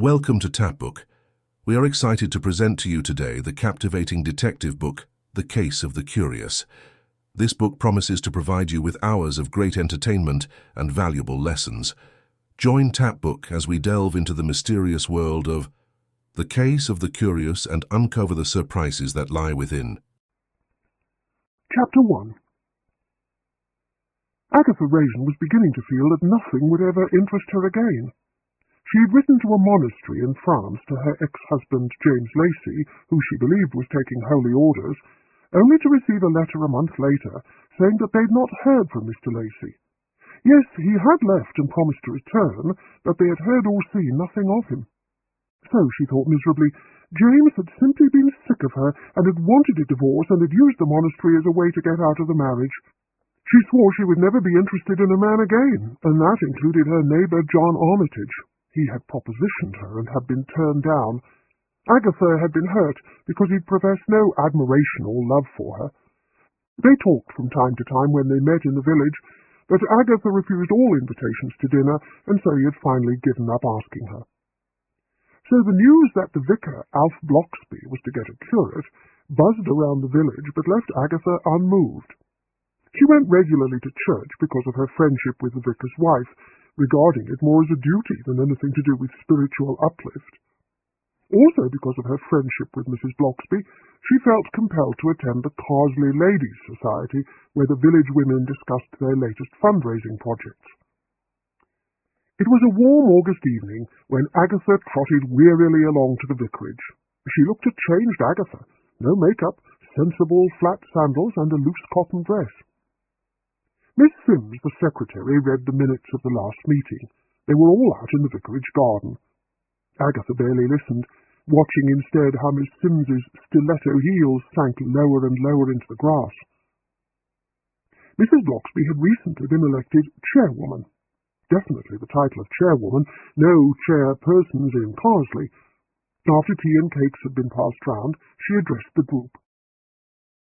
Welcome to Tapbook. We are excited to present to you today the captivating detective book, The Case of the Curious. This book promises to provide you with hours of great entertainment and valuable lessons. Join Tapbook as we delve into the mysterious world of The Case of the Curious and uncover the surprises that lie within. Chapter 1. Agatha Raisin was beginning to feel that nothing would ever interest her again. She had written to a monastery in France to her ex-husband James Lacey, who she believed was taking holy orders, only to receive a letter a month later saying that they'd not heard from Mr. Lacey. Yes, he had left and promised to return, but they had heard or seen nothing of him. So, she thought miserably, James had simply been sick of her and had wanted a divorce and had used the monastery as a way to get out of the marriage. She swore she would never be interested in a man again, and that included her neighbour John Armitage. He had propositioned her and had been turned down. Agatha had been hurt because he'd professed no admiration or love for her. They talked from time to time when they met in the village, but Agatha refused all invitations to dinner, and so he had finally given up asking her. So the news that the vicar, Alf Blocksby, was to get a curate buzzed around the village but left Agatha unmoved. She went regularly to church because of her friendship with the vicar's wife, regarding it more as a duty than anything to do with spiritual uplift. Also because of her friendship with Mrs. Blocksby, she felt compelled to attend the Carsley Ladies' Society, where the village women discussed their latest fundraising projects. It was a warm August evening when Agatha trotted wearily along to the vicarage. She looked a changed Agatha. No makeup, sensible flat sandals, and a loose cotton dress. Miss Sims, the secretary, read the minutes of the last meeting. They were all out in the vicarage garden. Agatha barely listened, watching instead how Miss Sims's stiletto heels sank lower and lower into the grass. Mrs. Blocksby had recently been elected chairwoman. Definitely the title of chairwoman, no chairpersons in Carsley. After tea and cakes had been passed round, she addressed the group.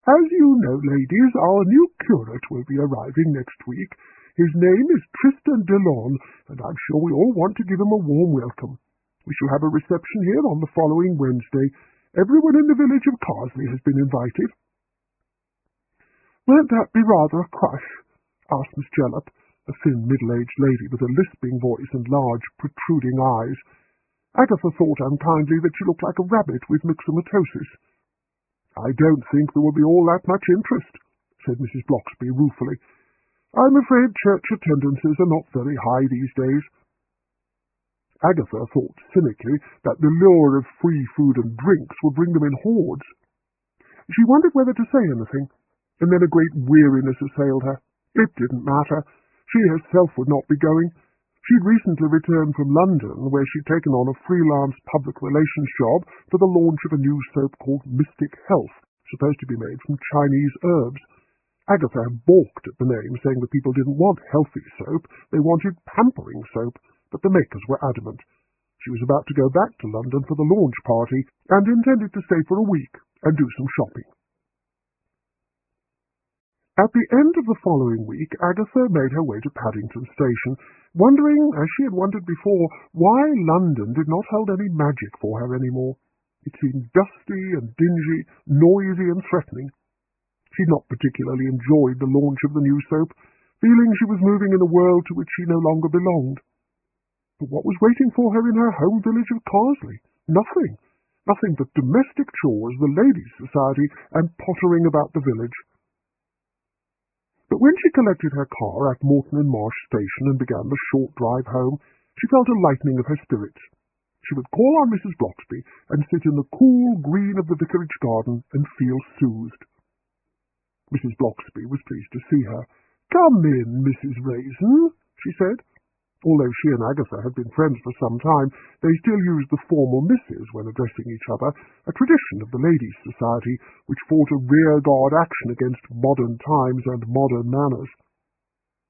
As you know, ladies, our new curate will be arriving next week. His name is Tristan Delon, and I'm sure we all want to give him a warm welcome. We shall have a reception here on the following Wednesday. Everyone in the village of Carsley has been invited. Won't that be rather a crush? Asked Miss Jellop, a thin, middle-aged lady with a lisping voice and large, protruding eyes. Agatha thought unkindly that she looked like a rabbit with myxomatosis. I don't think there will be all that much interest, said Mrs. Blocksby ruefully. I'm afraid church attendances are not very high these days. Agatha thought cynically that the lure of free food and drinks would bring them in hordes. She wondered whether to say anything, and then a great weariness assailed her. It didn't matter. She herself would not be going. She'd recently returned from London, where she'd taken on a freelance public relations job for the launch of a new soap called Mystic Health, supposed to be made from Chinese herbs. Agatha had balked at the name, saying that people didn't want healthy soap, they wanted pampering soap, but the makers were adamant. She was about to go back to London for the launch party, and intended to stay for a week and do some shopping. At the end of the following week, Agatha made her way to Paddington Station, wondering, as she had wondered before, why London did not hold any magic for her anymore. It seemed dusty and dingy, noisy and threatening. She'd not particularly enjoyed the launch of the new soap, feeling she was moving in a world to which she no longer belonged. But what was waiting for her in her home village of Carsley? Nothing. Nothing but domestic chores, the ladies' society, and pottering about the village. But when she collected her car at Moreton and Marsh Station and began the short drive home, she felt a lightening of her spirits. She would call on Mrs. Blocksby and sit in the cool green of the vicarage garden and feel soothed. Mrs. Blocksby was pleased to see her. "Come in, Mrs. Raisin," she said. Although she and Agatha had been friends for some time, they still used the formal Mrs. when addressing each other, a tradition of the Ladies' Society which fought a rearguard action against modern times and modern manners.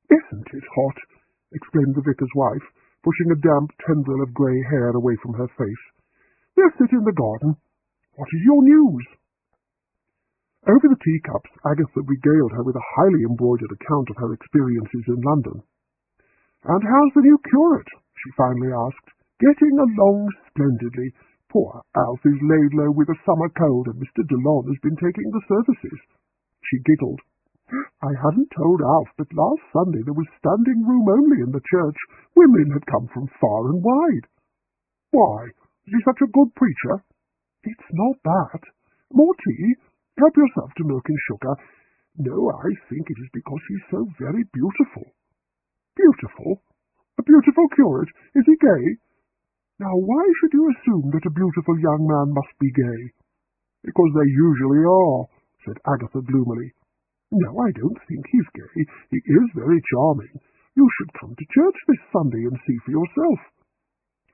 "Isn't it hot?" exclaimed the vicar's wife, pushing a damp tendril of grey hair away from her face. "We'll sit in the garden. What is your news?" Over the teacups, Agatha regaled her with a highly embroidered account of her experiences in London. "And how's the new curate?" she finally asked. Getting along splendidly. Poor Alf is laid low with a summer cold, and Mr. Delon has been taking the services." She giggled. "I hadn't told Alf, but last Sunday there was standing room only in the church. Women had come from far and wide." "Why? Is he such a good preacher?" "It's not that. More tea? Help yourself to milk and sugar. No, I think it is because he's so very beautiful." "Beautiful? A beautiful curate? Is he gay?" "Now, why should you assume that a beautiful young man must be gay?" "Because they usually are," said Agatha gloomily. "No, I don't think he's gay. He is very charming. You should come to church this Sunday and see for yourself."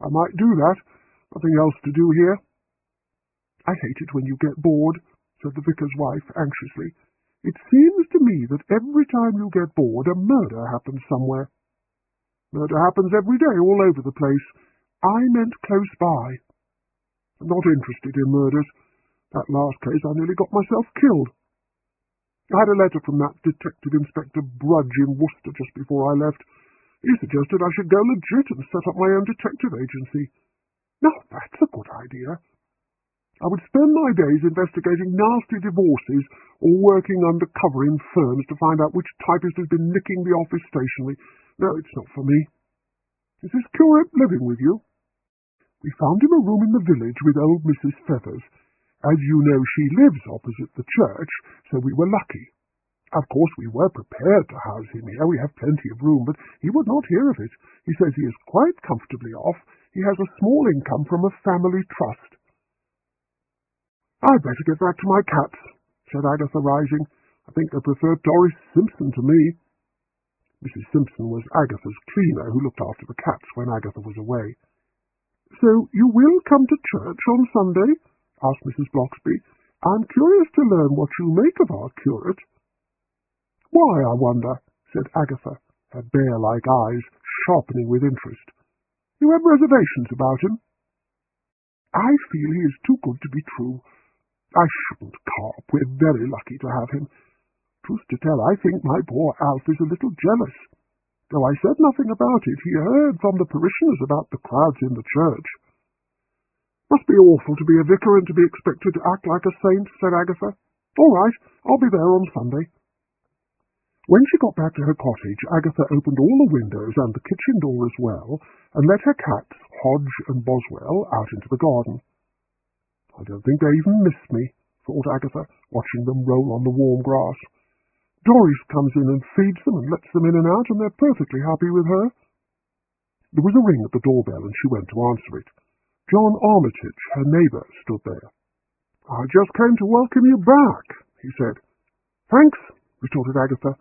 "I might do that. Nothing else to do here." "I hate it when you get bored," said the vicar's wife anxiously. "It seems to me that every time you get bored a murder happens somewhere." "Murder happens every day all over the place." "I meant close by." "I'm not interested in murders. That last case I nearly got myself killed. I had a letter from that Detective Inspector Brudge in Worcester just before I left. He suggested I should go legit and set up my own detective agency. Now, that's a good idea. I would spend my days investigating nasty divorces or working undercover in firms to find out which typist has been nicking the office stationery. No, it's not for me. Is this curate living with you?" "We found him a room in the village with old Mrs. Feathers. As you know, she lives opposite the church, so we were lucky. Of course, we were prepared to house him here. We have plenty of room, but he would not hear of it. He says he is quite comfortably off. He has a small income from a family trust." "I'd better get back to my cats," said Agatha, rising. "I think they prefer Doris Simpson to me." Mrs. Simpson was Agatha's cleaner, who looked after the cats when Agatha was away. "So you will come to church on Sunday?" asked Mrs. Bloxby. "I'm curious to learn what you make of our curate." "Why, I wonder?" said Agatha, her bear-like eyes sharpening with interest. "You have reservations about him?" "I feel he is too good to be true. I shouldn't carp. We're very lucky to have him. Truth to tell, I think my poor Alf is a little jealous. Though I said nothing about it, he heard from the parishioners about the crowds in the church." "Must be awful to be a vicar and to be expected to act like a saint," said Agatha. "All right, I'll be there on Sunday." When she got back to her cottage, Agatha opened all the windows and the kitchen door as well, and let her cats, Hodge and Boswell, out into the garden. "I don't think they even miss me," thought Agatha, watching them roll on the warm grass. "Doris comes in and feeds them and lets them in and out, and they're perfectly happy with her." There was a ring at the doorbell, and she went to answer it. John Armitage, her neighbour, stood there. "I just came to welcome you back," he said. "Thanks," retorted Agatha.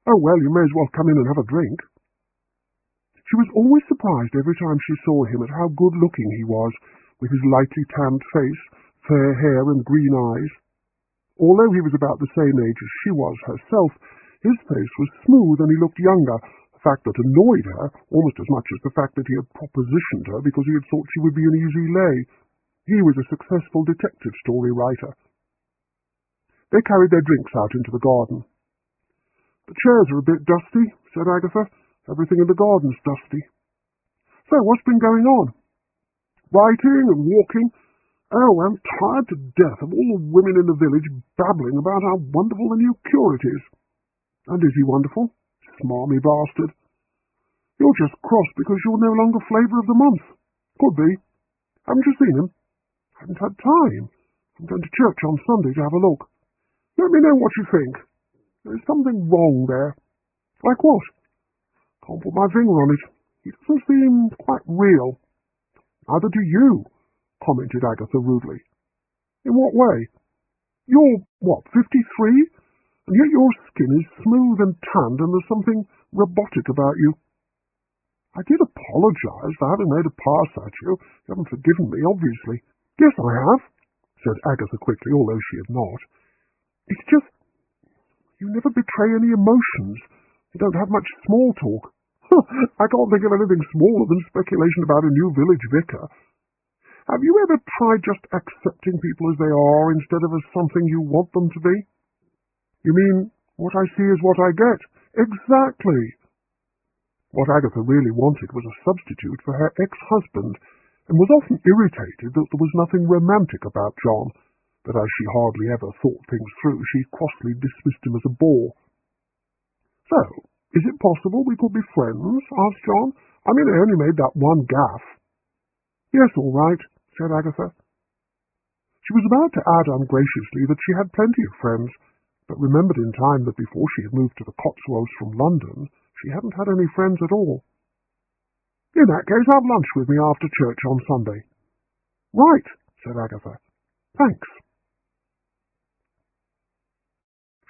"Oh, well, you may as well come in and have a drink." She was always surprised every time she saw him at how good-looking he was, with his lightly tanned face, fair hair and green eyes. Although he was about the same age as she was herself, his face was smooth and he looked younger, a fact that annoyed her almost as much as the fact that he had propositioned her because he had thought she would be an easy lay. He was a successful detective story writer. They carried their drinks out into the garden. "The chairs are a bit dusty," said Agatha. "Everything in the garden's dusty." "So, what's been going on?" "Writing and walking. Oh, I'm tired to death of all the women in the village babbling about how wonderful the new curate is." "And is he wonderful?" "Smarmy bastard." "You're just cross because you're no longer flavour of the month." "Could be. Haven't you seen him?" "Haven't had time. I'm going to church on Sunday to have a look." "Let me know what you think. There's something wrong there." "Like what?" "Can't put my finger on it. He doesn't seem quite real." "Neither do you," commented Agatha rudely. "In what way?" "You're, 53? And yet your skin is smooth and tanned and there's something robotic about you." "I did apologize for having made a pass at you. You haven't forgiven me, obviously." "Yes, I have," said Agatha quickly, although she had not. "It's just, you never betray any emotions. You don't have much small talk." "I can't think of anything smaller than speculation about a new village vicar. Have you ever tried just accepting people as they are instead of as something you want them to be?" "You mean, what I see is what I get?" "Exactly." What Agatha really wanted was a substitute for her ex-husband, and was often irritated that there was nothing romantic about John, but as she hardly ever thought things through, she crossly dismissed him as a bore. "So, is it possible we could be friends?" asked John. "I mean, I only made that one gaffe." "Yes, all right," said Agatha. She was about to add ungraciously that she had plenty of friends, but remembered in time that before she had moved to the Cotswolds from London, she hadn't had any friends at all. "In that case, have lunch with me after church on Sunday." "Right," said Agatha. "Thanks."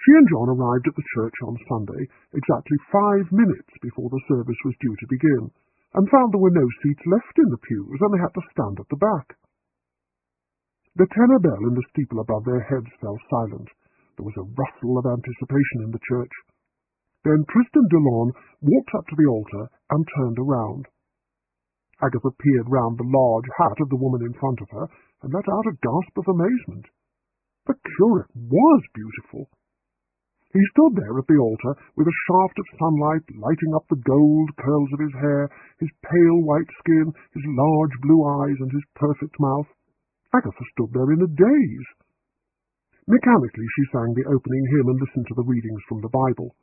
She and John arrived at the church on Sunday exactly 5 minutes before the service was due to begin, and found there were no seats left in the pews, and they had to stand at the back. The tenor bell in the steeple above their heads fell silent. There was a rustle of anticipation in the church. Then Tristan Delaune walked up to the altar and turned around. Agatha peered round the large hat of the woman in front of her and let out a gasp of amazement. The curate was beautiful. He stood there at the altar with a shaft of sunlight lighting up the gold curls of his hair, his pale white skin, his large blue eyes, and his perfect mouth. Agatha stood there in a daze. Mechanically she sang the opening hymn and listened to the readings from the Bible.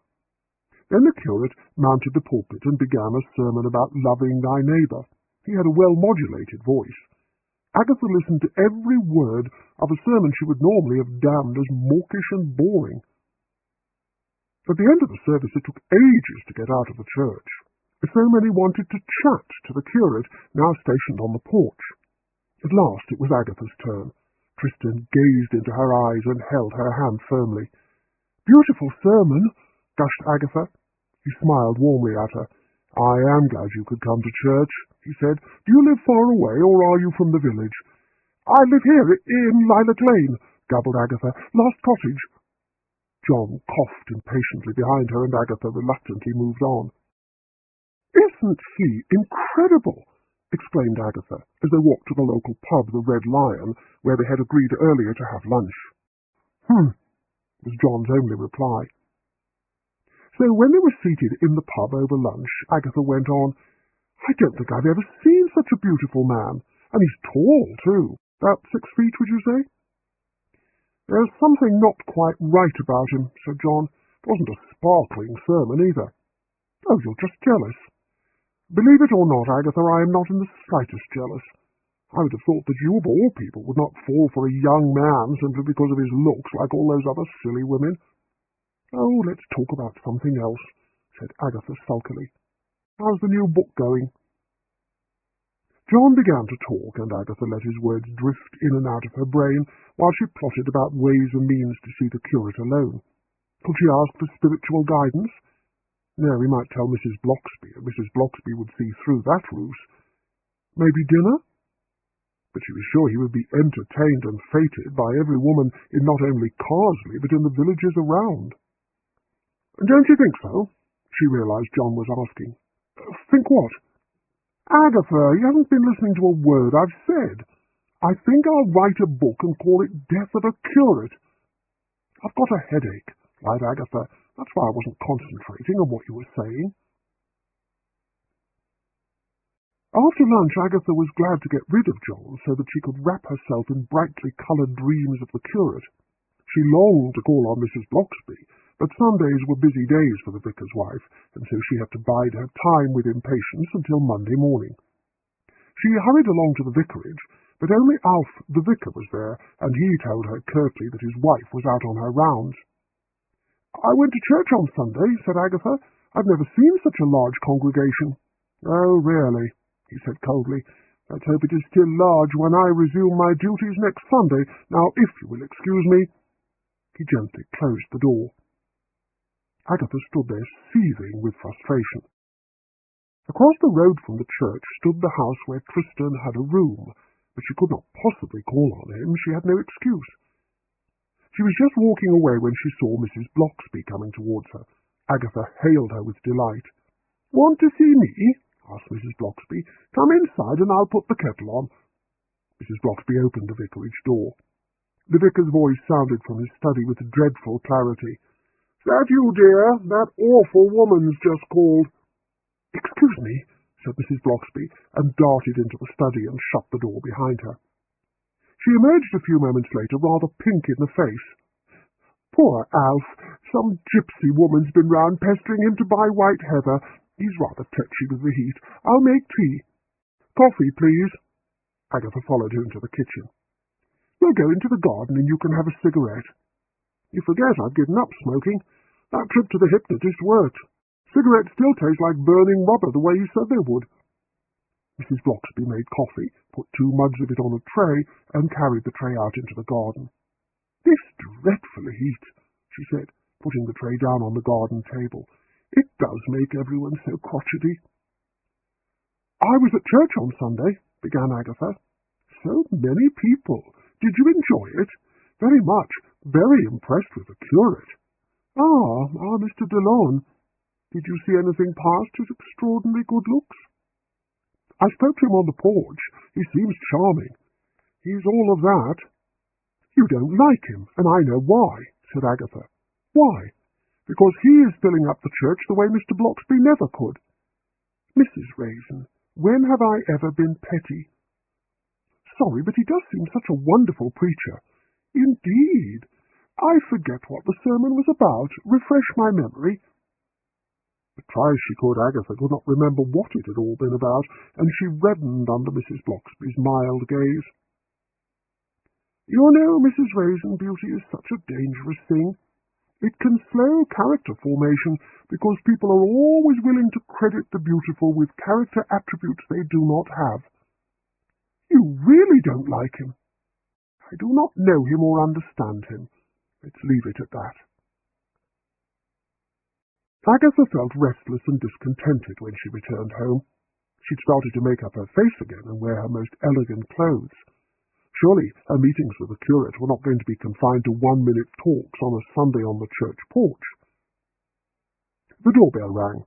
Then the curate mounted the pulpit and began a sermon about loving thy neighbour. He had a well-modulated voice. Agatha listened to every word of a sermon she would normally have damned as mawkish and boring. At the end of the service it took ages to get out of the church. So many wanted to chat to the curate, now stationed on the porch. At last it was Agatha's turn. Tristan gazed into her eyes and held her hand firmly. "Beautiful sermon," gushed Agatha. He smiled warmly at her. "I am glad you could come to church," he said. "Do you live far away, or are you from the village?" "I live here, in Lilac Lane," gabbled Agatha. "Last cottage." John coughed impatiently behind her, and Agatha reluctantly moved on. "Isn't he incredible?" exclaimed Agatha, as they walked to the local pub, the Red Lion, where they had agreed earlier to have lunch. Was John's only reply. So when they were seated in the pub over lunch, Agatha went on, "I don't think I've ever seen such a beautiful man. And he's tall, too. About 6 feet, would you say?" "There's something not quite right about him," said John. "It wasn't a sparkling sermon, either." "Oh, you're just jealous." "Believe it or not, Agatha, I am not in the slightest jealous. I would have thought that you, of all people, would not fall for a young man simply because of his looks like all those other silly women." "Oh, let's talk about something else," said Agatha sulkily. "How's the new book going?" John began to talk, and Agatha let his words drift in and out of her brain while she plotted about ways and means to see the curate alone. Could she ask for spiritual guidance? No, he might tell Mrs. Bloxby, and Mrs. Bloxby would see through that ruse. Maybe dinner? But she was sure he would be entertained and feted by every woman in not only Carsley, but in the villages around. "Don't you think so?" she realized John was asking. "Think what?" "Agatha, you haven't been listening to a word I've said. I think I'll write a book and call it Death of a Curate." "I've got a headache," lied Agatha. "That's why I wasn't concentrating on what you were saying." After lunch, Agatha was glad to get rid of John so that she could wrap herself in brightly coloured dreams of the curate. She longed to call on Mrs. Bloxby, but Sundays were busy days for the vicar's wife, and so she had to bide her time with impatience until Monday morning. She hurried along to the vicarage, but only Alf, the vicar, was there, and he told her curtly that his wife was out on her rounds. "I went to church on Sunday," said Agatha. "I've never seen such a large congregation." "Oh, really?" he said coldly. "Let's hope it is still large when I resume my duties next Sunday. Now, if you will excuse me." He gently closed the door. Agatha stood there seething with frustration. Across the road from the church stood the house where Tristan had a room, but she could not possibly call on him. She had no excuse. She was just walking away when she saw Mrs. Bloxby coming towards her. Agatha hailed her with delight. "Want to see me?" asked Mrs. Bloxby. "Come inside and I'll put the kettle on." Mrs. Bloxby opened the vicarage door. The vicar's voice sounded from his study with dreadful clarity. "Is that you, dear? That awful woman's just called." "Excuse me," said Mrs. Bloxby, and darted into the study and shut the door behind her. She emerged a few moments later, rather pink in the face. "Poor Alf! Some gypsy woman's been round pestering him to buy white heather. He's rather tetchy with the heat. I'll make tea." "Coffee, please." Agatha followed her into the kitchen. "We'll go into the garden and you can have a cigarette." "You forget I've given up smoking. That trip to the hypnotist worked. Cigarettes still taste like burning rubber the way you said they would." Mrs. Bloxby made coffee, put 2 mugs of it on a tray, and carried the tray out into the garden. "This dreadful heat," she said, putting the tray down on the garden table. "It does make everyone so crotchety." "I was at church on Sunday," began Agatha. "So many people. Did you enjoy it?" "Very much. Very impressed with the curate." Ah, Mr. Delorme. Did you see anything past his extraordinary good looks?" "I spoke to him on the porch. He seems charming." "He's all of that." "You don't like him, and I know why," said Agatha. "Why?" "Because he is filling up the church the way Mr. Bloxby never could." "Mrs. Raisin, when have I ever been petty?" "Sorry, but he does seem such a wonderful preacher." "Indeed. I forget what the sermon was about. Refresh my memory." But try as she could, Agatha could not remember what it had all been about, and she reddened under Mrs. Bloxby's mild gaze. "You know, Mrs. Raisin, beauty is such a dangerous thing. It can slow character formation, because people are always willing to credit the beautiful with character attributes they do not have." "You really don't like him?" "I do not know him or understand him. Let's leave it at that." Agatha felt restless and discontented when she returned home. She'd started to make up her face again and wear her most elegant clothes. Surely her meetings with the curate were not going to be confined to 1-minute talks on a Sunday on the church porch. The doorbell rang.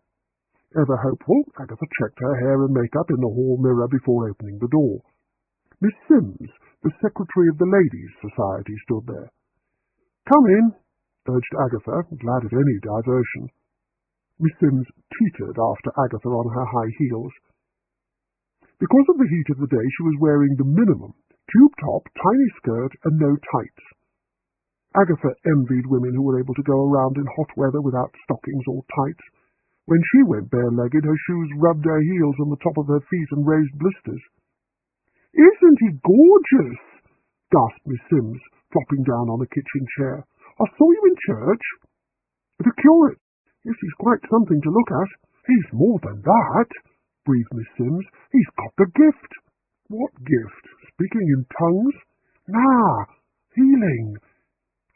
Ever hopeful, Agatha checked her hair and makeup in the hall mirror before opening the door. Miss Sims, the secretary of the Ladies' Society, stood there. "Come in," urged Agatha, glad of any diversion. Miss Sims teetered after Agatha on her high heels. Because of the heat of the day, she was wearing the minimum, tube-top, tiny skirt, and no tights. Agatha envied women who were able to go around in hot weather without stockings or tights. When she went bare-legged, her shoes rubbed her heels on the top of her feet and raised blisters. "Isn't he gorgeous?" gasped Miss Sims, flopping down on a kitchen chair. "I saw you in church." "The curate. Yes, he's quite something to look at." "He's more than that," breathed Miss Sims. "He's got the gift." "What gift? Speaking in tongues?" "Nah, healing.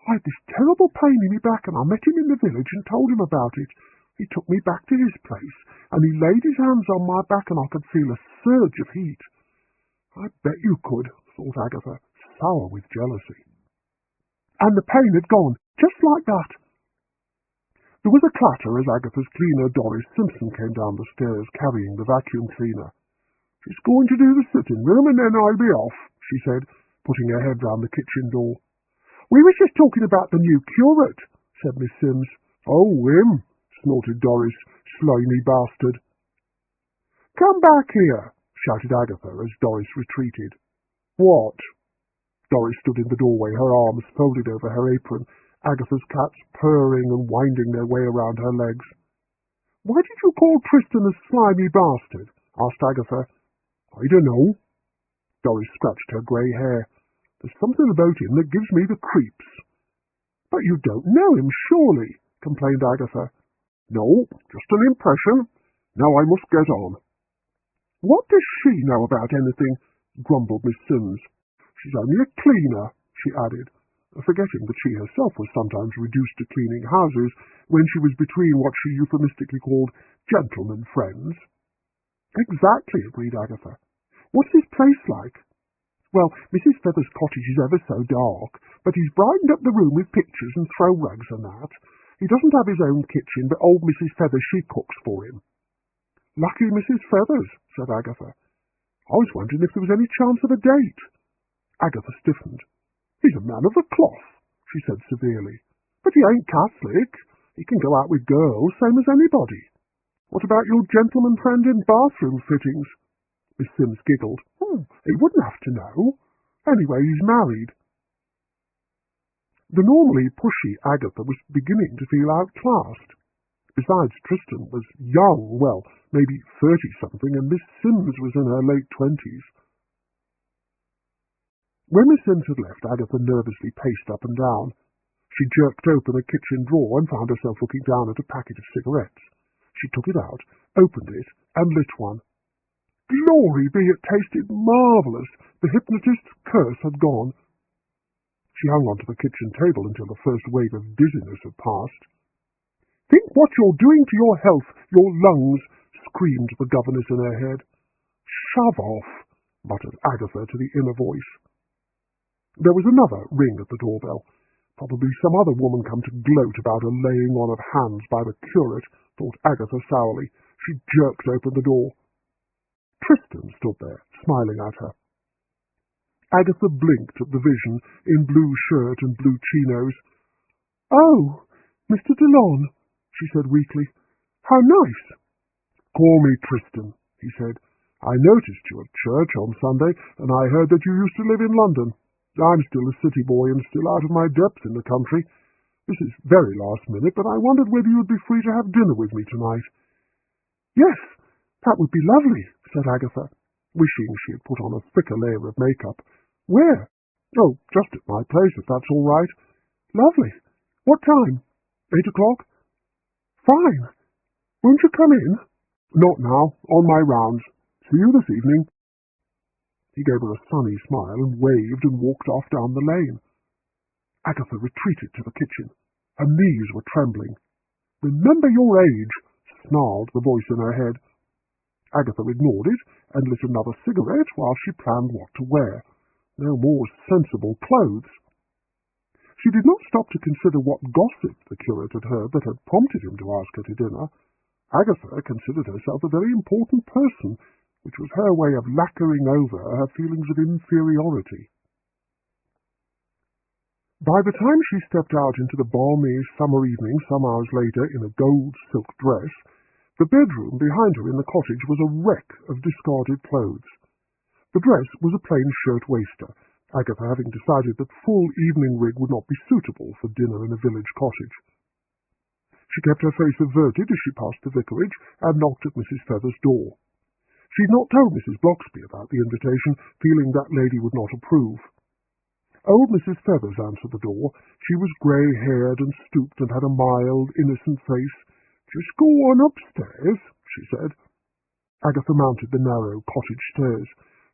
I had this terrible pain in my back, and I met him in the village and told him about it. He took me back to his place, and he laid his hands on my back, and I could feel a surge of heat." "I bet you could," thought Agatha, sour with jealousy. "And the pain had gone, just like that." There was a clatter as Agatha's cleaner, Doris Simpson, came down the stairs carrying the vacuum cleaner. "She's going to do the sitting room, and then I'll be off," she said, putting her head round the kitchen door. "We was just talking about the new curate," said Miss Sims. "Oh, him," snorted Doris. "Slimy bastard." "Come back here," shouted Agatha as Doris retreated. "What?" Doris stood in the doorway, her arms folded over her apron, Agatha's cats purring and winding their way around her legs. "Why did you call Tristan a slimy bastard?" asked Agatha. "I don't know." Doris scratched her grey hair. "There's something about him that gives me the creeps." "But you don't know him, surely," complained Agatha. "No, just an impression. Now I must get on." "What does she know about anything?" grumbled Miss Sims. "She's only a cleaner," she added, forgetting that she herself was sometimes reduced to cleaning houses when she was between what she euphemistically called gentlemen friends. "Exactly," agreed Agatha. "What's his place like?" "Well, Mrs. Feather's cottage is ever so dark, but he's brightened up the room with pictures and throw rugs and that. He doesn't have his own kitchen, but old Mrs. Feather, she cooks for him." "Lucky Mrs. Feathers," said Agatha. "I was wondering if there was any chance of a date." Agatha stiffened. "He's a man of the cloth," she said severely. "But he ain't Catholic. He can go out with girls, same as anybody." What about your gentleman friend in bathroom fittings? Miss Sims giggled. He wouldn't have to know. Anyway, he's married. The normally pushy Agatha was beginning to feel outclassed. Besides, Tristan was young, well, maybe 30-something, and Miss Sims was in her late 20s. When Miss Sims had left, Agatha nervously paced up and down. She jerked open a kitchen drawer and found herself looking down at a packet of cigarettes. She took it out, opened it, and lit one. Glory be, it tasted marvellous. The hypnotist's curse had gone. She hung onto the kitchen table until the first wave of dizziness had passed. Think what you're doing to your health, your lungs, screamed the governess in her head. Shove off, muttered Agatha to the inner voice. There was another ring at the doorbell. Probably some other woman come to gloat about a laying on of hands by the curate, thought Agatha sourly. She jerked open the door. Tristan stood there, smiling at her. Agatha blinked at the vision in blue shirt and blue chinos. Oh, Mr. Delon, she said weakly. How nice. Call me Tristan, he said. I noticed you at church on Sunday, and I heard that you used to live in London. I'm still a city boy and still out of my depth in the country. This is very last minute, but I wondered whether you would be free to have dinner with me tonight. Yes, that would be lovely, said Agatha, wishing she had put on a thicker layer of makeup. Where? Oh, just at my place, if that's all right. Lovely. What time? 8 o'clock? Fine. Won't you come in? Not now. On my rounds. See you this evening. He gave her a sunny smile and waved and walked off down the lane. Agatha retreated to the kitchen. Her knees were trembling. Remember your age, snarled the voice in her head. Agatha ignored it and lit another cigarette while she planned what to wear. No more sensible clothes. She did not stop to consider what gossip the curate had heard that had prompted him to ask her to dinner. Agatha considered herself a very important person, which was her way of lacquering over her feelings of inferiority. By the time she stepped out into the balmy summer evening some hours later in a gold silk dress, the bedroom behind her in the cottage was a wreck of discarded clothes. The dress was a plain shirt-waister, Agatha having decided that full evening rig would not be suitable for dinner in a village cottage. She kept her face averted as she passed the vicarage and knocked at Mrs. Feather's door. She had not told Mrs. Blocksby about the invitation, feeling that lady would not approve. Old Mrs. Feathers answered the door. She was grey-haired and stooped and had a mild, innocent face. "Just go on upstairs," she said. Agatha mounted the narrow cottage stairs.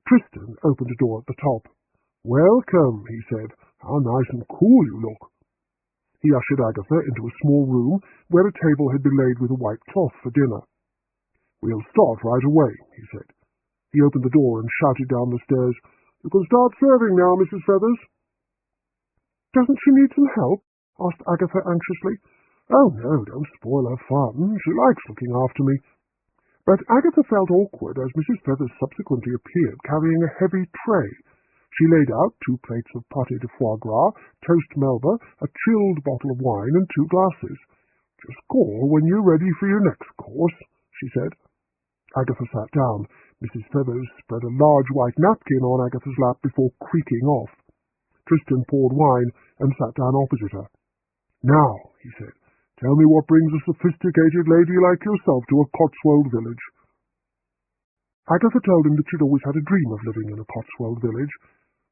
Tristan opened a door at the top. "Welcome," he said. "How nice and cool you look." He ushered Agatha into a small room where a table had been laid with a white cloth for dinner. "We'll start right away," he said. He opened the door and shouted down the stairs, "You can start serving now, Mrs. Feathers." "Doesn't she need some help?" asked Agatha anxiously. "Oh, no, don't spoil her fun. She likes looking after me." But Agatha felt awkward as Mrs. Feathers subsequently appeared carrying a heavy tray. She laid out 2 plates of pâté de foie gras, toast melba, a chilled bottle of wine, and 2 glasses. "Just call when you're ready for your next course," she said. Agatha sat down. Mrs. Feathers spread a large white napkin on Agatha's lap before creaking off. Tristan poured wine and sat down opposite her. "Now," he said, "tell me what brings a sophisticated lady like yourself to a Cotswold village." Agatha told him that she'd always had a dream of living in a Cotswold village.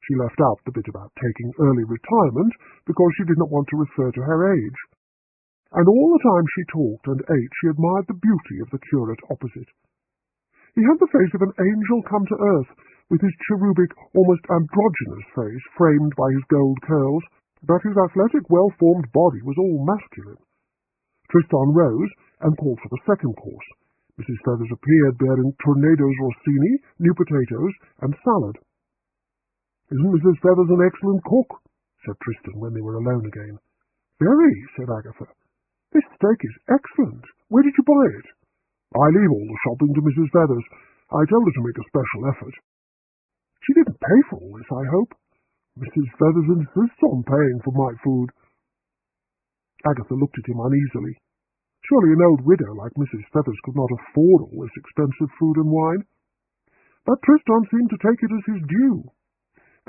She left out the bit about taking early retirement because she did not want to refer to her age. And all the time she talked and ate, she admired the beauty of the curate opposite. He had the face of an angel come to earth, with his cherubic, almost androgynous face framed by his gold curls, but his athletic, well-formed body was all masculine. Tristan rose and called for the second course. Mrs. Feathers appeared bearing tornadoes rossini, new potatoes, and salad. "Isn't Mrs. Feathers an excellent cook?" said Tristan when they were alone again. "Very," said Agatha. "This steak is excellent. Where did you buy it?" "I leave all the shopping to Mrs. Feathers. I told her to make a special effort." "She didn't pay for all this, I hope?" "Mrs. Feathers insists on paying for my food." Agatha looked at him uneasily. Surely an old widow like Mrs. Feathers could not afford all this expensive food and wine. But Tristan seemed to take it as his due,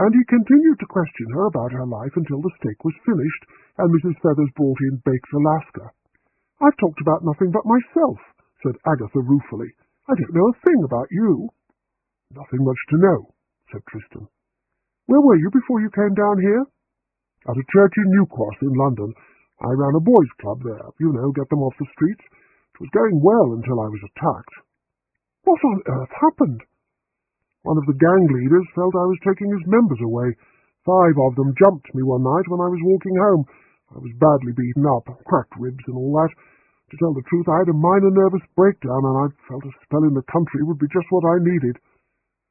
and he continued to question her about her life until the steak was finished and Mrs. Feathers brought in baked Alaska. "I've talked about nothing but myself," said Agatha ruefully. "I don't know a thing about you." "Nothing much to know," said Tristan. "Where were you before you came down here?" "At a church in New Cross in London. I ran a boys' club there, get them off the streets. It was going well until I was attacked." "What on earth happened?" "One of the gang leaders felt I was taking his members away. 5 of them jumped me one night when I was walking home. I was badly beaten up, cracked ribs and all that. To tell the truth, I had a minor nervous breakdown, and I felt a spell in the country would be just what I needed."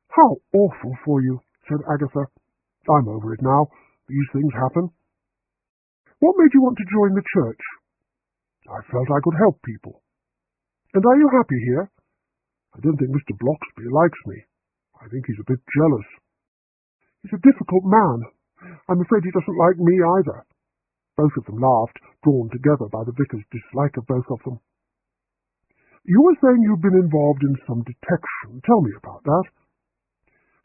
"How awful for you," said Agatha. "I'm over it now. These things happen." "What made you want to join the church?" "I felt I could help people." "And are you happy here?" "I don't think Mr. Bloxby likes me. I think he's a bit jealous." "He's a difficult man. I'm afraid he doesn't like me either." Both of them laughed, drawn together by the vicar's dislike of both of them. "You were saying you'd been involved in some detection. Tell me about that."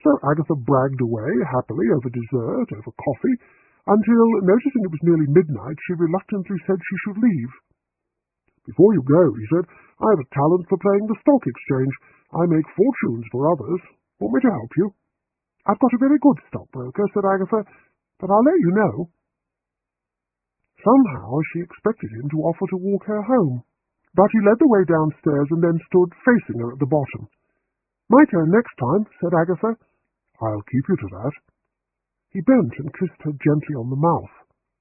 So Agatha bragged away happily over dessert, over coffee, until, noticing it was nearly midnight, she reluctantly said she should leave. "Before you go," he said, "I have a talent for playing the stock exchange. I make fortunes for others. Want me to help you?" "I've got a very good stockbroker," said Agatha, "but I'll let you know." Somehow she expected him to offer to walk her home, but he led the way downstairs and then stood facing her at the bottom. "My turn next time," said Agatha. "I'll keep you to that." He bent and kissed her gently on the mouth.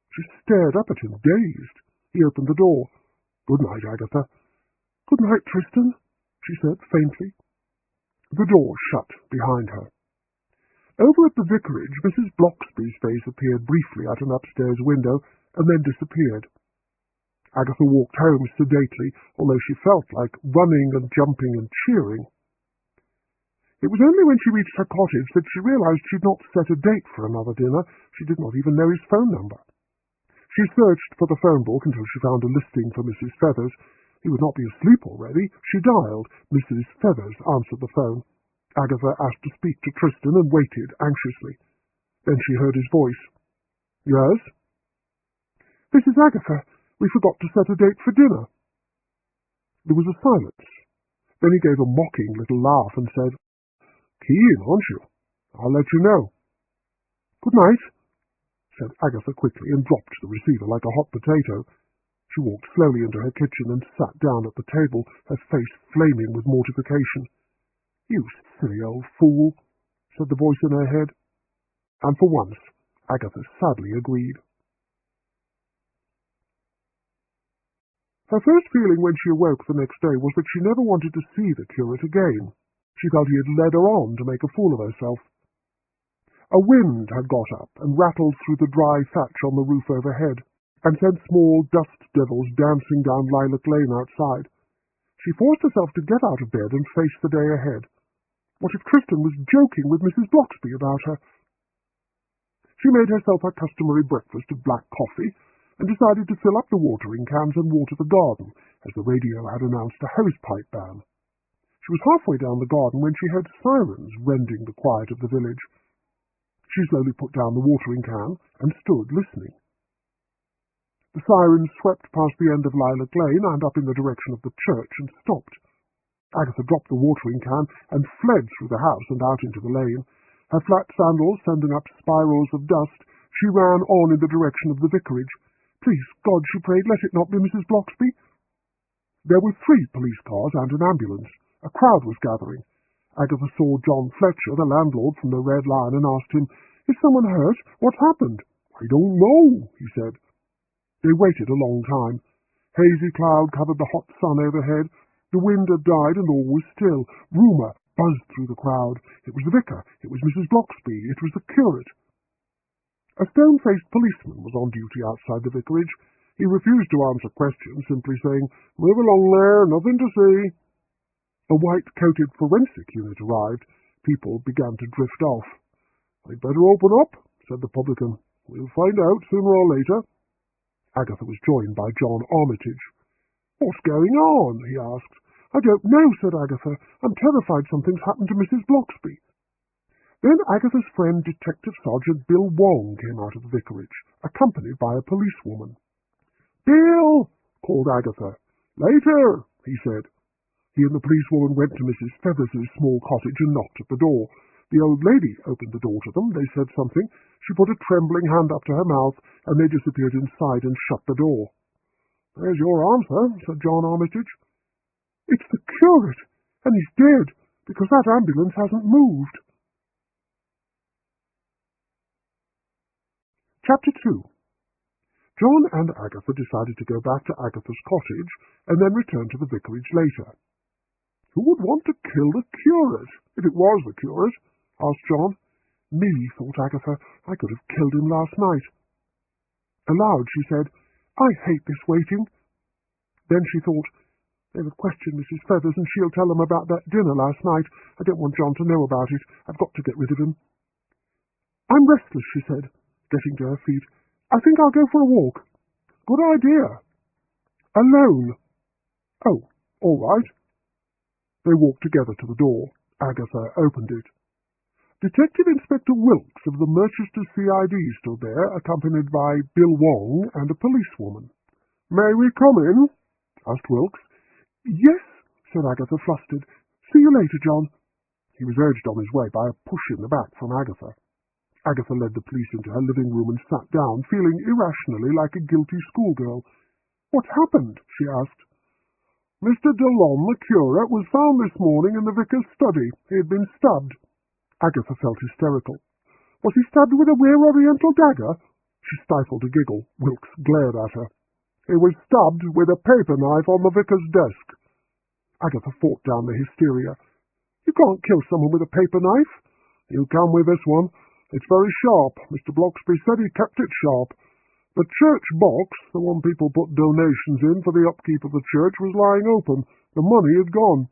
She stared up at him, dazed. He opened the door. "Good night, Agatha." "Good night, Tristan," she said faintly. The door shut behind her. Over at the vicarage, Mrs. Bloxby's face appeared briefly at an upstairs window and then disappeared. Agatha walked home sedately, although she felt like running and jumping and cheering. It was only when she reached her cottage that she realized she'd not set a date for another dinner. She did not even know his phone number. She searched for the phone book until she found a listing for Mrs. Feathers. He would not be asleep already. She dialed. Mrs. Feathers answered the phone. Agatha asked to speak to Tristan and waited anxiously. Then she heard his voice. "Yes?" "This is Agatha. We forgot to set a date for dinner." There was a silence. Then he gave a mocking little laugh and said, "Keen, aren't you? I'll let you know." "Good night," said Agatha quickly, and dropped the receiver like a hot potato. She walked slowly into her kitchen and sat down at the table, her face flaming with mortification. "You silly old fool," said the voice in her head. And for once, Agatha sadly agreed. Her first feeling when she awoke the next day was that she never wanted to see the curate again. She felt he had led her on to make a fool of herself. A wind had got up and rattled through the dry thatch on the roof overhead, and sent small dust devils dancing down Lilac Lane outside. She forced herself to get out of bed and face the day ahead. What if Tristan was joking with Mrs. Bloxby about her? She made herself her customary breakfast of black coffee, and decided to fill up the watering cans and water the garden, as the radio had announced a hosepipe ban. She was halfway down the garden when she heard sirens rending the quiet of the village. She slowly put down the watering can and stood listening. The sirens swept past the end of Lilac Lane and up in the direction of the church and stopped. Agatha dropped the watering can and fled through the house and out into the lane. Her flat sandals sending up spirals of dust, she ran on in the direction of the vicarage. Please, God, she prayed, let it not be Mrs. Bloxby. There were 3 police cars and an ambulance. A crowd was gathering. Agatha saw John Fletcher, the landlord from the Red Lion, and asked him, "Is someone hurt? What's happened?" "I don't know," he said. They waited a long time. Hazy cloud covered the hot sun overhead. The wind had died and all was still. Rumour buzzed through the crowd. It was the vicar. It was Mrs. Bloxby. It was the curate. A stone-faced policeman was on duty outside the vicarage. He refused to answer questions, simply saying, "Move along there, nothing to see." A white-coated forensic unit arrived. People began to drift off. "I'd better open up," said the publican. "We'll find out sooner or later." Agatha was joined by John Armitage. "What's going on?" he asked. "I don't know," said Agatha. "I'm terrified something's happened to Mrs. Blocksby." Then Agatha's friend, Detective Sergeant Bill Wong, came out of the vicarage, accompanied by a policewoman. "Bill!" called Agatha. "Later," he said. He and the policewoman went to Mrs. Feathers's small cottage and knocked at the door. The old lady opened the door to them. They said something. She put a trembling hand up to her mouth, and they disappeared inside and shut the door. "There's your answer," said John Armitage. "It's the curate, and he's dead, because that ambulance hasn't moved." Chapter 2. John and Agatha decided to go back to Agatha's cottage and then return to the vicarage later. "Who would want to kill the curate, if it was the curate?" asked John. "Me," thought Agatha. "I could have killed him last night." Aloud she said, "I hate this waiting." Then she thought, "They will question Mrs. Feathers, and she'll tell them about that dinner last night. I don't want John to know about it. I've got to get rid of him." "I'm restless," she said, getting to her feet. "I think I'll go for a walk." "Good idea." "Alone." "Oh, all right." They walked together to the door. Agatha opened it. Detective Inspector Wilkes of the Merchester CID stood there, accompanied by Bill Wong and a policewoman. "May we come in?" asked Wilkes. "Yes," said Agatha, flustered. "See you later, John." He was urged on his way by a push in the back from Agatha. Agatha led the police into her living room and sat down, feeling irrationally like a guilty schoolgirl. "What happened?" she asked. "Mr. Delon, the curate, was found this morning in the vicar's study. He had been stabbed." Agatha felt hysterical. "Was he stabbed with a weird Oriental dagger?" She stifled a giggle. Wilkes glared at her. "He was stabbed with a paper knife on the vicar's desk." Agatha fought down the hysteria. "You can't kill someone with a paper knife." "You can with this one. It's very sharp. Mr. Blocksby said he kept it sharp. The church box, the one people put donations in for the upkeep of the church, was lying open. The money had gone."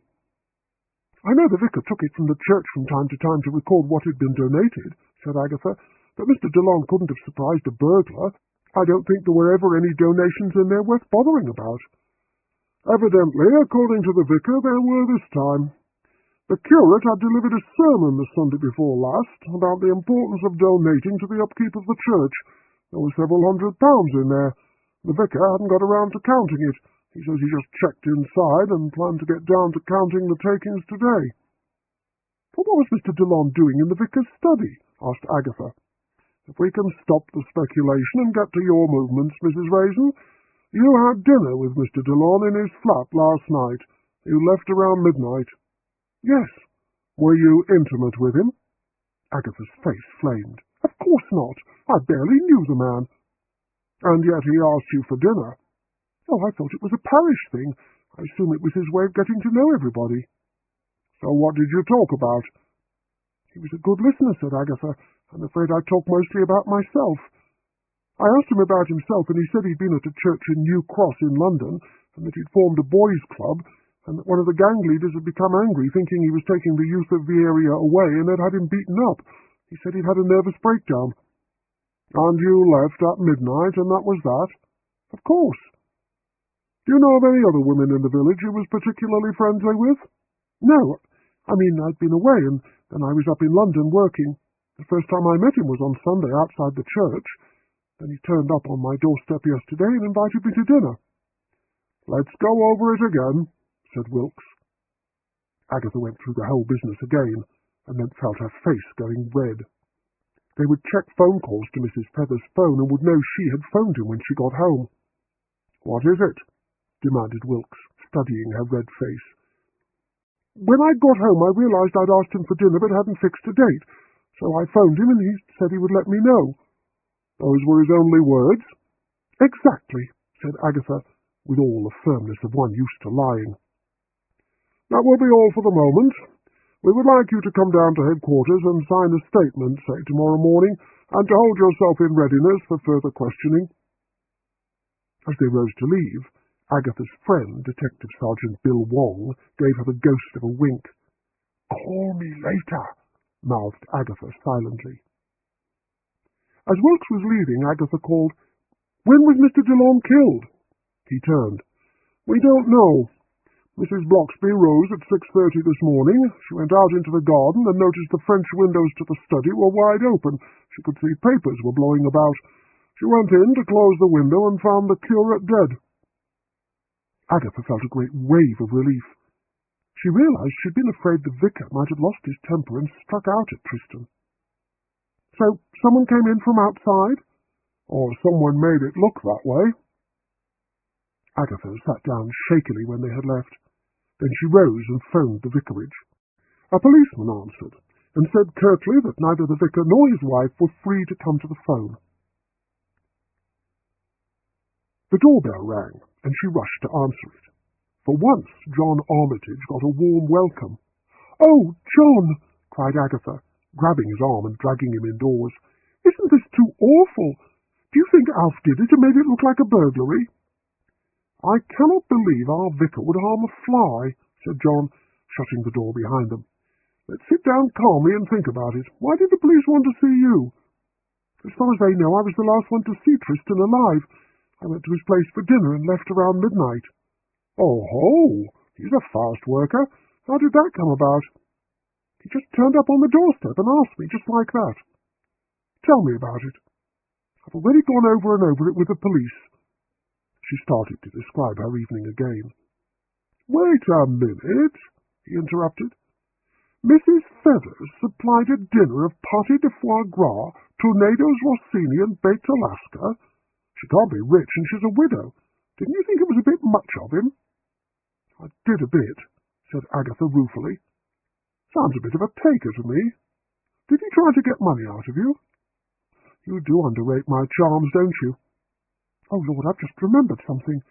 "I know the vicar took it from the church from time to time to record what had been donated," said Agatha, "but Mr. Delon couldn't have surprised a burglar. I don't think there were ever any donations in there worth bothering about." "Evidently, according to the vicar, there were this time. The curate had delivered a sermon the Sunday before last about the importance of donating to the upkeep of the church. There were several £100 in there. The vicar hadn't got around to counting it. He says he just checked inside and planned to get down to counting the takings today." "But what was Mr. Delon doing in the vicar's study?" asked Agatha. "If we can stop the speculation and get to your movements, Mrs. Raisin, you had dinner with Mr. Delon in his flat last night. You left around midnight." "Yes." "Were you intimate with him?" Agatha's face flamed. "Of course not. I barely knew the man." "And yet he asked you for dinner." "Oh, I thought it was a parish thing. I assume it was his way of getting to know everybody." "So what did you talk about?" "He was a good listener," said Agatha. "I'm afraid I talked mostly about myself. I asked him about himself, and he said he'd been at a church in New Cross in London, and that he'd formed a boys' club, and that one of the gang leaders had become angry, thinking he was taking the youth of the area away, and had had him beaten up. He said he'd had a nervous breakdown." "And you left at midnight, and that was that?" "Of course." "Do you know of any other women in the village he was particularly friendly with?" "No. I mean, I'd been away, and then I was up in London working. The first time I met him was on Sunday outside the church. Then he turned up on my doorstep yesterday and invited me to dinner." "Let's go over it again," said Wilkes. Agatha went through the whole business again, and then felt her face going red. They would check phone calls to Mrs. Feathers' phone and would know she had phoned him when she got home. "What is it?" demanded Wilkes, studying her red face. "When I got home, I realized I'd asked him for dinner but hadn't fixed a date, so I phoned him and he said he would let me know." "Those were his only words?" "Exactly," said Agatha, with all the firmness of one used to lying. "That will be all for the moment. We would like you to come down to headquarters and sign a statement, say tomorrow morning, and to hold yourself in readiness for further questioning." As they rose to leave, Agatha's friend, Detective Sergeant Bill Wong, gave her the ghost of a wink. "Call me later," mouthed Agatha silently. As Wilkes was leaving, Agatha called, "When was Mr. Delon killed?" He turned. "We don't know. Mrs. Bloxby rose at 6:30 this morning. She went out into the garden and noticed the French windows to the study were wide open. She could see papers were blowing about. She went in to close the window and found the curate dead." Agatha felt a great wave of relief. She realized she'd been afraid the vicar might have lost his temper and struck out at Tristan. "So someone came in from outside?" "Or someone made it look that way." Agatha sat down shakily when they had left. Then she rose and phoned the vicarage. A policeman answered, and said curtly that neither the vicar nor his wife were free to come to the phone. The doorbell rang, and she rushed to answer it. For once, John Armitage got a warm welcome. "Oh, John!" cried Agatha, grabbing his arm and dragging him indoors. "Isn't this too awful? Do you think Alf did it and made it look like a burglary?" "I cannot believe our vicar would harm a fly," said John, shutting the door behind them. "Let's sit down calmly and think about it. Why did the police want to see you?" "As far as they know, I was the last one to see Tristan alive. I went to his place for dinner and left around midnight." "Oh, ho! He's a fast worker. How did that come about?" "He just turned up on the doorstep and asked me, just like that." "Tell me about it." "I've already gone over and over it with the police." She started to describe her evening again. "Wait a minute," he interrupted. "Mrs. Feathers supplied a dinner of pâté de foie gras, tornadoes Rossini, and baked Alaska. She can't be rich, and she's a widow. Didn't you think it was a bit much of him?" "I did a bit," said Agatha ruefully. "Sounds a bit of a taker to me. Did he try to get money out of you?" "You do underrate my charms, don't you?" "Oh, Lord, I've just remembered something.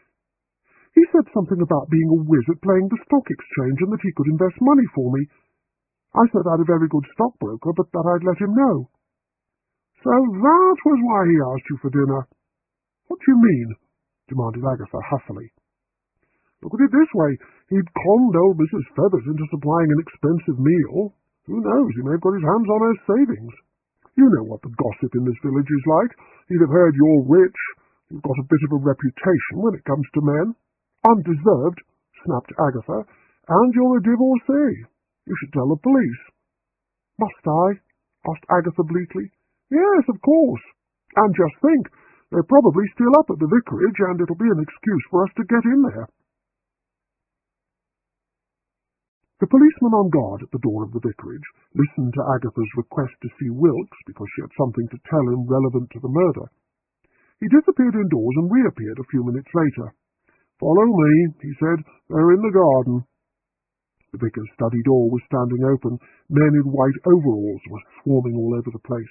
He said something about being a whiz at playing the stock exchange and that he could invest money for me. I said I'd a very good stockbroker, but that I'd let him know." "So that was why he asked you for dinner." "What do you mean?" demanded Agatha huffily. "Look at it this way. He'd conned old Mrs. Feathers into supplying an expensive meal. Who knows, he may have got his hands on her savings. You know what the gossip in this village is like. He'd have heard you're rich. You've got a bit of a reputation when it comes to men." "Undeserved," snapped Agatha, "and you're a divorcee. You should tell the police." "Must I?" asked Agatha bleakly. "Yes, of course. And just think, they're probably still up at the vicarage, and it'll be an excuse for us to get in there." The policeman on guard at the door of the vicarage listened to Agatha's request to see Wilkes because she had something to tell him relevant to the murder. He disappeared indoors and reappeared a few minutes later. "Follow me," he said. "They're in the garden." The vicar's study door was standing open. Men in white overalls were swarming all over the place.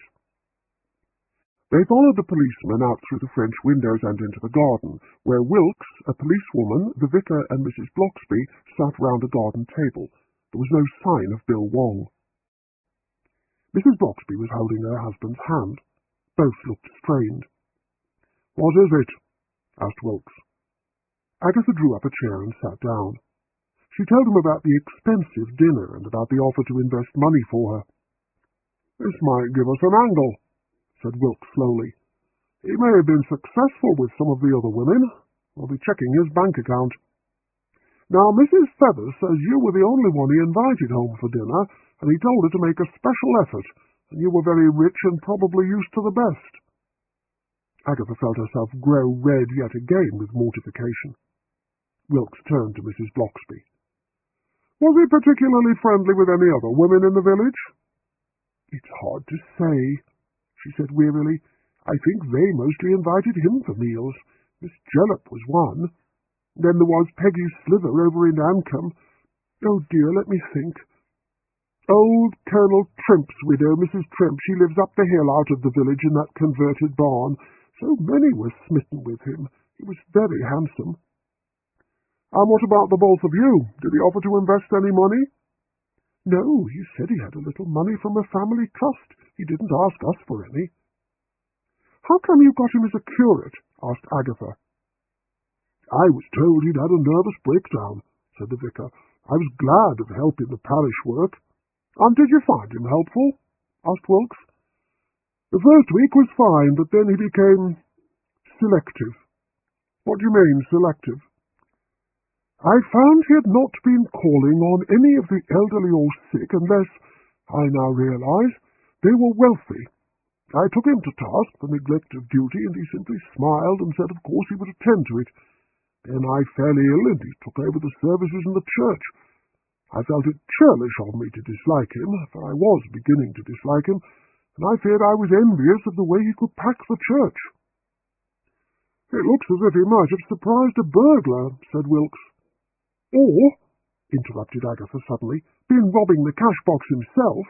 They followed the policeman out through the French windows and into the garden, where Wilkes, a policewoman, the vicar, and Mrs. Bloxby sat round a garden table. There was no sign of Bill Wong. Mrs. Bloxby was holding her husband's hand. Both looked strained. "What is it?" asked Wilkes. Agatha drew up a chair and sat down. She told him about the expensive dinner and about the offer to invest money for her. "This might give us an angle," said Wilkes slowly. "He may have been successful with some of the other women. We'll be checking his bank account. Now, Mrs. Feathers says you were the only one he invited home for dinner, and he told her to make a special effort, and you were very rich and probably used to the best." Agatha felt herself grow red yet again with mortification. Wilkes turned to Mrs. Bloxby. "Was he particularly friendly with any other women in the village?" "It's hard to say," she said wearily. "I think they mostly invited him for meals. Miss Jellop was one. Then there was Peggy Slither over in Ancombe. Oh dear, let me think. Old Colonel Trimp's widow, Mrs. Trimp. She lives up the hill out of the village in that converted barn. So many were smitten with him. He was very handsome." "And what about the both of you? Did he offer to invest any money?" "No, he said he had a little money from a family trust. He didn't ask us for any." "How come you got him as a curate?" asked Agatha. "I was told he'd had a nervous breakdown," said the vicar. "I was glad of help in the parish work." "And did you find him helpful?" asked Wilkes. "The first week was fine, but then he became selective." "What do you mean, selective?" I found he had not been calling on any of the elderly or sick unless, I now realize, they were wealthy. I took him to task for neglect of duty, and he simply smiled and said of course he would attend to it. Then I fell ill, and he took over the services in the church. I felt it churlish of me to dislike him, for I was beginning to dislike him, and I feared I was envious of the way he could pack the church. It looks as if he might have surprised a burglar, said Wilkes. Or, interrupted Agatha suddenly, been robbing the cash-box himself.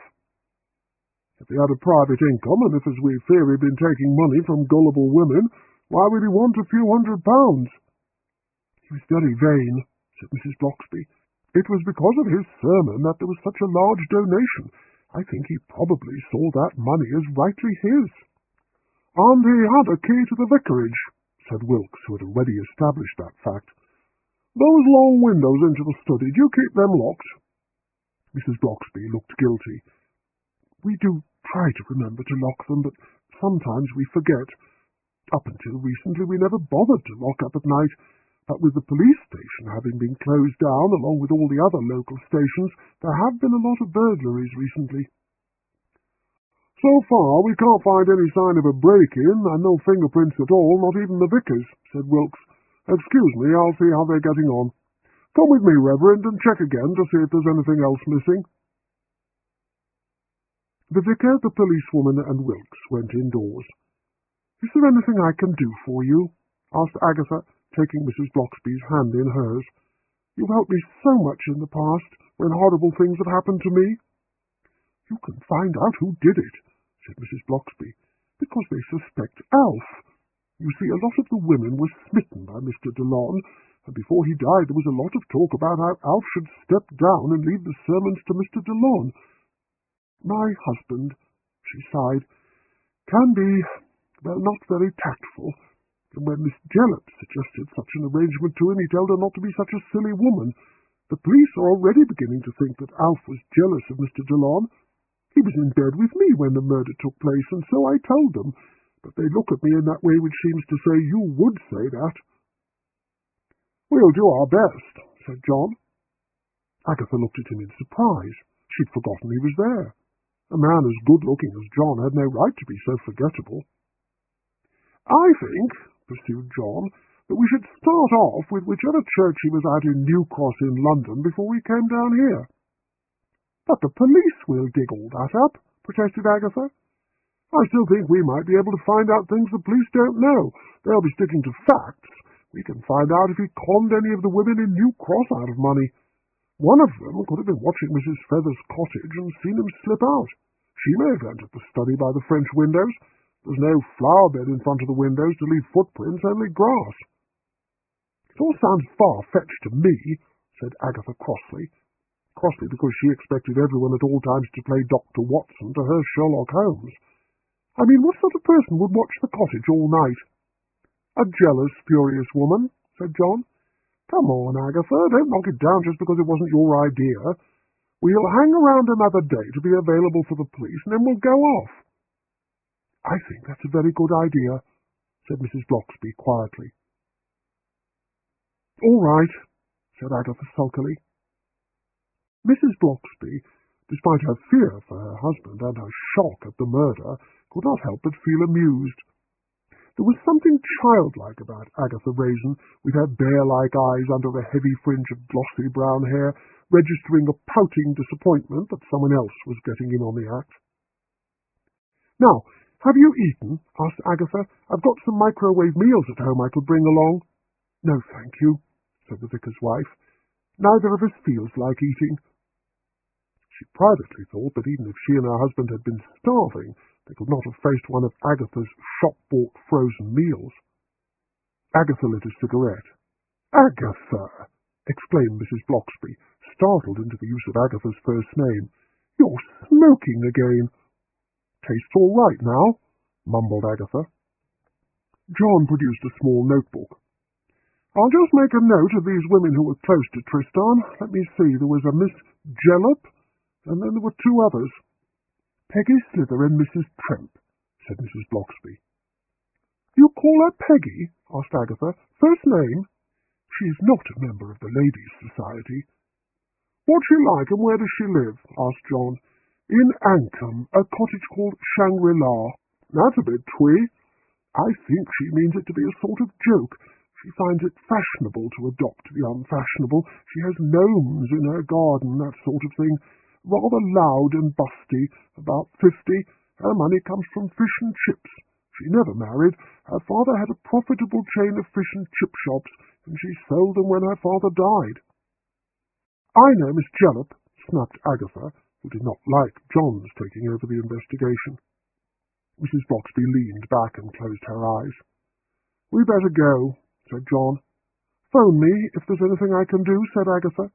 If he had a private income, and if, as we fear, he'd been taking money from gullible women, why would he want a few £100? He was very vain, said Mrs. Bloxby. It was because of his sermon that there was such a large donation. I think he probably saw that money as rightly his. And he had a key to the vicarage, said Wilkes, who had already established that fact. Those long windows into the study, do you keep them locked? Mrs. Bloxby looked guilty. We do try to remember to lock them, but sometimes we forget. Up until recently we never bothered to lock up at night, but with the police station having been closed down, along with all the other local stations, there have been a lot of burglaries recently. So far we can't find any sign of a break-in, and no fingerprints at all, not even the vicar's, said Wilkes. Excuse me, I'll see how they're getting on. Come with me, Reverend, and check again to see if there's anything else missing. The vicar, the policewoman, and Wilkes went indoors. Is there anything I can do for you? Asked Agatha, taking Mrs. Bloxby's hand in hers. You've helped me so much in the past, when horrible things have happened to me. You can find out who did it, said Mrs. Bloxby, because they suspect Alf. You see, a lot of the women were smitten by Mr. Delon, and before he died there was a lot of talk about how Alf should step down and leave the sermons to Mr. Delon. My husband, she sighed, can be, well, not very tactful, and when Miss Jellop suggested such an arrangement to him, he told her not to be such a silly woman. The police are already beginning to think that Alf was jealous of Mr. Delon. He was in bed with me when the murder took place, and so I told them, but they look at me in that way which seems to say, you would say that. We'll do our best, said John. Agatha looked at him in surprise. She'd forgotten he was there. A man as good-looking as John had no right to be so forgettable. I think, pursued John, that we should start off with whichever church he was at in New Cross in London before we came down here. But the police will dig all that up, protested Agatha. I still think we might be able to find out things the police don't know. They'll be sticking to facts. We can find out if he conned any of the women in New Cross out of money. One of them could have been watching Mrs. Feather's cottage and seen him slip out. She may have entered the study by the French windows. There's no flower bed in front of the windows to leave footprints, only grass. It all sounds far-fetched to me, said Agatha crossly. Crossly because she expected everyone at all times to play Dr. Watson to her Sherlock Holmes. I mean, what sort of person would watch the cottage all night? A jealous, furious woman, said John. Come on, Agatha, don't knock it down just because it wasn't your idea. We'll hang around another day to be available for the police, and then we'll go off. I think that's a very good idea, said Mrs. Bloxby quietly. All right, said Agatha sulkily. Mrs. Bloxby, despite her fear for her husband and her shock at the murder, could not help but feel amused. There was something childlike about Agatha Raisin, with her bear-like eyes under a heavy fringe of glossy brown hair, registering a pouting disappointment that someone else was getting in on the act. Now, have you eaten? Asked Agatha. I've got some microwave meals at home I could bring along. No, thank you, said the vicar's wife. Neither of us feels like eating. She privately thought that even if she and her husband had been starving, they could not have faced one of Agatha's shop-bought frozen meals. Agatha lit a cigarette. Agatha! Exclaimed Mrs. Bloxby, startled into the use of Agatha's first name. You're smoking again. Tastes all right now, mumbled Agatha. John produced a small notebook. I'll just make a note of these women who were close to Tristan. Let me see, there was a Miss Jellop, and then there were two others. Peggy Slither and Mrs. Tremp, said Mrs. Bloxby. You call her Peggy? Asked Agatha. First name? She is not a member of the Ladies' Society. What's she like, and where does she live? Asked John. In Ancombe, a cottage called Shangri-La. That's a bit twee. I think she means it to be a sort of joke. She finds it fashionable to adopt the unfashionable. She has gnomes in her garden, that sort of thing. Rather loud and busty, about 50. Her money comes from fish and chips. She never married. Her father had a profitable chain of fish and chip shops, and she sold them when her father died. I know Miss Jellop, snapped Agatha, who did not like John's taking over the investigation. Mrs. Bloxby leaned back and closed her eyes. We better go, said John. Phone me if there's anything I can do, said Agatha.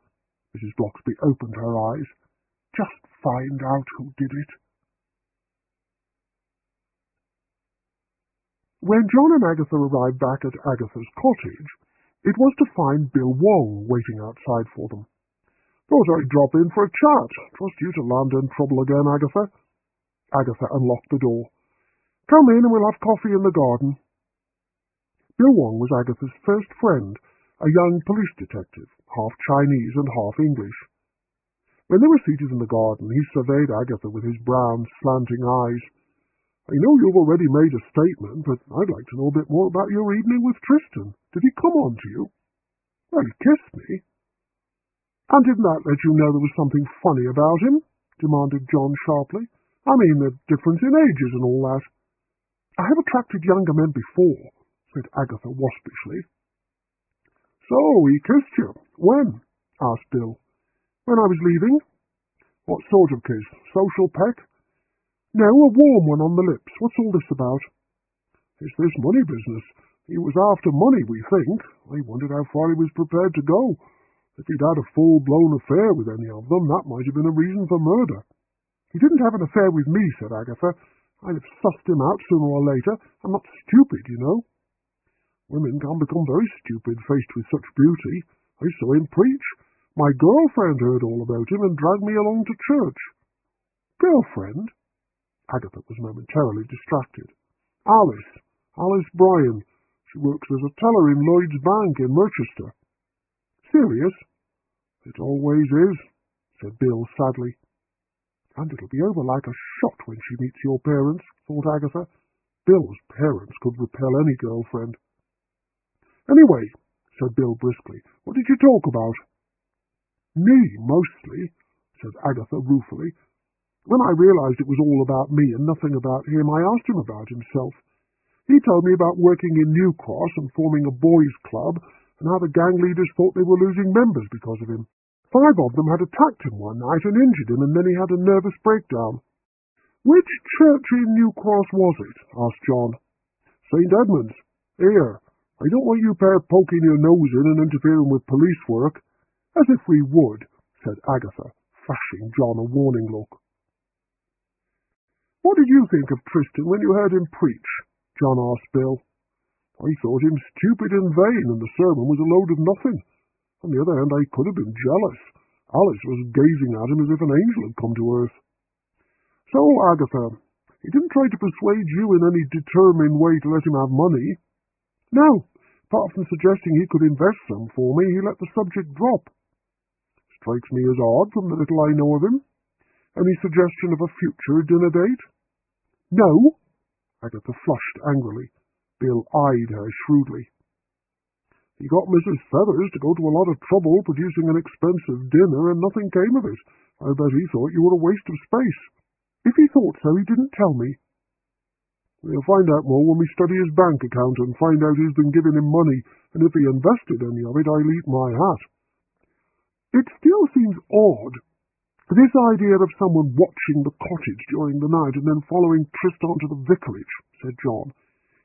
Mrs. Bloxby opened her eyes. Just find out who did it. When John and Agatha arrived back at Agatha's cottage, it was to find Bill Wong waiting outside for them. Thought I'd drop in for a chat. Trust you to land in trouble again, Agatha. Agatha unlocked the door. Come in and we'll have coffee in the garden. Bill Wong was Agatha's first friend, a young police detective, half Chinese and half English. When they were seated in the garden, he surveyed Agatha with his brown, slanting eyes. I know you've already made a statement, but I'd like to know a bit more about your evening with Tristan. Did he come on to you? Well, he kissed me. And didn't that let you know there was something funny about him? Demanded John sharply. I mean, the difference in ages and all that. I have attracted younger men before, said Agatha waspishly. So, he kissed you. When? Asked Bill. When I was leaving. What sort of kiss? Social peck? No, a warm one on the lips. What's all this about? It's this money business. He was after money, we think. I wondered how far he was prepared to go. If he'd had a full-blown affair with any of them, that might have been a reason for murder. He didn't have an affair with me, said Agatha. I'd have sussed him out sooner or later. I'm not stupid, you know. Women can become very stupid faced with such beauty. I saw him preach. My girlfriend heard all about him and dragged me along to church. Girlfriend? Agatha was momentarily distracted. Alice Bryan. She works as a teller in Lloyd's Bank in Merchester. Serious? It always is, said Bill sadly. And it'll be over like a shot when she meets your parents, thought Agatha. Bill's parents could repel any girlfriend. Anyway, said Bill briskly, what did you talk about? Me, mostly, said Agatha ruefully. When I realized it was all about me and nothing about him, I asked him about himself. He told me about working in New Cross and forming a boys' club, and how the gang leaders thought they were losing members because of him. 5 of them had attacked him one night and injured him, and then he had a nervous breakdown. Which church in New Cross was it? Asked John. St. Edmund's. Here, I don't want you pair poking your nose in and interfering with police work. As if we would, said Agatha, flashing John a warning look. What did you think of Tristan when you heard him preach? John asked Bill. I thought him stupid and vain, and the sermon was a load of nothing. On the other hand, I could have been jealous. Alice was gazing at him as if an angel had come to earth. So, Agatha, he didn't try to persuade you in any determined way to let him have money. No, apart from suggesting he could invest some for me, he let the subject drop. Strikes me as odd from the little I know of him. Any suggestion of a future dinner date? No. Agatha flushed angrily. Bill eyed her shrewdly. He got Mrs. Feathers to go to a lot of trouble producing an expensive dinner, and nothing came of it. I bet he thought you were a waste of space. If he thought so, he didn't tell me. We'll find out more when we study his bank account and find out who's been giving him money, and if he invested any of it, I'll eat my hat. It still seems odd, this idea of someone watching the cottage during the night and then following Tristan to the vicarage, said John.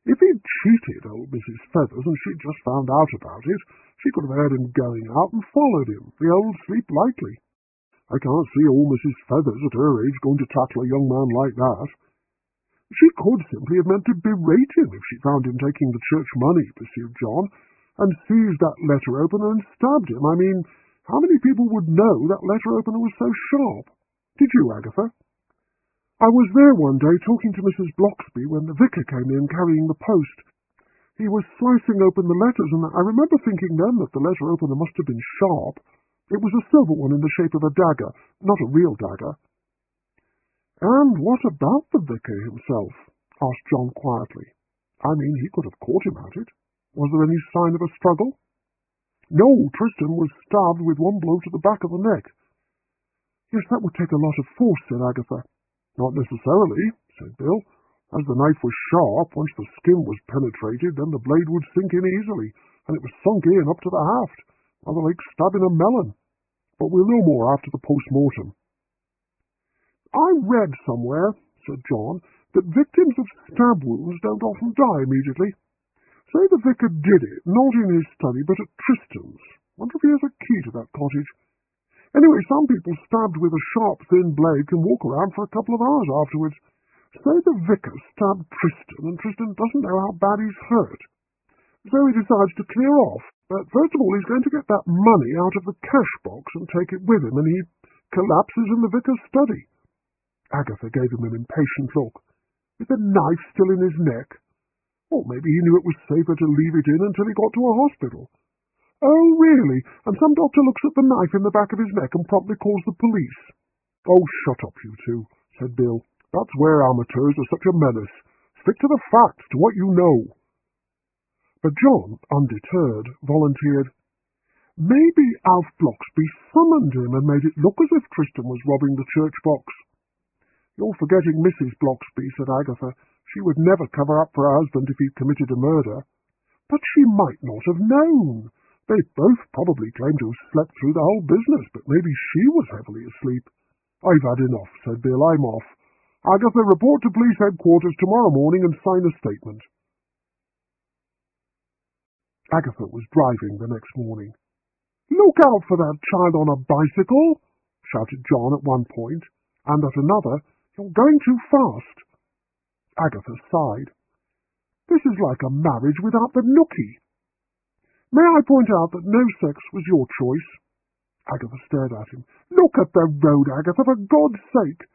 If he'd cheated old Mrs. Feathers and she'd just found out about it, she could have heard him going out and followed him, the old sleep lightly. I can't see old Mrs. Feathers at her age going to tackle a young man like that. She could simply have meant to berate him if she found him taking the church money, pursued John, and seized that letter opener and stabbed him. I mean, how many people would know that letter opener was so sharp? Did you, Agatha? I was there one day talking to Mrs. Bloxby when the vicar came in carrying the post. He was slicing open the letters, and I remember thinking then that the letter opener must have been sharp. It was a silver one in the shape of a dagger, not a real dagger. "And what about the vicar himself?" asked John quietly. "I mean, he could have caught him at it. Was there any sign of a struggle?" "No, Tristan was stabbed with one blow to the back of the neck." "Yes, that would take a lot of force," said Agatha. "Not necessarily," said Bill. "As the knife was sharp, once the skin was penetrated, then the blade would sink in easily, and it was sunk in up to the haft, rather like stabbing a melon. But we'll know more after the post-mortem." "I read somewhere," said John, "that victims of stab wounds don't often die immediately. Say the vicar did it, not in his study, but at Tristan's. Wonder if he has a key to that cottage. Anyway, some people stabbed with a sharp, thin blade can walk around for a couple of hours afterwards. Say the vicar stabbed Tristan, and Tristan doesn't know how bad he's hurt. So he decides to clear off. But first of all, he's going to get that money out of the cash box and take it with him, and he collapses in the vicar's study." Agatha gave him an impatient look. "With the knife still in his neck? Or maybe he knew it was safer to leave it in until he got to a hospital." "Oh, really? And some doctor looks at the knife in the back of his neck and promptly calls the police?" "Oh, shut up, you two," said Bill. "That's where amateurs are such a menace. Stick to the facts, to what you know." But John, undeterred, volunteered, "Maybe Alf Bloxby summoned him and made it look as if Tristan was robbing the church box." "You're forgetting Mrs. Bloxby," said Agatha. "She would never cover up for her husband if he'd committed a murder." "But she might not have known. They both probably claim to have slept through the whole business, but maybe she was heavily asleep." "I've had enough," said Bill. "I'm off. Agatha, report to police headquarters tomorrow morning and sign a statement." Agatha was driving the next morning. "Look out for that child on a bicycle!" shouted John at one point, and at another, "You're going too fast." Agatha sighed. "This is like a marriage without the nookie. May I point out that no sex was your choice?" Agatha stared at him. "Look at the road, Agatha, for God's sake!"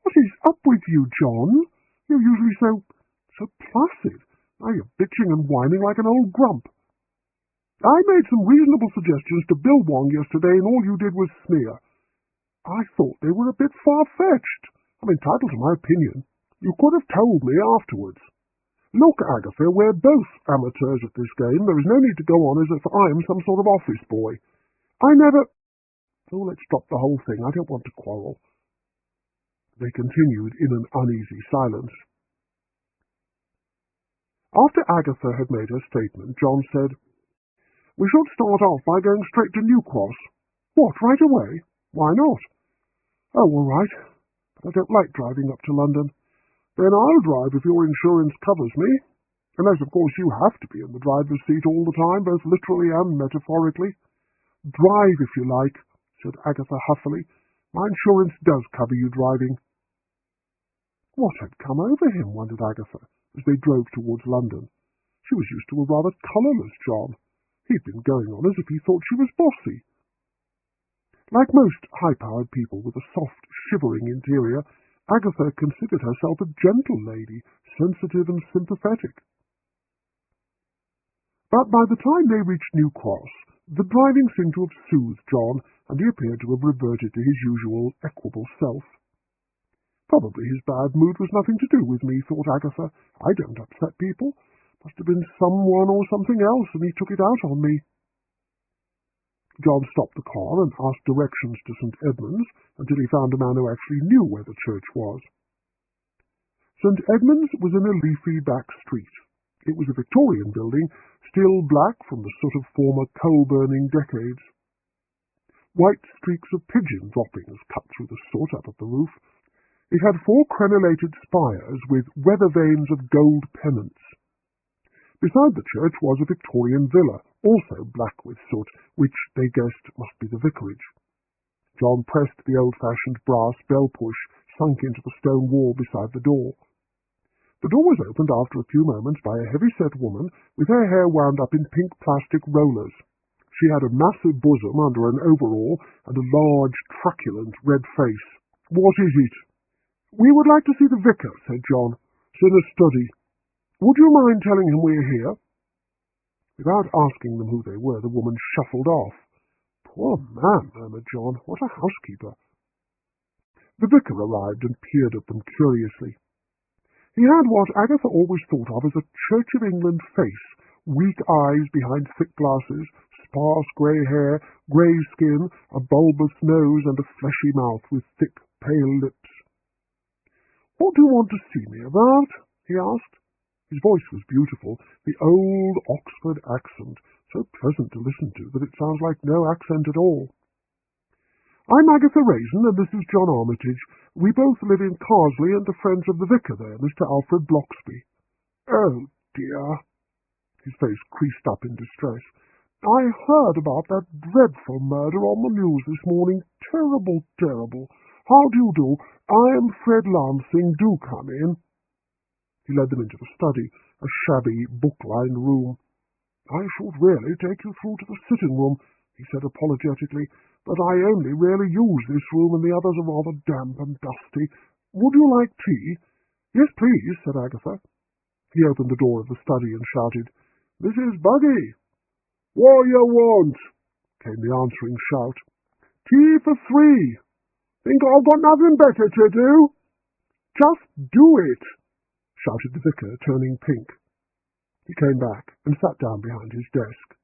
"What is up with you, John? You're usually so placid. Now you're bitching and whining like an old grump." "I made some reasonable suggestions to Bill Wong yesterday, and all you did was sneer." "I thought they were a bit far-fetched. I'm entitled to my opinion. You could have told me afterwards. Look, Agatha, we're both amateurs at this game. There is no need to go on as if I'm some sort of office boy. I never— Oh, let's drop the whole thing. I don't want to quarrel." They continued in an uneasy silence. After Agatha had made her statement, John said, "We should start off by going straight to New Cross." "What, right away?" "Why not?" "Oh, all right. But I don't like driving up to London." "Then I'll drive if your insurance covers me. Unless, of course, you have to be in the driver's seat all the time, both literally and metaphorically." "Drive if you like," said Agatha huffily. "My insurance does cover you driving." What had come over him, wondered Agatha, as they drove towards London. She was used to a rather colourless John. He'd been going on as if he thought she was bossy. Like most high-powered people with a soft, shivering interior, Agatha considered herself a gentle lady, sensitive and sympathetic. But by the time they reached New Cross, the driving seemed to have soothed John, and he appeared to have reverted to his usual equable self. Probably his bad mood was nothing to do with me, thought Agatha. I don't upset people. Must have been someone or something else, and he took it out on me. John stopped the car and asked directions to St. Edmund's until he found a man who actually knew where the church was. St. Edmund's was in a leafy back street. It was a Victorian building, still black from the soot of former coal-burning decades. White streaks of pigeon droppings cut through the soot up at the roof. It had 4 crenellated spires with weather vanes of gold pennants. Beside the church was a Victorian villa, also black with soot, which they guessed must be the vicarage. John pressed the old-fashioned brass bell-push sunk into the stone wall beside the door. The door was opened after a few moments by a heavy-set woman with her hair wound up in pink plastic rollers. She had a massive bosom under an overall and a large, truculent red face. "What is it?" "We would like to see the vicar," said John. "It's in a study." Would you mind telling him we're here?" Without asking them who they were, the woman shuffled off. "Poor man," murmured John. "What a housekeeper." The vicar arrived and peered at them curiously. He had what Agatha always thought of as a Church of England face, weak eyes behind thick glasses, sparse grey hair, grey skin, a bulbous nose, and a fleshy mouth with thick, pale lips. "What do you want to see me about?" he asked. His voice was beautiful, the old Oxford accent, so pleasant to listen to that it sounds like no accent at all. "I'm Agatha Raisin, and this is John Armitage. We both live in Carsley and are friends of the vicar there, Mr. Alfred Bloxby." "Oh, dear." His face creased up in distress. "I heard about that dreadful murder on the news this morning. Terrible, terrible. How do you do? I am Fred Lansing. Do come in." He led them into the study, a shabby, book-lined room. "I should really take you through to the sitting-room," he said apologetically, "but I only really use this room, and the others are rather damp and dusty. Would you like tea?" "Yes, please," said Agatha. He opened the door of the study and shouted, "Mrs. Buggy!" "What you want?" came the answering shout. "Tea for 3. Think I've got nothing better to do?" "Just do it!" shouted the vicar, turning pink. He came back and sat down behind his desk.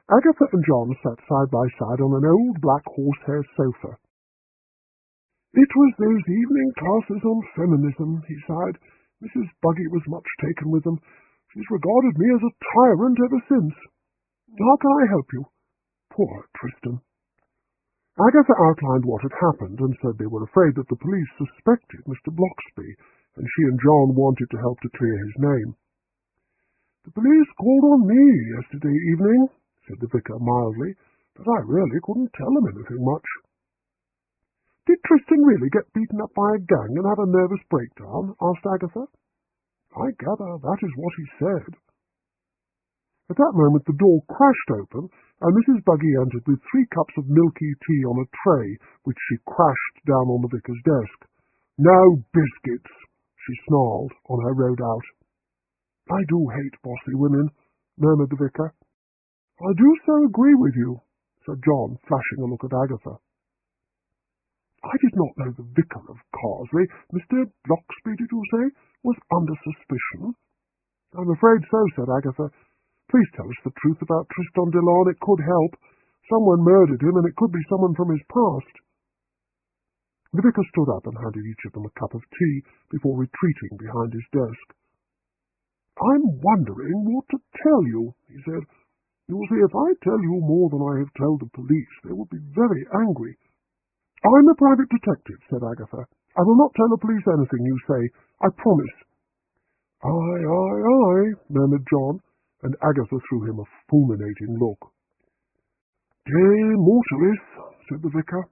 Agatha and John sat side by side on an old black horsehair sofa. "It was those evening classes on feminism," he sighed. "Mrs. Buggy was much taken with them. She's regarded me as a tyrant ever since. How can I help you?" Poor Tristan. Agatha outlined what had happened and said they were afraid that the police suspected Mr. Bloxby, and she and John wanted to help to clear his name. "The police called on me yesterday evening," said the vicar mildly, "but I really couldn't tell them anything much." "Did Tristan really get beaten up by a gang and have a nervous breakdown?" asked Agatha. "I gather that is what he said." At that moment the door crashed open, and Mrs. Buggy entered with 3 cups of milky tea on a tray, which she crashed down on the vicar's desk. "No biscuits," she snarled on her road out. "I do hate bossy women," murmured the vicar. "I do so agree with you," said John, flashing a look at Agatha. "I did not know the vicar of Carsley, Mr. Bloxby, did you say, was under suspicion?" "I'm afraid so," said Agatha. "Please tell us the truth about Tristan Delane. It could help. Someone murdered him, and it could be someone from his past." The vicar stood up and handed each of them a cup of tea before retreating behind his desk. "I'm wondering what to tell you," he said. "You see, if I tell you more than I have told the police, they would be very angry." "I'm a private detective," said Agatha. "I will not tell the police anything you say. I promise." "Aye, aye, aye," murmured John, and Agatha threw him a fulminating look. "De mortalis," said the vicar.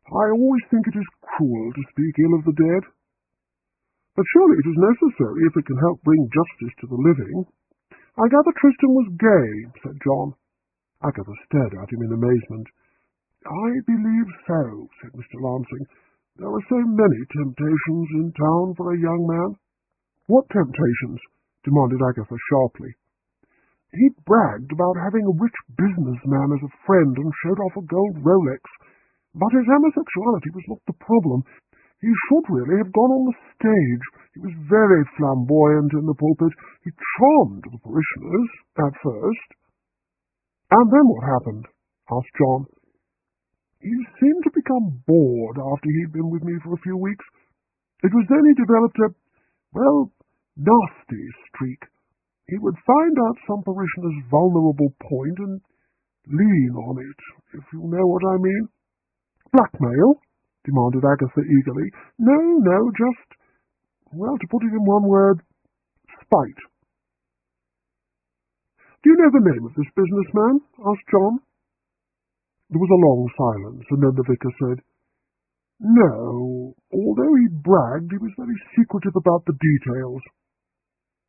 "I always think it is cruel to speak ill of the dead. But surely it is necessary if it can help bring justice to the living." "I gather Tristan was gay," said John. Agatha stared at him in amazement. "I believe so," said Mr. Lansing. "There are so many temptations in town for a young man." "What temptations?" demanded Agatha sharply. "He bragged about having a rich businessman as a friend and showed off a gold Rolex. But his homosexuality was not the problem. He should really have gone on the stage. He was very flamboyant in the pulpit. He charmed the parishioners at first." "And then what happened?" asked John. "He seemed to become bored after he'd been with me for a few weeks. It was then he developed a, nasty streak. He would find out some parishioner's vulnerable point and lean on it, if you know what I mean." "Blackmail?" demanded Agatha eagerly. No, just, to put it in one word, spite." "Do you know the name of this businessman?" asked John. There was a long silence, and then the vicar said, "No. Although he bragged, he was very secretive about the details."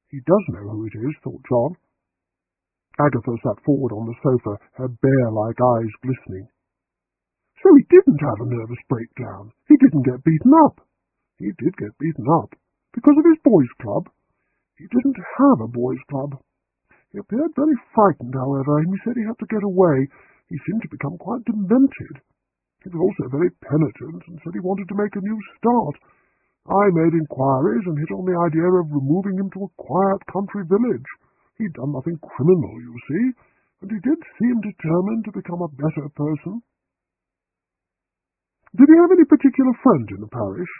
"He does know who it is," thought John. Agatha sat forward on the sofa, her bear-like eyes glistening. "So he didn't have a nervous breakdown. He didn't get beaten up." "He did get beaten up. Because of his boys' club?" He didn't have a boys' club. He appeared very frightened, however, and he said he had to get away. He seemed to become quite demented. He was also very penitent and said he wanted to make a new start. I made inquiries and hit on the idea of removing him to a quiet country village. He'd done nothing criminal, you see, and he did seem determined to become a better person. Did he have any particular friend in the parish?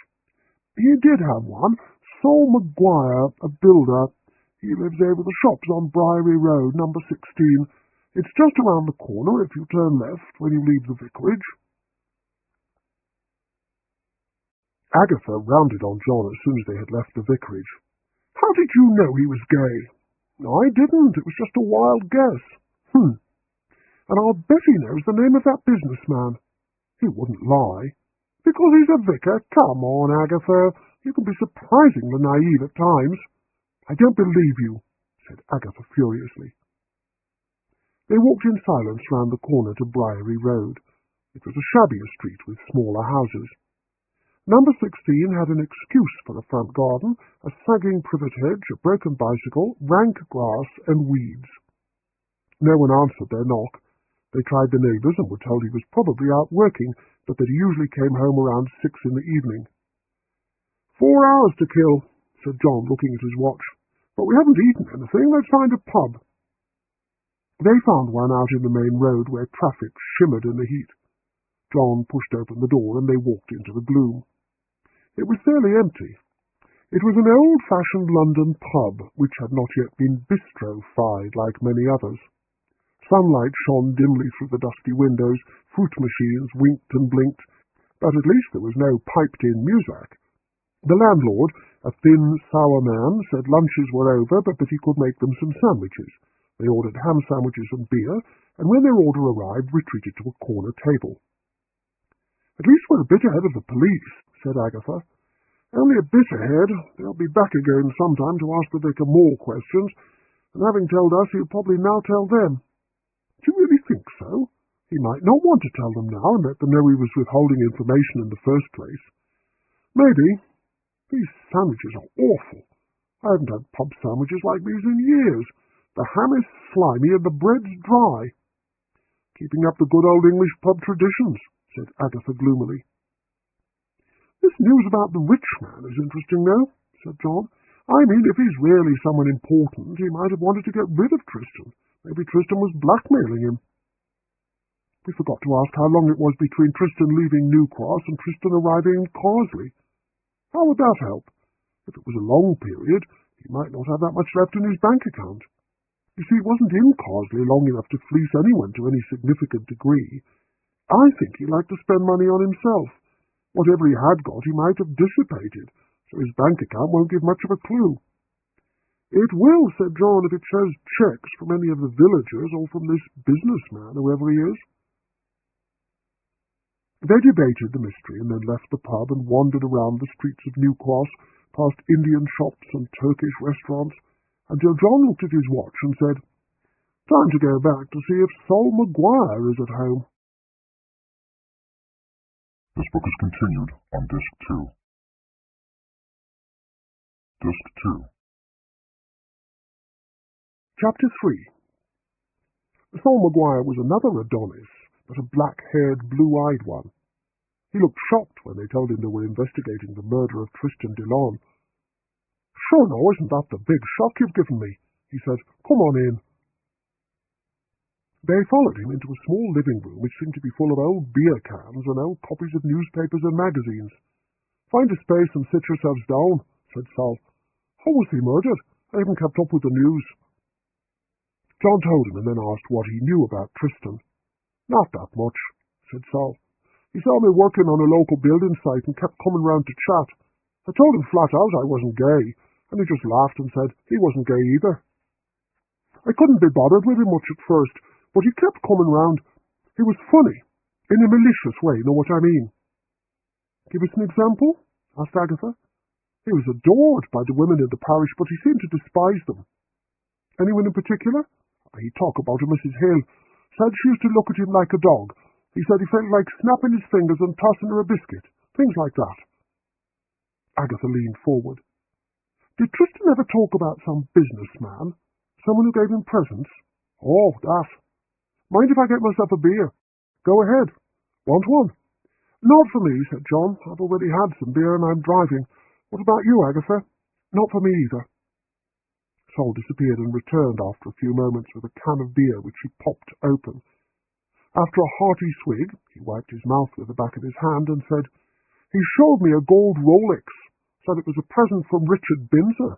He did have one, Saul Maguire, a builder. He lives over the shops on Briery Road, number 16. It's just around the corner if you turn left when you leave the vicarage. Agatha rounded on John as soon as they had left the vicarage. How did you know he was gay? I didn't. It was just a wild guess. And I'll bet he knows the name of that businessman. He wouldn't lie. Because he's a vicar? Come on, Agatha. You can be surprisingly naive at times. I don't believe you, said Agatha furiously. They walked in silence round the corner to Briery Road. It was a shabbier street with smaller houses. Number 16 had an excuse for a front garden, a sagging privet hedge, a broken bicycle, rank grass, and weeds. No one answered their knock. They tried the neighbours and were told he was probably out working, but that he usually came home around 6 in the evening. 4 hours to kill, said John, looking at his watch. But we haven't eaten anything. Let's find a pub. They found one out in the main road where traffic shimmered in the heat. John pushed open the door and they walked into the gloom. It was fairly empty. It was an old-fashioned London pub, which had not yet been bistro-fied like many others. Sunlight shone dimly through the dusty windows, fruit machines winked and blinked, but at least there was no piped-in music. The landlord, a thin, sour man, said lunches were over, but that he could make them some sandwiches. They ordered ham sandwiches and beer, and when their order arrived, retreated to a corner table. At least we're a bit ahead of the police, said Agatha. Only a bit ahead. They'll be back again sometime to ask the vicar more questions, and having told us, he'll probably now tell them. Do you really think so? He might not want to tell them now and let them know he was withholding information in the first place. Maybe. These sandwiches are awful. I haven't had pub sandwiches like these in years. The ham is slimy and the bread's dry. Keeping up the good old English pub traditions, said Agatha gloomily. This news about the rich man is interesting, though, said John. I mean, if he's really someone important, he might have wanted to get rid of Tristan. Maybe Tristan was blackmailing him. We forgot to ask how long it was between Tristan leaving New Cross and Tristan arriving in Carsley. How would that help? If it was a long period, he might not have that much left in his bank account. You see, he wasn't in Carsley long enough to fleece anyone to any significant degree. I think he liked to spend money on himself. Whatever he had got, he might have dissipated, so his bank account won't give much of a clue. It will, said John, if it shows checks from any of the villagers or from this businessman, whoever he is. They debated the mystery and then left the pub and wandered around the streets of New Cross, past Indian shops and Turkish restaurants, until John looked at his watch and said, Time to go back to see if Saul Maguire is at home. This book is continued on Disc 2. Disc 2. Chapter 3. Saul Maguire was another Adonis, but a black-haired, blue-eyed one. He looked shocked when they told him they were investigating the murder of Tristan Dillon. Sure no, isn't that the big shock you've given me? He said. Come on in. They followed him into a small living room which seemed to be full of old beer cans and old copies of newspapers and magazines. Find a space and sit yourselves down, said Saul. How was he murdered? I haven't kept up with the news. John told him and then asked what he knew about Tristan. Not that much, said Saul. He saw me working on a local building site and kept coming round to chat. I told him flat out I wasn't gay, and he just laughed and said he wasn't gay either. I couldn't be bothered with him much at first, but he kept coming round. He was funny, in a malicious way, know what I mean? Give us an example? Asked Agatha. He was adored by the women in the parish, but he seemed to despise them. Anyone in particular? He'd talk about her, Mrs. Hill. Said she used to look at him like a dog. He said he felt like snapping his fingers and tossing her a biscuit. Things like that. Agatha leaned forward. Did Tristan ever talk about some businessman? Someone who gave him presents? Oh, that. Mind if I get myself a beer? Go ahead. Want one? Not for me, said John. I've already had some beer and I'm driving. What about you, Agatha? Not for me either. Sol disappeared and returned after a few moments with a can of beer which he popped open. After a hearty swig, he wiped his mouth with the back of his hand and said, He showed me a gold Rolex. Said it was a present from Richard Binzer.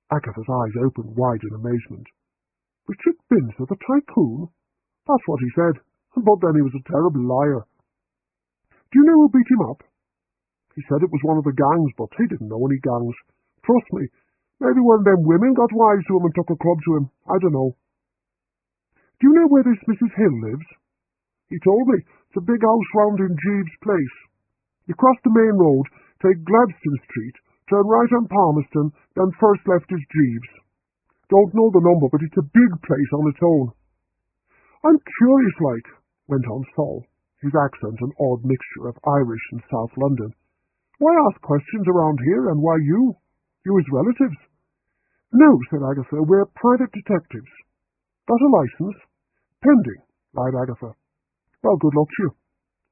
Agatha's eyes opened wide in amazement. Richard Binzer, the tycoon? That's what he said, but then he was a terrible liar. Do you know who beat him up? He said it was one of the gangs, but he didn't know any gangs. Trust me, maybe one of them women got wise to him and took a club to him. I don't know. Do you know where this Mrs. Hill lives? He told me. It's a big house round in Jeeves Place. You cross the main road, take Gladstone Street, turn right on Palmerston, then first left is Jeeves. Don't know the number, but it's a big place on its own. I'm curious like, went on Sol, his accent an odd mixture of Irish and South London. Why ask questions around here, and why you? You his relatives? No, said Agatha, we're private detectives. Got a license? Pending, lied Agatha. Well, good luck to you.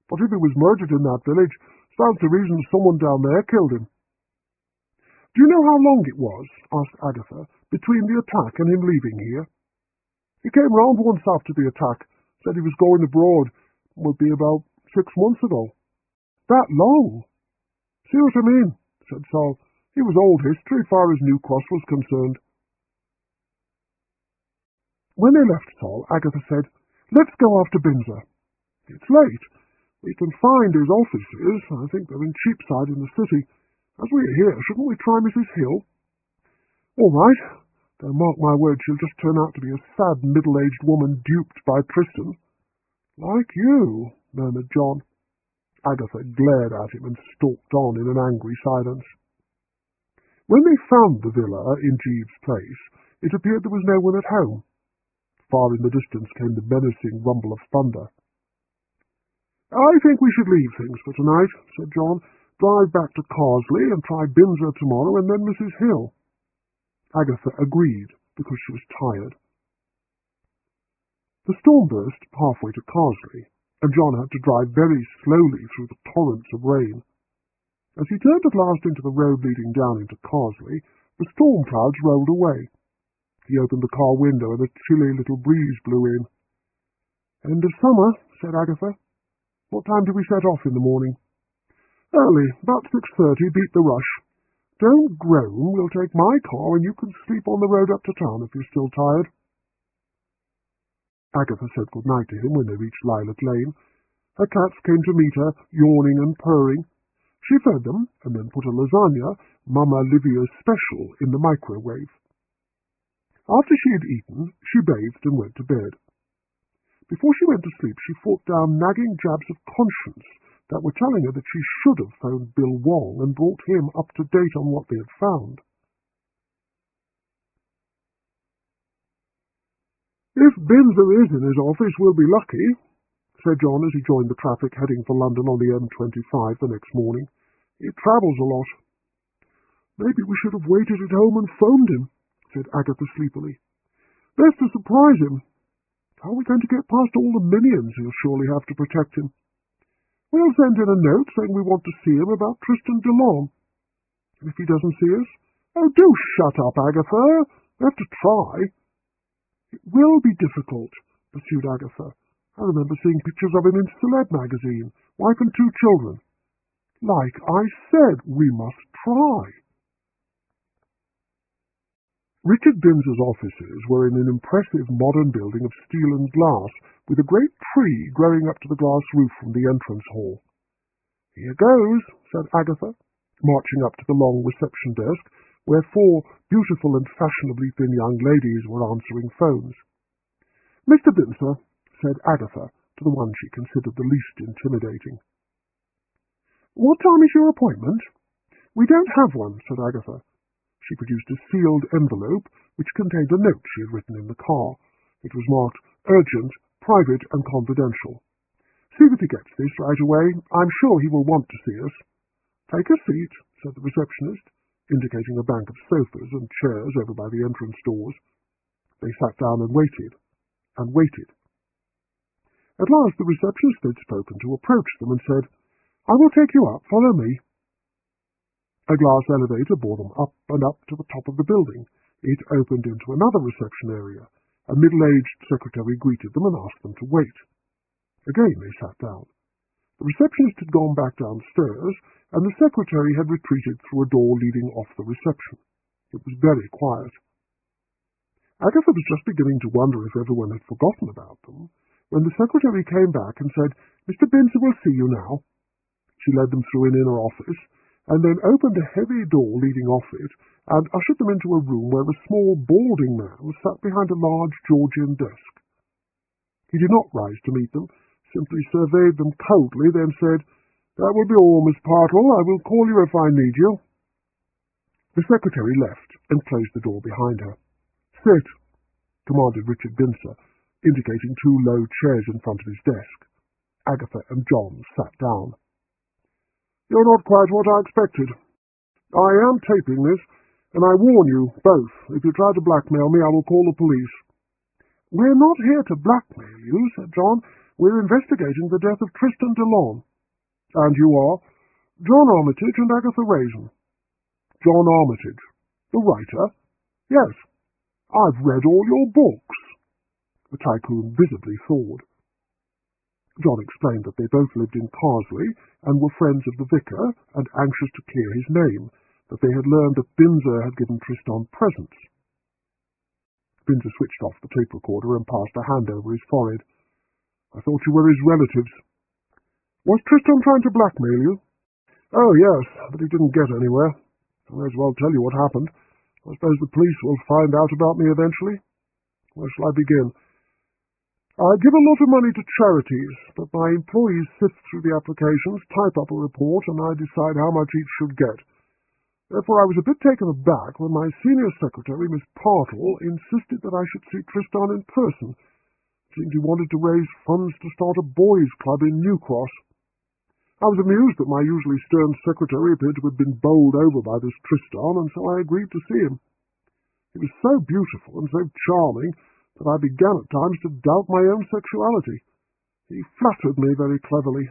But if he was murdered in that village, stands to reason someone down there killed him. Do you know how long it was, asked Agatha, between the attack and him leaving here? He came round once after the attack, said he was going abroad, would be about 6 months ago. That long? See what I mean, said Sol. He was old history far as New Cross was concerned. When they left Sol, Agatha said, Let's go after Binzer. It's late. We can find his offices. I think they're in Cheapside in the city. As we are here, shouldn't we try Mrs. Hill? All right. Though mark my words, she'll just turn out to be a sad middle-aged woman duped by Tristan. Like you, murmured John. Agatha glared at him and stalked on in an angry silence. When they found the villa in Jeeves Place, it appeared there was no one at home. Far in the distance came the menacing rumble of thunder. I think we should leave things for tonight, said John. Drive back to Carsley and try Binzer tomorrow and then Mrs. Hill. Agatha agreed because she was tired. The storm burst halfway to Carsley, and John had to drive very slowly through the torrents of rain. As he turned at last into the road leading down into Carsley, the storm clouds rolled away. He opened the car window and a chilly little breeze blew in. End of summer, said Agatha. What time do we set off in the morning? Early, about 6:30, beat the rush. Don't groan, we'll take my car and you can sleep on the road up to town if you're still tired. Agatha said good night to him when they reached Lilac Lane. Her cats came to meet her, yawning and purring. She fed them, and then put a lasagna, Mamma Livia's special, in the microwave. After she had eaten, she bathed and went to bed. Before she went to sleep, she fought down nagging jabs of conscience that were telling her that she should have phoned Bill Wong and brought him up to date on what they had found. If Binzer is in his office, we'll be lucky, said John as he joined the traffic heading for London on the M25 the next morning. He travels a lot. Maybe we should have waited at home and phoned him, said Agatha sleepily. Best to surprise him. How are we going to get past all the minions who'll surely have to protect him? We'll send in a note saying we want to see him about Tristan DeLong. And if he doesn't see us, oh, do shut up, Agatha. We have to try. It will be difficult, pursued Agatha. I remember seeing pictures of him in Celeb magazine, wife and 2 children. Like I said, we must try. Richard Binzer's offices were in an impressive modern building of steel and glass, with a great tree growing up to the glass roof from the entrance hall. Here goes, said Agatha, marching up to the long reception desk, where 4 beautiful and fashionably thin young ladies were answering phones. Mr. Binzer, said Agatha, to the one she considered the least intimidating. What time is your appointment? We don't have one, said Agatha. She produced a sealed envelope which contained a note she had written in the car. It was marked urgent, private and confidential. See that he gets this right away. I'm sure he will want to see us. Take a seat, said the receptionist. indicating a bank of sofas and chairs over by the entrance doors. They sat down and waited, and waited. At last the receptionist they'd spoken to approached them and said, "I will take you up. Follow me." A glass elevator bore them up and up to the top of the building. It opened into another reception area. A middle-aged secretary greeted them and asked them to wait. Again they sat down. The receptionist had gone back downstairs, and the secretary had retreated through a door leading off the reception. It was very quiet. Agatha was just beginning to wonder if everyone had forgotten about them, when the secretary came back and said, "Mr. Binzer will see you now." She led them through an inner office, and then opened a heavy door leading off it, and ushered them into a room where a small, balding man sat behind a large Georgian desk. He did not rise to meet them, simply surveyed them coldly, then said, "That will be all, Miss Partle. I will call you if I need you." The secretary left and closed the door behind her. "Sit," commanded Richard Binzer, indicating two low chairs in front of his desk. Agatha and John sat down. "You're not quite what I expected. I am taping this, and I warn you both, if you try to blackmail me, I will call the police." "We're not here to blackmail you," said John. "We're investigating the death of Tristan DeLon." "And you are?" "John Armitage and Agatha Raisin." "John Armitage, the writer?" "Yes. I've read all your books." The tycoon visibly thawed. John explained that they both lived in Carsley and were friends of the vicar and anxious to clear his name, that they had learned that Binzer had given Tristan presents. Binzer switched off the tape recorder and passed a hand over his forehead. "I thought you were his relatives." "Was Tristan trying to blackmail you?" "Oh, yes, but he didn't get anywhere. I may as well tell you what happened. I suppose the police will find out about me eventually. Where shall I begin? I give a lot of money to charities, but my employees sift through the applications, type up a report, and I decide how much each should get. Therefore I was a bit taken aback when my senior secretary, Miss Partle, insisted that I should see Tristan in person. It seemed he wanted to raise funds to start a boys' club in New Cross. I was amused that my usually stern secretary appeared to have been bowled over by this Tristan, and so I agreed to see him. He was so beautiful and so charming that I began at times to doubt my own sexuality. He flattered me very cleverly.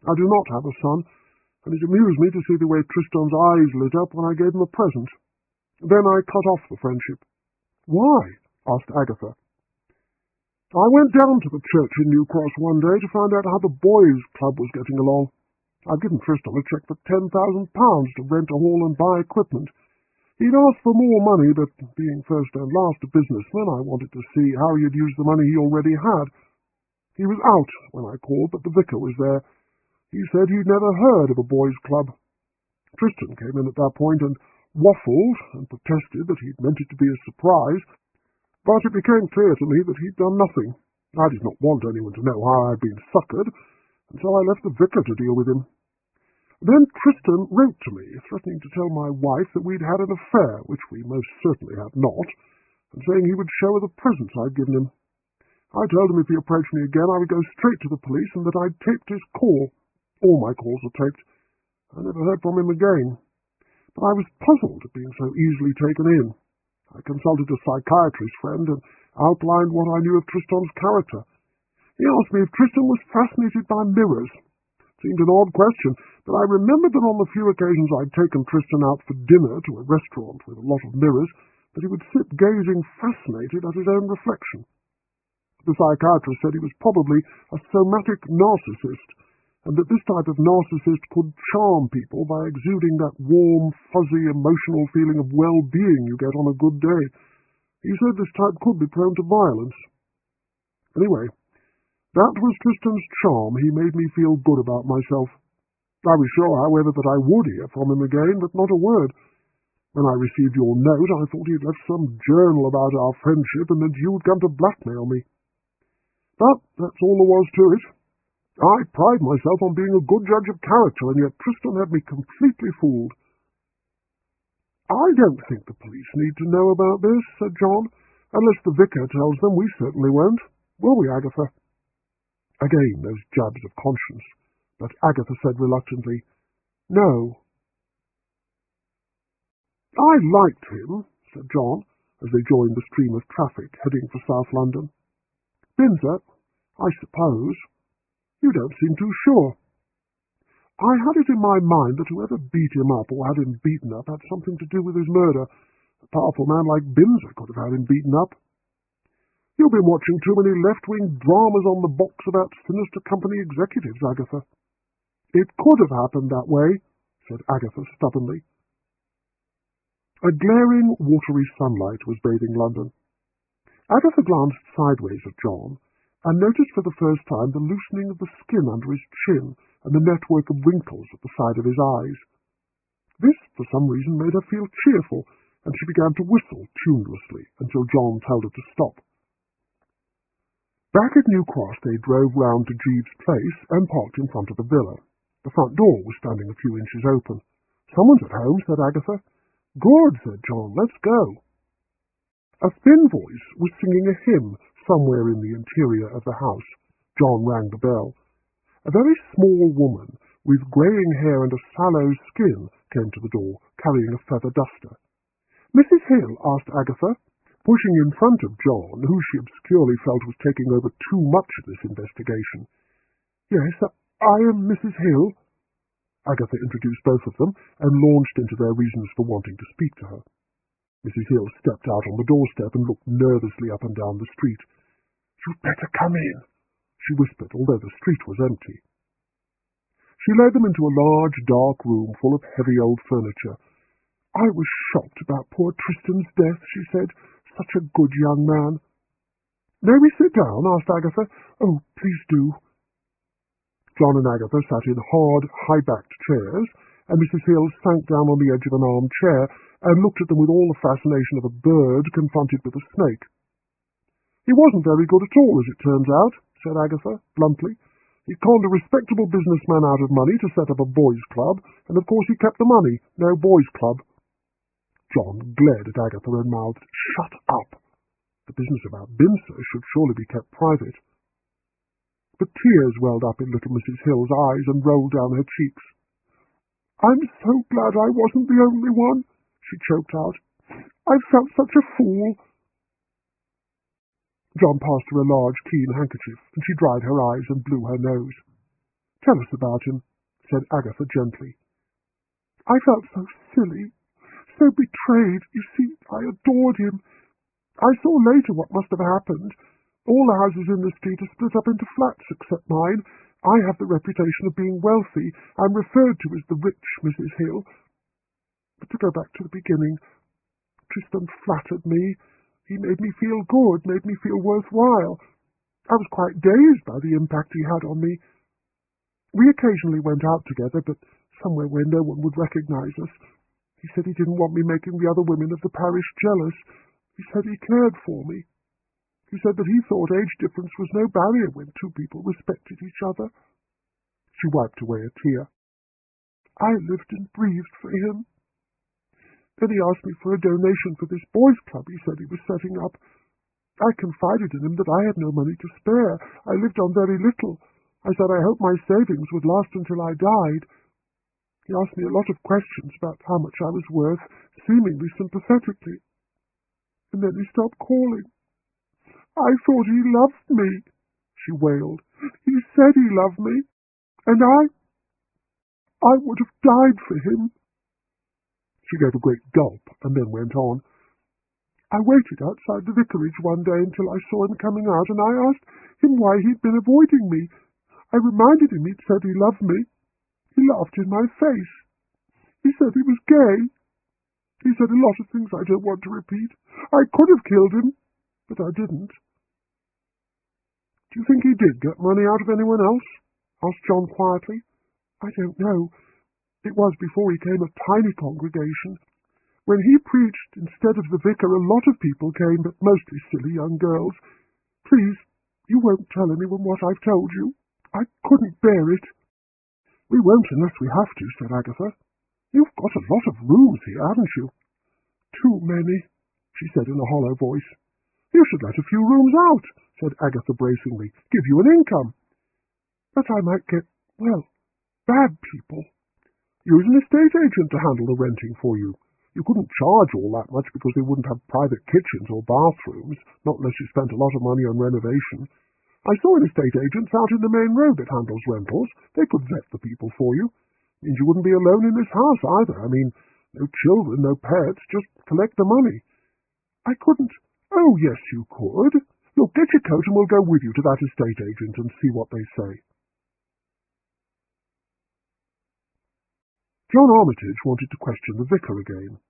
I do not have a son, and it amused me to see the way Tristan's eyes lit up when I gave him a present. Then I cut off the friendship." "Why?" asked Agatha. "I went down to the church in New Cross one day to find out how the boys' club was getting along. I'd given Tristan a cheque for £10,000 to rent a hall and buy equipment. He'd asked for more money, but being first and last a businessman, I wanted to see how he'd use the money he already had. He was out when I called, but the vicar was there. He said he'd never heard of a boys' club. Tristan came in at that point and waffled and protested that he'd meant it to be a surprise, but it became clear to me that he'd done nothing. I did not want anyone to know how I'd been suckered, and so I left the vicar to deal with him. Then Tristan wrote to me, threatening to tell my wife that we'd had an affair, which we most certainly had not, and saying he would show her the presents I'd given him. I told him if he approached me again I would go straight to the police and that I'd taped his call. All my calls were taped. I never heard from him again. But I was puzzled at being so easily taken in. I consulted a psychiatrist friend and outlined what I knew of Tristan's character. He asked me if Tristan was fascinated by mirrors. It seemed an odd question, but I remembered that on the few occasions I'd taken Tristan out for dinner to a restaurant with a lot of mirrors, that he would sit gazing fascinated at his own reflection. The psychiatrist said he was probably a somatic narcissist, and that this type of narcissist could charm people by exuding that warm, fuzzy, emotional feeling of well-being you get on a good day. He said this type could be prone to violence. Anyway, that was Tristan's charm. He made me feel good about myself. I was sure, however, that I would hear from him again, but not a word. When I received your note, I thought he had left some journal about our friendship and that you would come to blackmail me. But that's all there was to it. I pride myself on being a good judge of character, and yet Tristan had me completely fooled." "I don't think the police need to know about this," said John. "Unless the vicar tells them, we certainly won't. Will we, Agatha?" Again those jabs of conscience, but Agatha said reluctantly, "No." I liked him, said John, as they joined the stream of traffic heading for South London. Binzer, I suppose. You don't seem too sure. I had it in my mind that whoever beat him up or had him beaten up had something to do with his murder. A powerful man like Binzer could have had him beaten up. You've been watching too many left-wing dramas on the box about sinister company executives, Agatha. It could have happened that way, said Agatha stubbornly. A glaring, watery sunlight was bathing London. Agatha glanced sideways at John and noticed for the first time the loosening of the skin under his chin and the network of wrinkles at the side of his eyes. This, for some reason, made her feel cheerful, and she began to whistle tunelessly until John told her to stop. Back at New Cross, they drove round to Jeeves Place and parked in front of the villa. The front door was standing a few inches open. Someone's at home, said Agatha. Good, said John. Let's go. A thin voice was singing a hymn somewhere in the interior of the house. John rang the bell. A very small woman with greying hair and a sallow skin came to the door, carrying a feather duster. Mrs. Hill, asked Agatha, pushing in front of John, who she obscurely felt was taking over too much of this investigation. Yes, I am Mrs. Hill. Agatha introduced both of them and launched into their reasons for wanting to speak to her. Mrs. Hill stepped out on the doorstep and looked nervously up and down the street. You'd better come in, she whispered, although the street was empty. She led them into a large, dark room full of heavy old furniture. I was shocked about poor Tristan's death, she said. Such a good young man. May we sit down? Asked Agatha. Oh, please do. John and Agatha sat in hard, high-backed chairs, and Mrs. Hill sank down on the edge of an armchair and looked at them with all the fascination of a bird confronted with a snake. He wasn't very good at all, as it turns out, said Agatha, bluntly. He conned a respectable businessman out of money to set up a boys' club, and of course he kept the money. No boys' club. John glared at Agatha and mouthed, Shut up! The business about Binzer should surely be kept private. But tears welled up in little Mrs. Hill's eyes and rolled down her cheeks. I'm so glad I wasn't the only one, she choked out. I've felt such a fool. John passed her a large, clean handkerchief, and she dried her eyes and blew her nose. Tell us about him, said Agatha gently. I felt so silly, so betrayed. You see, I adored him. I saw later what must have happened. All the houses in the street are split up into flats except mine. I have the reputation of being wealthy. I'm referred to as the rich Mrs. Hill. But to go back to the beginning, Tristan flattered me. He made me feel good, made me feel worthwhile. I was quite dazed by the impact he had on me. We occasionally went out together, but somewhere where no one would recognize us. He said he didn't want me making the other women of the parish jealous. He said he cared for me. He said that he thought age difference was no barrier when two people respected each other. She wiped away a tear. I lived and breathed for him. Then he asked me for a donation for this boys' club he said he was setting up. I confided in him that I had no money to spare. I lived on very little. I said I hoped my savings would last until I died. He asked me a lot of questions about how much I was worth, seemingly sympathetically. And then he stopped calling. I thought he loved me, she wailed. He said he loved me, and I would have died for him. She gave a great gulp and then went on. I waited outside the vicarage one day until I saw him coming out, and I asked him why he'd been avoiding me. I reminded him he'd said he loved me. He laughed in my face. He said he was gay. He said a lot of things I don't want to repeat. I could have killed him, but I didn't. Do you think he did get money out of anyone else? Asked John quietly. I don't know. It was before he came a tiny congregation. When he preached, instead of the vicar, a lot of people came, but mostly silly young girls. Please, you won't tell anyone what I've told you. I couldn't bear it. We won't unless we have to, said Agatha. You've got a lot of rooms here, haven't you? Too many, she said in a hollow voice. You should let a few rooms out, said Agatha bracingly. Give you an income. But I might get, well, bad people. Use an estate agent to handle the renting for you. You couldn't charge all that much because they wouldn't have private kitchens or bathrooms, not unless you spent a lot of money on renovation. I saw an estate agents out in the main road that handles rentals. They could vet the people for you. Means you wouldn't be alone in this house either. I mean, no children, no pets, just collect the money. I couldn't. Oh, yes, you could. Look, get your coat and we'll go with you to that estate agent and see what they say. John Armitage wanted to question the vicar again.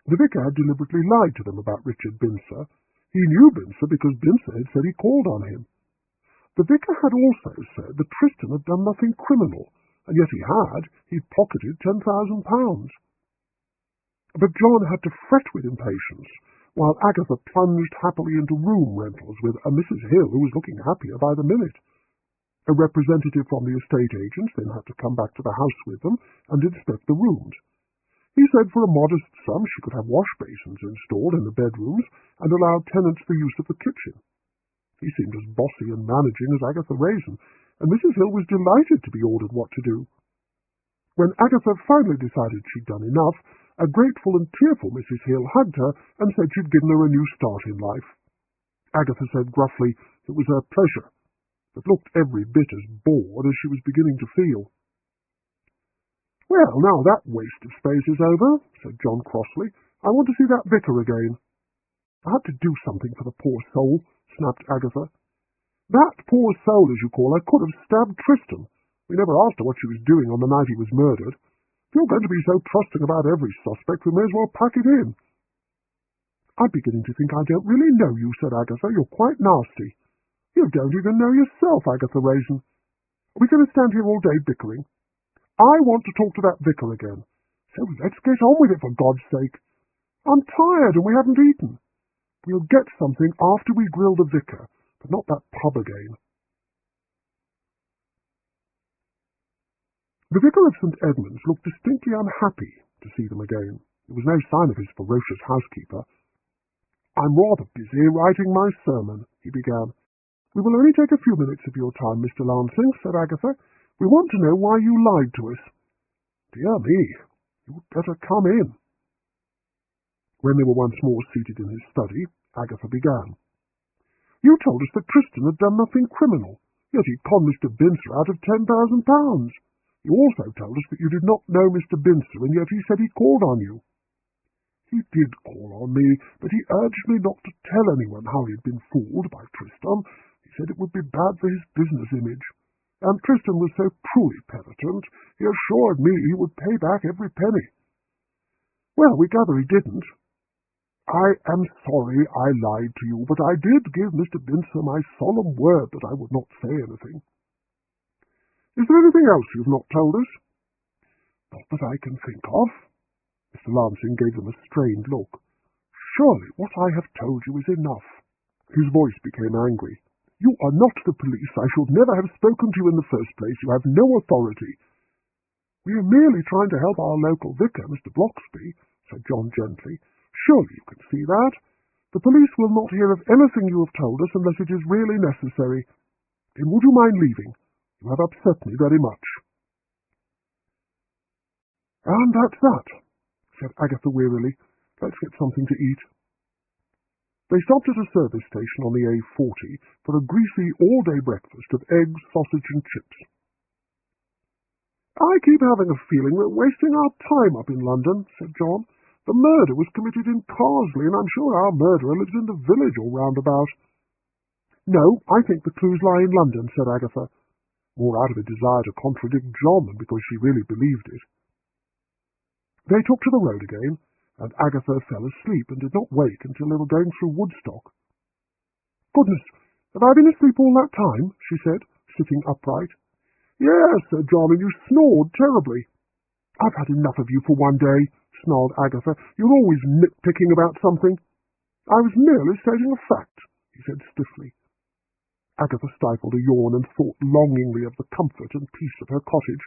The vicar had deliberately lied to them about Richard Bincer. He knew Bincer because Bincer had said he called on him. The vicar had also said that Tristan had done nothing criminal, and yet he had. He'd pocketed £10,000. But John had to fret with impatience, while Agatha plunged happily into room rentals with a Mrs. Hill who was looking happier by the minute. A representative from the estate agents then had to come back to the house with them and inspect the rooms. He said for a modest sum she could have wash basins installed in the bedrooms and allowed tenants the use of the kitchen. He seemed as bossy and managing as Agatha Raisin, and Mrs. Hill was delighted to be ordered what to do. When Agatha finally decided she'd done enough, a grateful and tearful Mrs. Hill hugged her and said she'd given her a new start in life. Agatha said gruffly it was her pleasure, but looked every bit as bored as she was beginning to feel. "Well, now that waste of space is over," said John crossly. "I want to see that vicar again." "I had to do something for the poor soul," snapped Agatha. "That poor soul, as you call her, could have stabbed Tristan. We never asked her what she was doing on the night he was murdered. If you're going to be so trusting about every suspect, we may as well pack it in." "I'm beginning to think I don't really know you," said Agatha. "You're quite nasty." "You don't even know yourself, Agatha Raisin. Are we going to stand here all day bickering? I want to talk to that vicar again. So let's get on with it, for God's sake. I'm tired and we haven't eaten. We'll get something after we grill the vicar, but not that pub again." The vicar of St. Edmunds looked distinctly unhappy to see them again. There was no sign of his ferocious housekeeper. "I'm rather busy writing my sermon," he began. "We will only take a few minutes of your time, Mr. Lansing," said Agatha. "We want to know why you lied to us." "Dear me, you'd better come in." When they were once more seated in his study, Agatha began. "You told us that Tristan had done nothing criminal, yet he'd conned Mr. Bincer out of £10,000. You also told us that you did not know Mr. Bincer, and yet he said he called on you." "He did call on me, but he urged me not to tell anyone how he had been fooled by Tristan. He said it would be bad for his business image. And Tristan was so cruelly penitent, he assured me he would pay back every penny." "Well, we gather he didn't." "I am sorry I lied to you, but I did give Mr. Bincer my solemn word that I would not say anything." "Is there anything else you've not told us?" "Not that I can think of." Mr. Lansing gave them a strained look. "Surely what I have told you is enough." His voice became angry. "You are not the police. I should never have spoken to you in the first place. You have no authority." "We are merely trying to help our local vicar, Mr. Bloxby," said John gently. "Surely you can see that. The police will not hear of anything you have told us unless it is really necessary. Then would you mind leaving? You have upset me very much." "And that's that," said Agatha wearily. "Let's get something to eat." They stopped at a service station on the A40 for a greasy all-day breakfast of eggs, sausage and chips. "I keep having a feeling we're wasting our time up in London," said John. "The murder was committed in Carsley, and I'm sure our murderer lives in the village or round about." "No, I think the clues lie in London," said Agatha, more out of a desire to contradict John than because she really believed it. They took to the road again, and Agatha fell asleep and did not wake until they were going through Woodstock. "Goodness, have I been asleep all that time?" she said, sitting upright. "Yes," said John, "and you snored terribly." "I've had enough of you for one day," snarled Agatha. "You're always nitpicking about something." "I was merely stating a fact," he said stiffly. Agatha stifled a yawn and thought longingly of the comfort and peace of her cottage.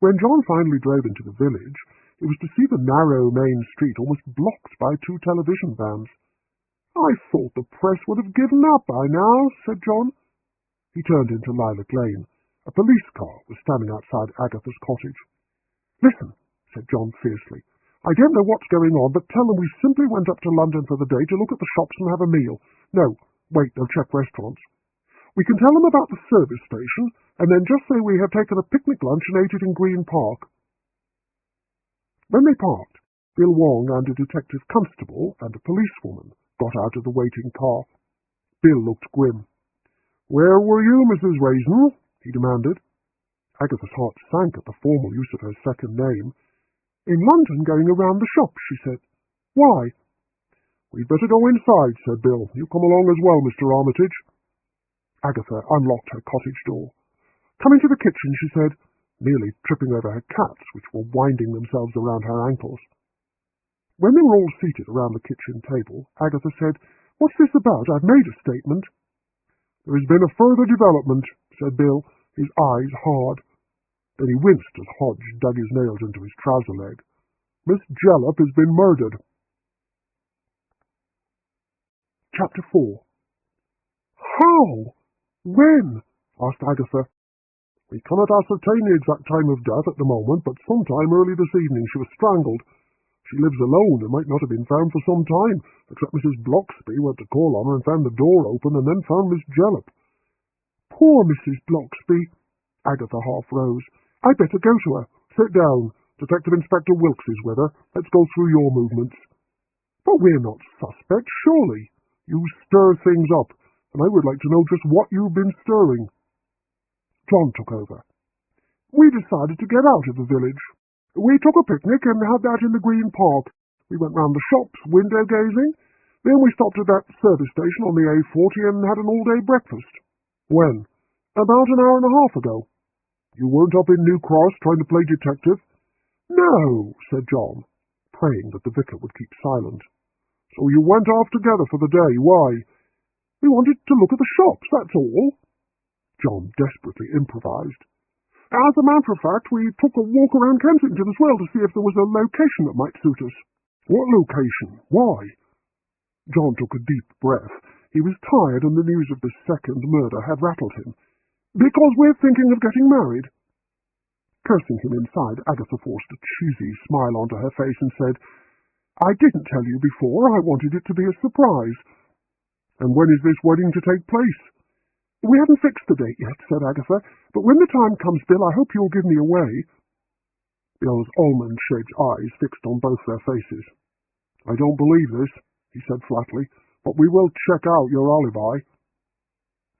When John finally drove into the village, it was to see the narrow main street almost blocked by 2 television vans. "I thought the press would have given up by now," said John. He turned into Lilac Lane. A police car was standing outside Agatha's cottage. "Listen," said John fiercely. I don't know what's going on, but tell them we simply went up to London for the day to look at the shops and have a meal. No, wait, they'll check restaurants. We can tell them about the service station, and then just say we had taken a picnic lunch and ate it in Green Park. When they parked, Bill Wong and a detective constable and a policewoman got out of the waiting car. Bill looked grim. "Where were you, Mrs. Raisin?" he demanded. Agatha's heart sank at the formal use of her second name. "In London, going around the shops," she said. "Why?" "We'd better go inside," said Bill. "You come along as well, Mr. Armitage." Agatha unlocked her cottage door. "Come into the kitchen," she said, nearly tripping over her cats, which were winding themselves around her ankles. When they were all seated around the kitchen table, Agatha said, "What's this about? I've made a statement." "There has been a further development," said Bill, his eyes hard. Then he winced as Hodge dug his nails into his trouser leg. "Miss Jellop has been murdered." Chapter 4. "How? When?" asked Agatha. "We cannot ascertain the exact time of death at the moment, but sometime early this evening she was strangled. She lives alone and might not have been found for some time, except Mrs. Bloxby went to call on her and found the door open and then found Miss Jellop." "Poor Mrs. Bloxby." Agatha half rose. "I'd better go to her." "Sit down. Detective Inspector Wilkes is with her. Let's go through your movements." "But we're not suspects, surely." "You stir things up, and I would like to know just what you've been stirring." John took over. "We decided to get out of the village. We took a picnic and had that in the Green Park. We went round the shops, window gazing. Then we stopped at that service station on the A40 and had an all-day breakfast." "When?" "About an hour and a half ago." "You weren't up in New Cross trying to play detective?" "No," said John, praying that the vicar would keep silent. "So you went off together for the day. Why?" "We wanted to look at the shops, that's all." John desperately improvised. "As a matter of fact, we took a walk around Kensington as well to see if there was a location that might suit us." "What location? Why?" John took a deep breath. He was tired, and the news of the second murder had rattled him. "Because we're thinking of getting married." Cursing him inside, Agatha forced a cheesy smile onto her face and said, "I didn't tell you before. I wanted it to be a surprise." "And when is this wedding to take place?" "We haven't fixed the date yet," said Agatha, "but when the time comes, Bill, I hope you'll give me away." Bill's almond-shaped eyes fixed on both their faces. "I don't believe this," he said flatly, "but we will check out your alibi."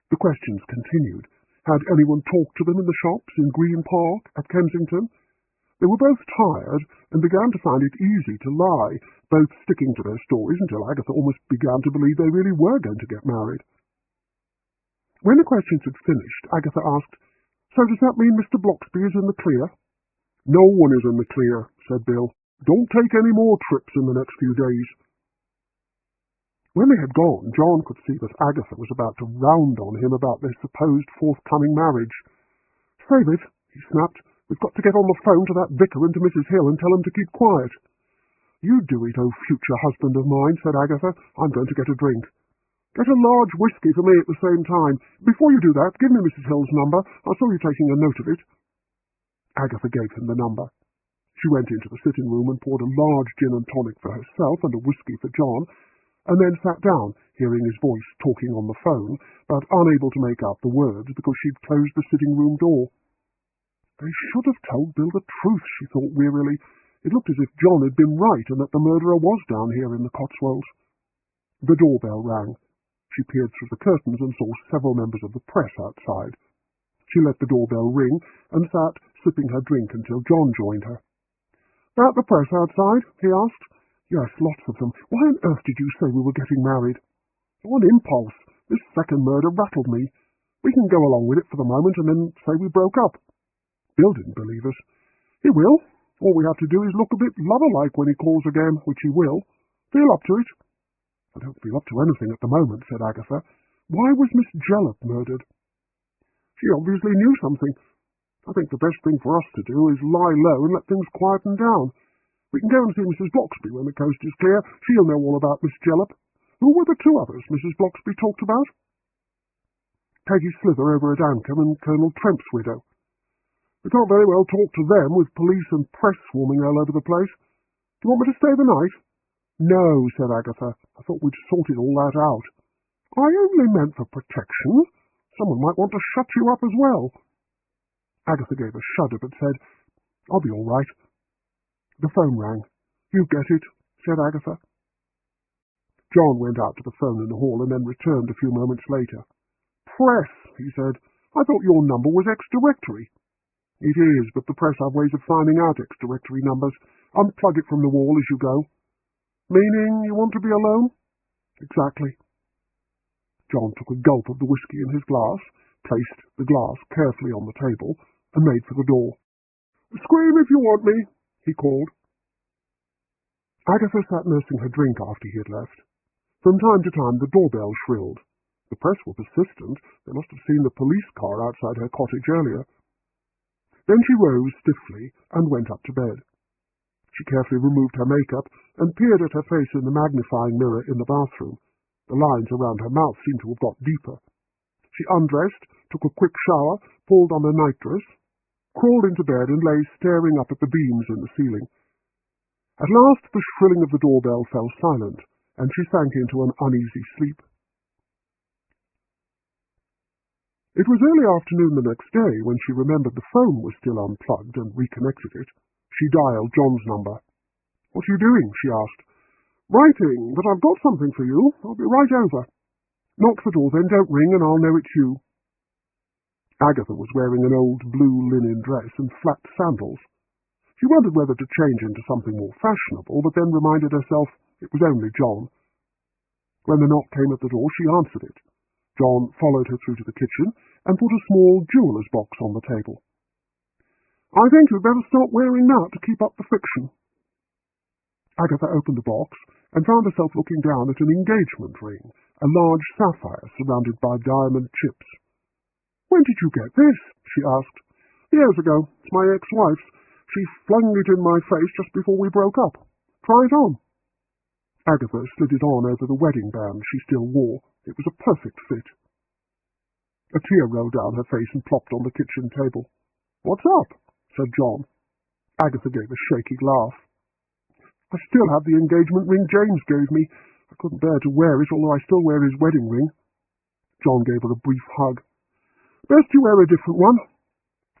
The questions continued. Had anyone talked to them in the shops, in Green Park, at Kensington? They were both tired and began to find it easy to lie, both sticking to their stories until Agatha almost began to believe they really were going to get married. When the questions had finished, Agatha asked, "So does that mean Mr. Bloxby is in the clear?" "No one is in the clear," said Bill. "Don't take any more trips in the next few days." When they had gone, John could see that Agatha was about to round on him about their supposed forthcoming marriage. "Save it," he snapped. "We've got to get on the phone to that vicar and to Mrs. Hill and tell them to keep quiet." "You do it, oh future husband of mine," said Agatha. "I'm going to get a drink." "Get a large whisky for me at the same time. Before you do that, give me Mrs. Hill's number. I saw you taking a note of it." Agatha gave him the number. She went into the sitting-room and poured a large gin and tonic for herself and a whisky for John, and then sat down, hearing his voice talking on the phone, but unable to make out the words because she'd closed the sitting-room door. They should have told Bill the truth, she thought wearily. It looked as if John had been right and that the murderer was down here in the Cotswolds. The doorbell rang. She peered through the curtains and saw several members of the press outside. She let the doorbell ring and sat sipping her drink until John joined her. "That the press outside?" he asked. "Yes, lots of them. Why on earth did you say we were getting married?" "On impulse. This second murder rattled me. We can go along with it for the moment and then say we broke up." Bill didn't believe us. "He will. All we have to do is look a bit lover-like when he calls again, which he will. Feel up to it." "I don't feel up to anything at the moment," said Agatha. "Why was Miss Jellop murdered?" "She obviously knew something. I think the best thing for us to do is lie low and let things quieten down. We can go and see Mrs. Bloxby when the coast is clear. She'll know all about Miss Jellop. Who were the two others Mrs. Bloxby talked about?" "Peggy Slither over at Ankham and Colonel Tremp's widow." "We can't very well talk to them with police and press swarming all over the place." Do you want me to stay the night?" "No," said Agatha. "I thought we'd sorted all that out." "I only meant for protection. Someone might want to shut you up as well." Agatha gave a shudder, but said, "I'll be all right." The phone rang. "You get it," said Agatha. John went out to the phone in the hall and then returned a few moments later. "Press," he said. "I thought your number was ex-directory." "It is, but the press have ways of finding out ex-directory numbers. Unplug it from the wall as you go." "Meaning you want to be alone?" "Exactly." John took a gulp of the whisky in his glass, placed the glass carefully on the table, and made for the door. "Scream if you want me," he called. Agatha sat nursing her drink after he had left. From time to time the doorbell shrilled. The press were persistent. They must have seen the police car outside her cottage earlier. Then she rose stiffly and went up to bed. She carefully removed her makeup and peered at her face in the magnifying mirror in the bathroom. The lines around her mouth seemed to have got deeper. She undressed, took a quick shower, pulled on her nightdress, crawled into bed and lay staring up at the beams in the ceiling. At last the shrilling of the doorbell fell silent, and she sank into an uneasy sleep. It was early afternoon the next day when she remembered the phone was still unplugged and reconnected it. She dialed John's number. "What are you doing?" she asked. "Writing, but I've got something for you. I'll be right over." "Knock the door, then don't ring, and I'll know it's you." Agatha was wearing an old blue linen dress and flat sandals. She wondered whether to change into something more fashionable, but then reminded herself it was only John. When the knock came at the door, she answered it. John followed her through to the kitchen and put a small jeweller's box on the table. "I think you'd better stop wearing that to keep up the fiction." Agatha opened the box and found herself looking down at an engagement ring, a large sapphire surrounded by diamond chips. "When did you get this?" she asked. "Years ago. It's my ex-wife's. She flung it in my face just before we broke up. Try it on." Agatha slid it on over the wedding band she still wore. It was a perfect fit. A tear rolled down her face and plopped on the kitchen table. "What's up?" said John. Agatha gave a shaky laugh. "I still have the engagement ring James gave me. I couldn't bear to wear it, although I still wear his wedding ring." John gave her a brief hug. "Best you wear a different one.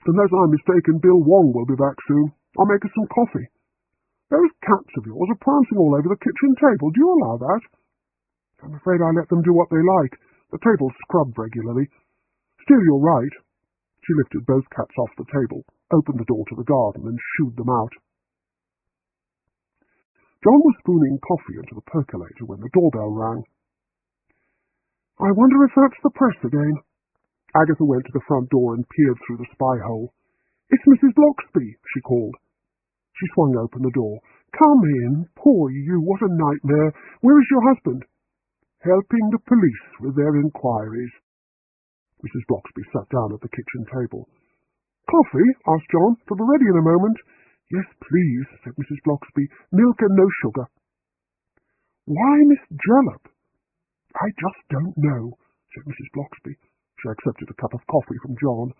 Unless I'm mistaken, Bill Wong will be back soon. I'll make her some coffee. Those cats of yours are prancing all over the kitchen table. Do you allow that?" "I'm afraid I let them do what they like. The table's scrubbed regularly. Still, you're right." She lifted both cats off the table, opened the door to the garden, and shooed them out. John was spooning coffee into the percolator when the doorbell rang. "I wonder if that's the press again." Agatha went to the front door and peered through the spy hole. "It's Mrs. Bloxby," she called. She swung open the door. "Come in. Poor you, what a nightmare. Where is your husband?" "Helping the police with their inquiries." Mrs. Bloxby sat down at the kitchen table. "Coffee?" asked John. "It'll be ready in a moment." "Yes, please," said Mrs. Bloxby. "Milk and no sugar." "Why Miss Jellop?" "I just don't know," said Mrs. Bloxby. She accepted a cup of coffee from John.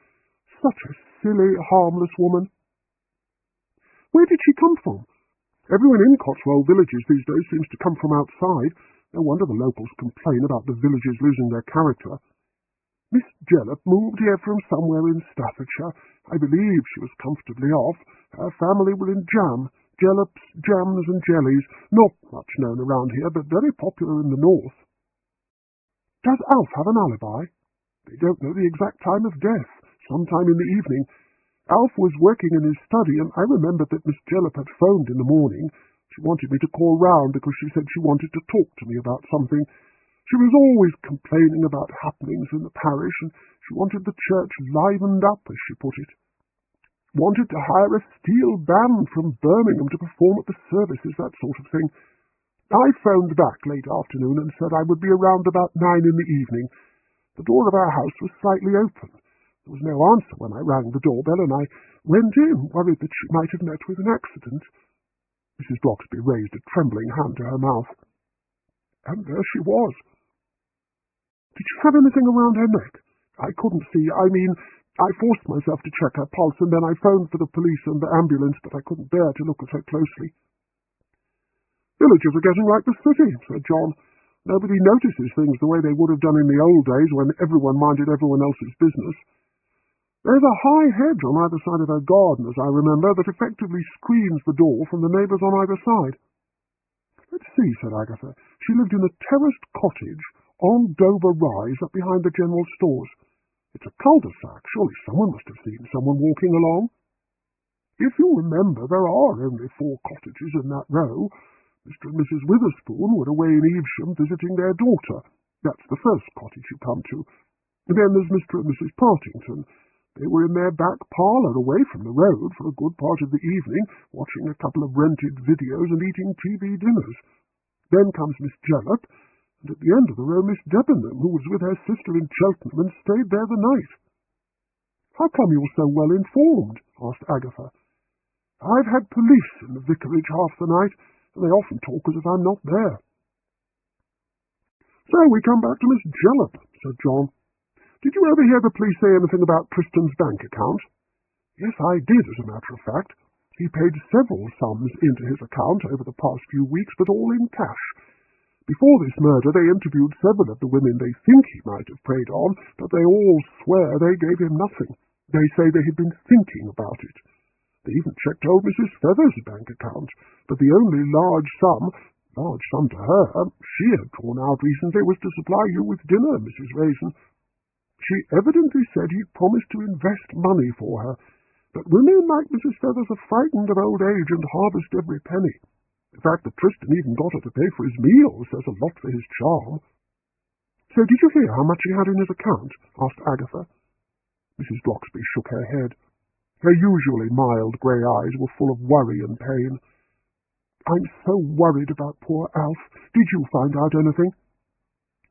"Such a silly, harmless woman." "Where did she come from? Everyone in Cotswold villages these days seems to come from outside. No wonder the locals complain about the villages losing their character. Miss Jellop moved here from somewhere in Staffordshire. I believe she was comfortably off. Her family were in jam, Jellop's jams and jellies, not much known around here, but very popular in the north." "Does Alf have an alibi?" "They don't know the exact time of death. Sometime in the evening. Alf was working in his study, and I remembered that Miss Jellop had phoned in the morning. She wanted me to call round because she said she wanted to talk to me about something. She was always complaining about happenings in the parish, and she wanted the church livened up, as she put it. Wanted to hire a steel band from Birmingham to perform at the services, that sort of thing. I phoned back late afternoon and said I would be around about 9 in the evening. The door of our house was slightly open. There was no answer when I rang the doorbell, and I went in, worried that she might have met with an accident." Mrs. Bloxby raised a trembling hand to her mouth. "And there she was." "Did she have anything around her neck?" "I couldn't see. I forced myself to check her pulse, and then I phoned for the police and the ambulance, but I couldn't bear to look at her closely." Villages are getting like the city, said John. Nobody notices things the way they would have done in the old days when everyone minded everyone else's business. There's a high hedge on either side of her garden, as I remember, that effectively screens the door from the neighbours on either side. Let's see, said Agatha. She lived in a terraced cottage on Dover Rise up behind the general stores. It's a cul-de-sac. Surely someone must have seen someone walking along. If you remember, there are only 4 cottages in that row. Mr. and Mrs. Witherspoon were away in Evesham visiting their daughter. That's the first cottage you come to. And then there's Mr. and Mrs. Partington. They were in their back parlour away from the road for a good part of the evening, watching a couple of rented videos and eating TV dinners. Then comes Miss Jellop, and at the end of the row Miss Debenham, who was with her sister in Cheltenham and stayed there the night. How come you're so well informed? Asked Agatha. I've had police in the vicarage half the night, and they often talk as if I'm not there. So we come back to Miss Jellop, said John. Did you ever hear the police say anything about Tristam's bank account? Yes, I did, as a matter of fact. He paid several sums into his account over the past few weeks, but all in cash. Before this murder, they interviewed several of the women they think he might have preyed on, but they all swear they gave him nothing. They say they had been thinking about it. They even checked old Mrs. Feathers' bank account, but the only large sum to her, she had drawn out recently was to supply you with dinner, Mrs. Raisin. She evidently said he'd promised to invest money for her, but women like Mrs. Feathers are frightened of old age and harvest every penny. The fact that Tristan even got her to pay for his meals says a lot for his charm. So did you hear how much he had in his account? Asked Agatha. Mrs. Bloxby shook her head. Her usually mild grey eyes were full of worry and pain. I'm so worried about poor Alf. Did you find out anything?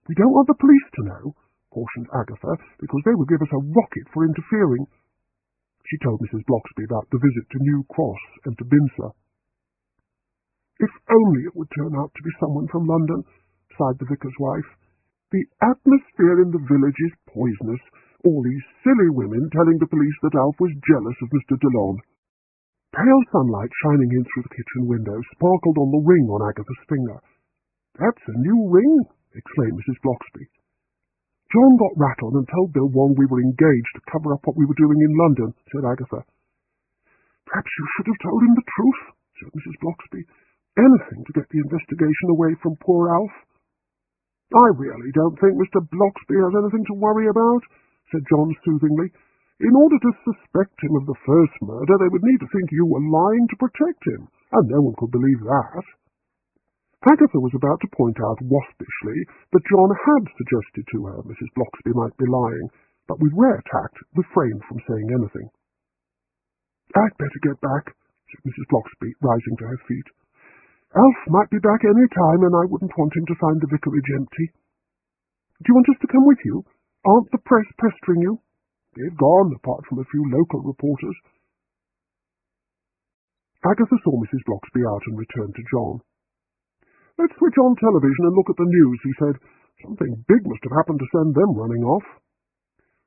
We don't want the police to know, cautioned Agatha, because they would give us a rocket for interfering. She told Mrs. Bloxby about the visit to New Cross and to Binser. If only it would turn out to be someone from London, sighed the vicar's wife. The atmosphere in the village is poisonous. All these silly women telling the police that Alf was jealous of Mr. Delon. Pale sunlight shining in through the kitchen window sparkled on the ring on Agatha's finger. That's a new ring, exclaimed Mrs. Bloxby. John got rattled and told Bill Wong we were engaged to cover up what we were doing in London, said Agatha. Perhaps you should have told him the truth, said Mrs. Bloxby. Anything to get the investigation away from poor Alf. I really don't think Mr. Bloxby has anything to worry about, said John soothingly. In order to suspect him of the first murder, they would need to think you were lying to protect him, and no one could believe that. Agatha was about to point out waspishly that John had suggested to her Mrs. Bloxby might be lying, but with rare tact refrained from saying anything. I'd better get back, said Mrs. Bloxby, rising to her feet. Alf might be back any time, and I wouldn't want him to find the vicarage empty. Do you want us to come with you? Aren't the press pestering you? They've gone, apart from a few local reporters. Agatha saw Mrs. Bloxby out and returned to John. Let's switch on television and look at the news, he said. Something big must have happened to send them running off.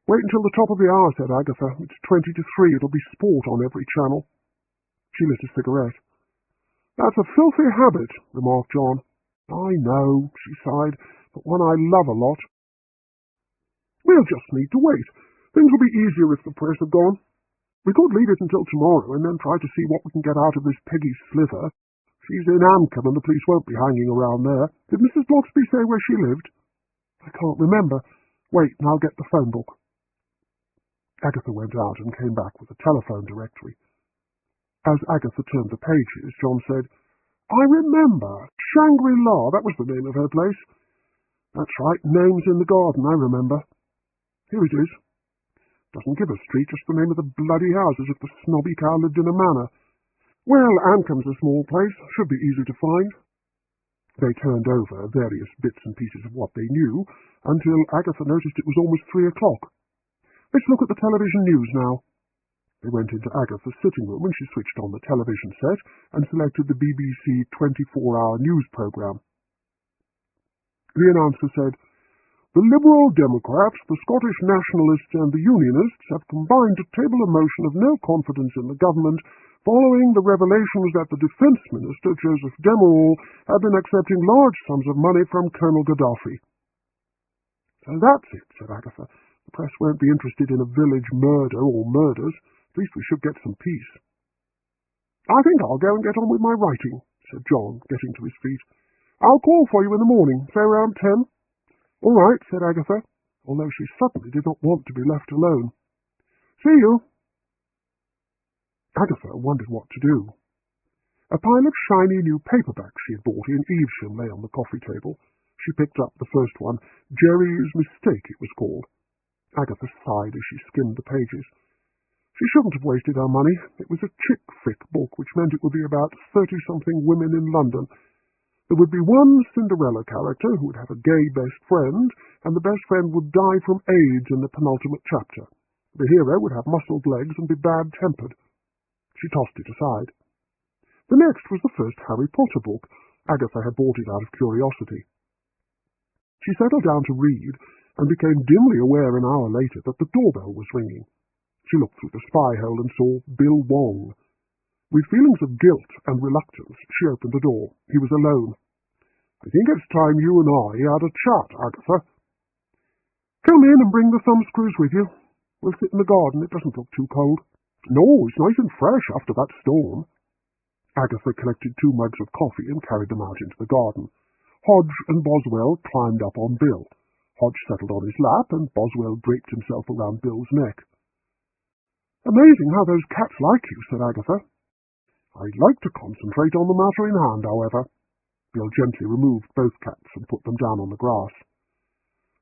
Wait until the top of the hour, said Agatha. It's 20 to 3. It'll be sport on every channel. She lit a cigarette. That's a filthy habit, remarked John. I know, she sighed, but one I love a lot. We'll just need to wait. Things will be easier if the press have gone. We could leave it until tomorrow and then try to see what we can get out of this Peggy Slither. She's in Amcombe and the police won't be hanging around there. Did Mrs. Bloxby say where she lived? I can't remember. Wait, and I'll get the phone book. Agatha went out and came back with a telephone directory. As Agatha turned the pages, John said, I remember. Shangri-La, that was the name of her place. That's right, name's in the garden, I remember. Here it is. Doesn't give a street, just the name of the bloody house, as if the snobby cow lived in a manor. Well, Amcombe's a small place, should be easy to find. They turned over various bits and pieces of what they knew, until Agatha noticed it was almost 3 o'clock. Let's look at the television news now. They went into Agatha's sitting room and she switched on the television set and selected the BBC 24-hour news programme. The announcer said, The Liberal Democrats, the Scottish Nationalists and the Unionists have combined to table a motion of no confidence in the government following the revelations that the Defence Minister, Joseph Demerol, had been accepting large sums of money from Colonel Gaddafi. So that's it, said Agatha. The press won't be interested in a village murder or murders. At least we should get some peace. I think I'll go and get on with my writing, said John, getting to his feet. I'll call for you in the morning, say around 10. All right, said Agatha, although she suddenly did not want to be left alone. See you. Agatha wondered what to do. A pile of shiny new paperbacks she had bought in Evesham lay on the coffee table. She picked up the first one. Jerry's Mistake, it was called. Agatha sighed as she skimmed the pages. She shouldn't have wasted her money. It was a chick flick book, which meant it would be about 30-something women in London. There would be one Cinderella character who would have a gay best friend, and the best friend would die from AIDS in the penultimate chapter. The hero would have muscled legs and be bad-tempered. She tossed it aside. The next was the first Harry Potter book. Agatha had bought it out of curiosity. She settled down to read, and became dimly aware an hour later that the doorbell was ringing. She looked through the spy-hole and saw Bill Wong. With feelings of guilt and reluctance, she opened the door. He was alone. I think it's time you and I had a chat, Agatha. Come in and bring the thumbscrews with you. We'll sit in the garden. It doesn't look too cold. No, it's nice and fresh after that storm. Agatha collected 2 mugs of coffee and carried them out into the garden. Hodge and Boswell climbed up on Bill. Hodge settled on his lap, and Boswell draped himself around Bill's neck. Amazing how those cats like you, said Agatha. I'd like to concentrate on the matter in hand, however. Bill gently removed both cats and put them down on the grass.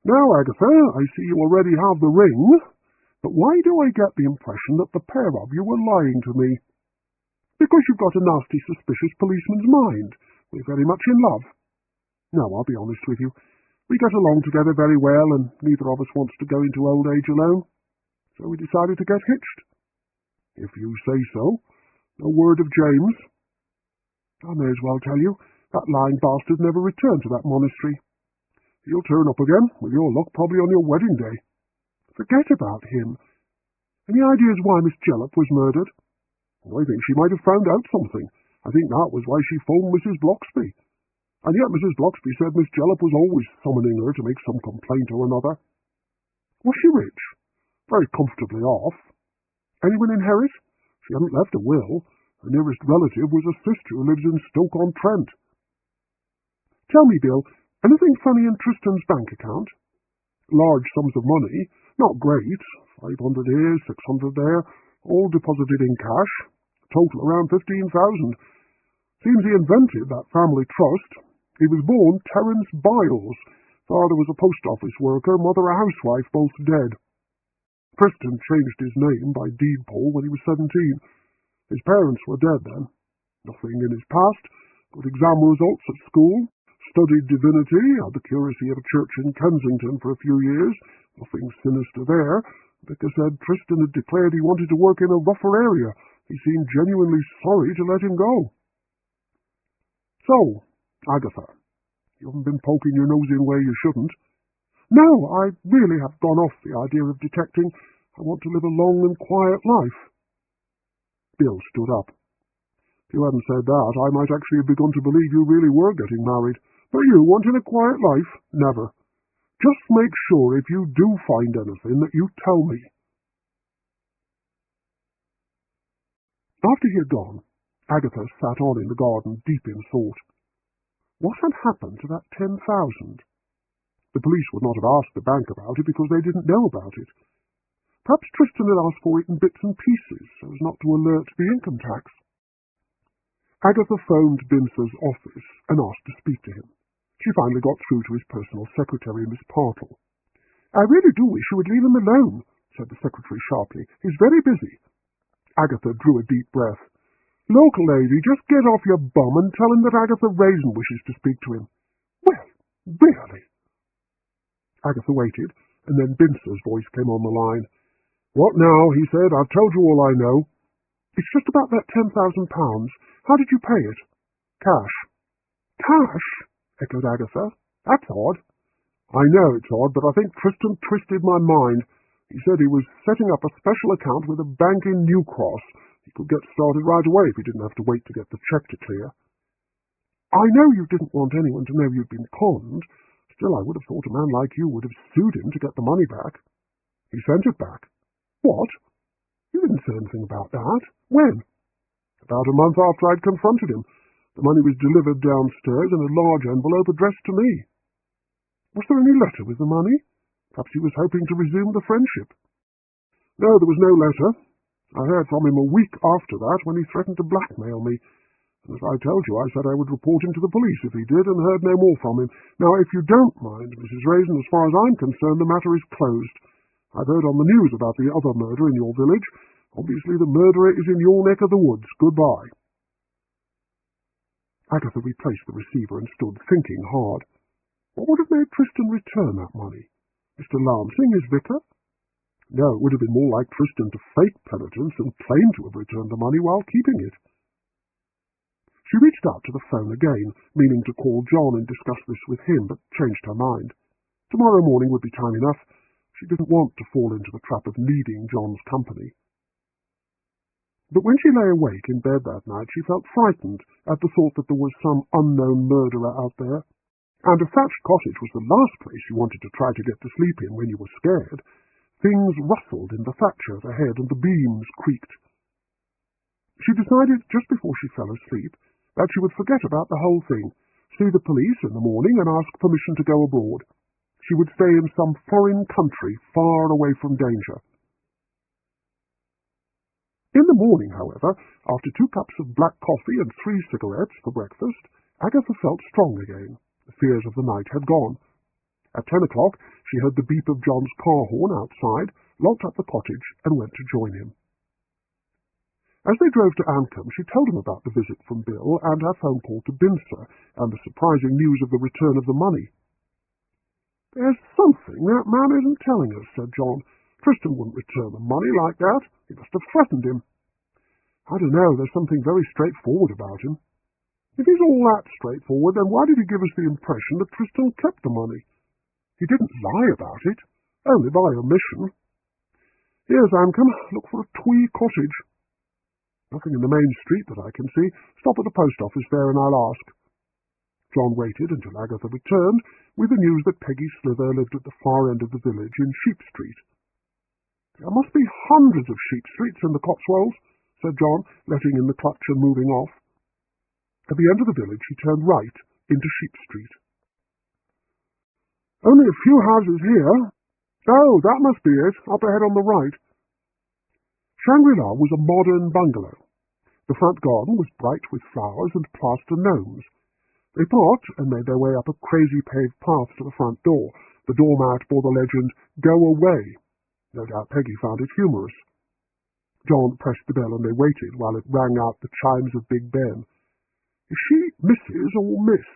Now, Agatha, I see you already have the ring, but why do I get the impression that the pair of you were lying to me? Because you've got a nasty, suspicious policeman's mind. We're very much in love. No, I'll be honest with you. We get along together very well, and neither of us wants to go into old age alone. So we decided to get hitched. If you say so. No word of James. I may as well tell you, that lying bastard never returned to that monastery. He'll turn up again, with your luck, probably on your wedding day. Forget about him. Any ideas why Miss Jellop was murdered? I think she might have found out something. I think that was why she phoned Mrs. Bloxby. And yet Mrs. Bloxby said Miss Jellop was always summoning her to make some complaint or another. Was she rich? Very comfortably off. Anyone inherit? She hadn't left a will. Her nearest relative was a sister who lives in Stoke-on-Trent. Tell me, Bill, anything funny in Tristan's bank account? Large sums of money. Not great. 500 here, 600 there, all deposited in cash. Total around 15,000. Seems he invented that family trust. He was born Terence Biles. Father was a post office worker, mother a housewife, both dead. Tristan changed his name by deed poll when he was 17. His parents were dead then. Nothing in his past. Good exam results at school. Studied divinity, had the curacy of a church in Kensington for a few years. Nothing sinister there. Vicar said Tristan had declared he wanted to work in a rougher area. He seemed genuinely sorry to let him go. So, Agatha, you haven't been poking your nose in where you shouldn't. No, I really have gone off the idea of detecting. I want to live a long and quiet life. Bill stood up. If you hadn't said that, I might actually have begun to believe you really were getting married. But you wanting a quiet life? Never. Just make sure if you do find anything that you tell me. After he had gone, Agatha sat on in the garden, deep in thought. What had happened to that 10,000? The police would not have asked the bank about it because they didn't know about it. Perhaps Tristan had asked for it in bits and pieces so as not to alert the income tax. Agatha phoned Bince's office and asked to speak to him. She finally got through to his personal secretary, Miss Partle. I really do wish you would leave him alone, said the secretary sharply. He's very busy. Agatha drew a deep breath. Look, lady, just get off your bum and tell him that Agatha Raisin wishes to speak to him. Well, really? Agatha waited, and then Bince's voice came on the line. What now? He said. I've told you all I know. It's just about that £10,000. How did you pay it? Cash. Cash? Echoed Agatha. That's odd. I know it's odd, but I think Tristan twisted my mind. He said he was setting up a special account with a bank in New Cross. He could get started right away if he didn't have to wait to get the cheque to clear. I know you didn't want anyone to know you'd been conned. Still, I would have thought a man like you would have sued him to get the money back. He sent it back. What? You didn't say anything about that. When? About a month after I'd confronted him. The money was delivered downstairs in a large envelope addressed to me. Was there any letter with the money? Perhaps he was hoping to resume the friendship. No, there was no letter. I heard from him a week after that when he threatened to blackmail me. And as I told you, I said I would report him to the police if he did, and heard no more from him. Now, if you don't mind, Mrs. Raisin, as far as I'm concerned, the matter is closed. I've heard on the news about the other murder in your village. Obviously the murderer is in your neck of the woods. Goodbye. Agatha replaced the receiver and stood thinking hard. What would have made Tristan return that money? Mr. Lansing, his vicar? No, it would have been more like Tristan to fake penitence and claim to have returned the money while keeping it. She reached out to the phone again, meaning to call John and discuss this with him, but changed her mind. Tomorrow morning would be time enough. She didn't want to fall into the trap of needing John's company. But when she lay awake in bed that night, she felt frightened at the thought that there was some unknown murderer out there. And a thatched cottage was the last place you wanted to try to get to sleep in when you were scared. Things rustled in the thatch overhead and the beams creaked. She decided just before she fell asleep that she would forget about the whole thing, see the police in the morning and ask permission to go abroad. She would stay in some foreign country far away from danger. In the morning, however, after 2 cups of black coffee and 3 cigarettes for breakfast, Agatha felt strong again. The fears of the night had gone. At 10 o'clock, she heard the beep of John's car horn outside, locked up the cottage, and went to join him. As they drove to Ancombe, she told him about the visit from Bill and her phone call to Binster, and the surprising news of the return of the money. There's something that man isn't telling us, said John. Tristan wouldn't return the money like that. He must have threatened him. I don't know, there's something very straightforward about him. If he's all that straightforward, then why did he give us the impression that Tristan kept the money? He didn't lie about it, only by omission. Here's Ancombe. Look for a twee cottage. Nothing in the main street that I can see. Stop at the post office there and I'll ask. John waited until Agatha returned with the news that Peggy Slither lived at the far end of the village in Sheep Street. There must be hundreds of sheep streets in the Cotswolds, said John, letting in the clutch and moving off. At the end of the village he turned right into Sheep Street. Only a few houses here. Oh, that must be it, up ahead on the right. Shangri-La was a modern bungalow. The front garden was bright with flowers and plaster gnomes. They parked and made their way up a crazy paved path to the front door. The doormat bore the legend, "Go away." No doubt Peggy found it humorous. John pressed the bell and they waited while it rang out the chimes of Big Ben. Is she Mrs. or Miss?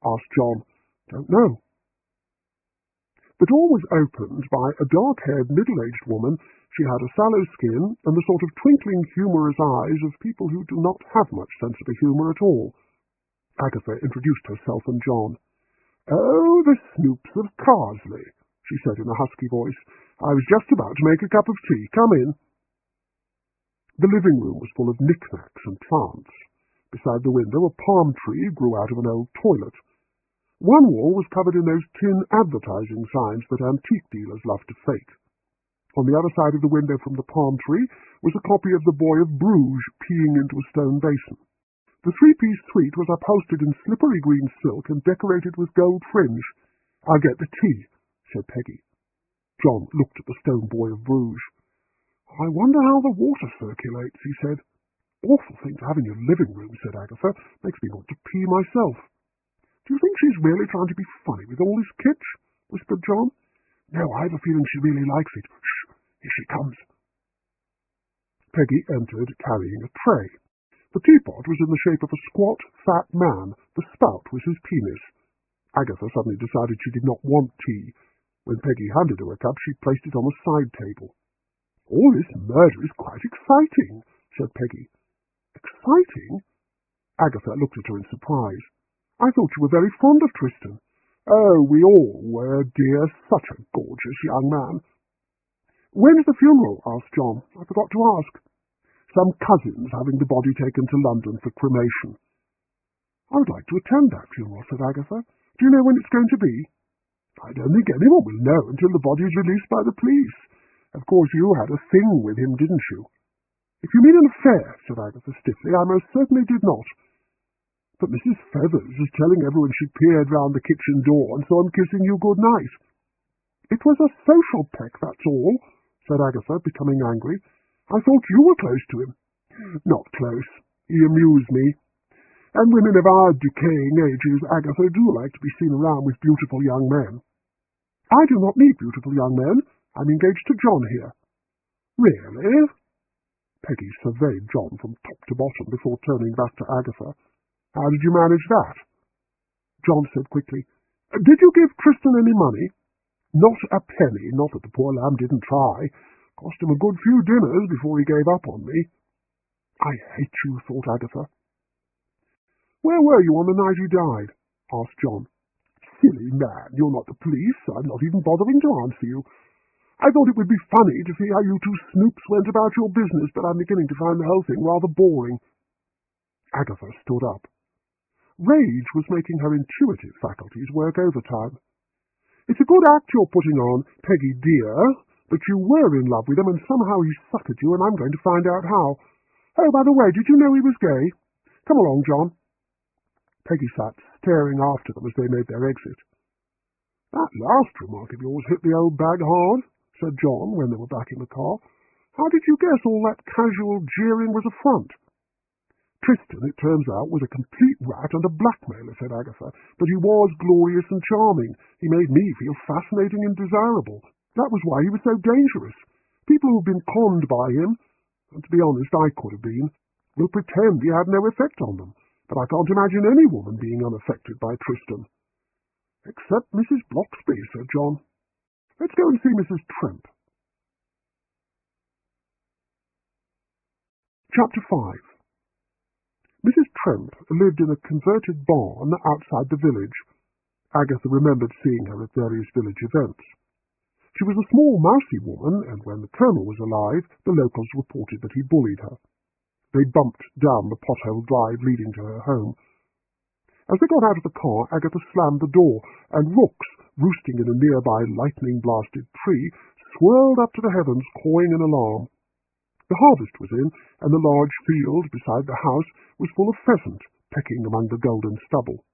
Asked John. Don't know. The door was opened by a dark-haired, middle-aged woman. She had a sallow skin and the sort of twinkling, humorous eyes of people who do not have much sense of humour at all. Agatha introduced herself and John. Oh, the Snoops of Carsley, she said in a husky voice. I was just about to make a cup of tea. Come in. The living room was full of knickknacks and plants. Beside the window a palm tree grew out of an old toilet. One wall was covered in those tin advertising signs that antique dealers love to fake. On the other side of the window from the palm tree was a copy of The Boy of Bruges peeing into a stone basin. The 3-piece suite was upholstered in slippery green silk and decorated with gold fringe. I'll get the tea, said Peggy. John looked at the stone Boy of Bruges. I wonder how the water circulates, he said. Awful thing to have in your living room, said Agatha. Makes me want to pee myself. Do you think she's really trying to be funny with all this kitsch? Whispered John. No, I have a feeling she really likes it. Shh! Here she comes. Peggy entered carrying a tray. The teapot was in the shape of a squat, fat man. The spout was his penis. Agatha suddenly decided she did not want tea. When Peggy handed her a cup, she placed it on a side table. All this murder is quite exciting, said Peggy. Exciting? Agatha looked at her in surprise. I thought you were very fond of Tristan. Oh, we all were, dear. Such a gorgeous young man. When's the funeral? Asked John. I forgot to ask. Some cousins having the body taken to London for cremation. I would like to attend that funeral, said Agatha. Do you know when it's going to be? I don't think anyone will know until the body is released by the police. Of course, you had a thing with him, didn't you? If you mean an affair, said Agatha stiffly, I most certainly did not. But Mrs. Feathers was telling everyone she peered round the kitchen door and saw him kissing you good night. It was a social peck, that's all, said Agatha, becoming angry. I thought you were close to him. Not close. He amused me. And women of our decaying ages, Agatha, do like to be seen around with beautiful young men. I do not need beautiful young men. I'm engaged to John here. Really? Peggy surveyed John from top to bottom before turning back to Agatha. How did you manage that? John said quickly, Did you give Tristan any money? Not a penny, not that the poor lamb didn't try. Cost him a good few dinners before he gave up on me. I hate you, thought Agatha. Where were you on the night he died? Asked John. Silly man, you're not the police. I'm not even bothering to answer you. I thought it would be funny to see how you two snoops went about your business, but I'm beginning to find the whole thing rather boring. Agatha stood up. Rage was making her intuitive faculties work overtime. It's a good act you're putting on, Peggy dear, but you were in love with him and somehow he suckered you and I'm going to find out how. Oh, by the way, did you know he was gay? Come along, John. Peggy sat staring after them as they made their exit. That last remark of yours hit the old bag hard, said John when they were back in the car. How did you guess all that casual jeering was a front? Tristan, it turns out, was a complete rat and a blackmailer, said Agatha, but he was glorious and charming. He made me feel fascinating and desirable. That was why he was so dangerous. People who've been conned by him, and to be honest, I could have been, will pretend he had no effect on them, but I can't imagine any woman being unaffected by Tristan. Except Mrs. Bloxby, said John. Let's go and see Mrs. Tremp. Chapter 5. Mrs. Tremp lived in a converted barn outside the village. Agatha remembered seeing her at various village events. She was a small, mousy woman, and when the Colonel was alive, the locals reported that he bullied her. They bumped down the pothole drive leading to her home. As they got out of the car, Agatha slammed the door, and rooks, roosting in a nearby lightning-blasted tree, swirled up to the heavens, cawing an alarm. The harvest was in, and the large field beside the house was full of pheasant, pecking among the golden stubble.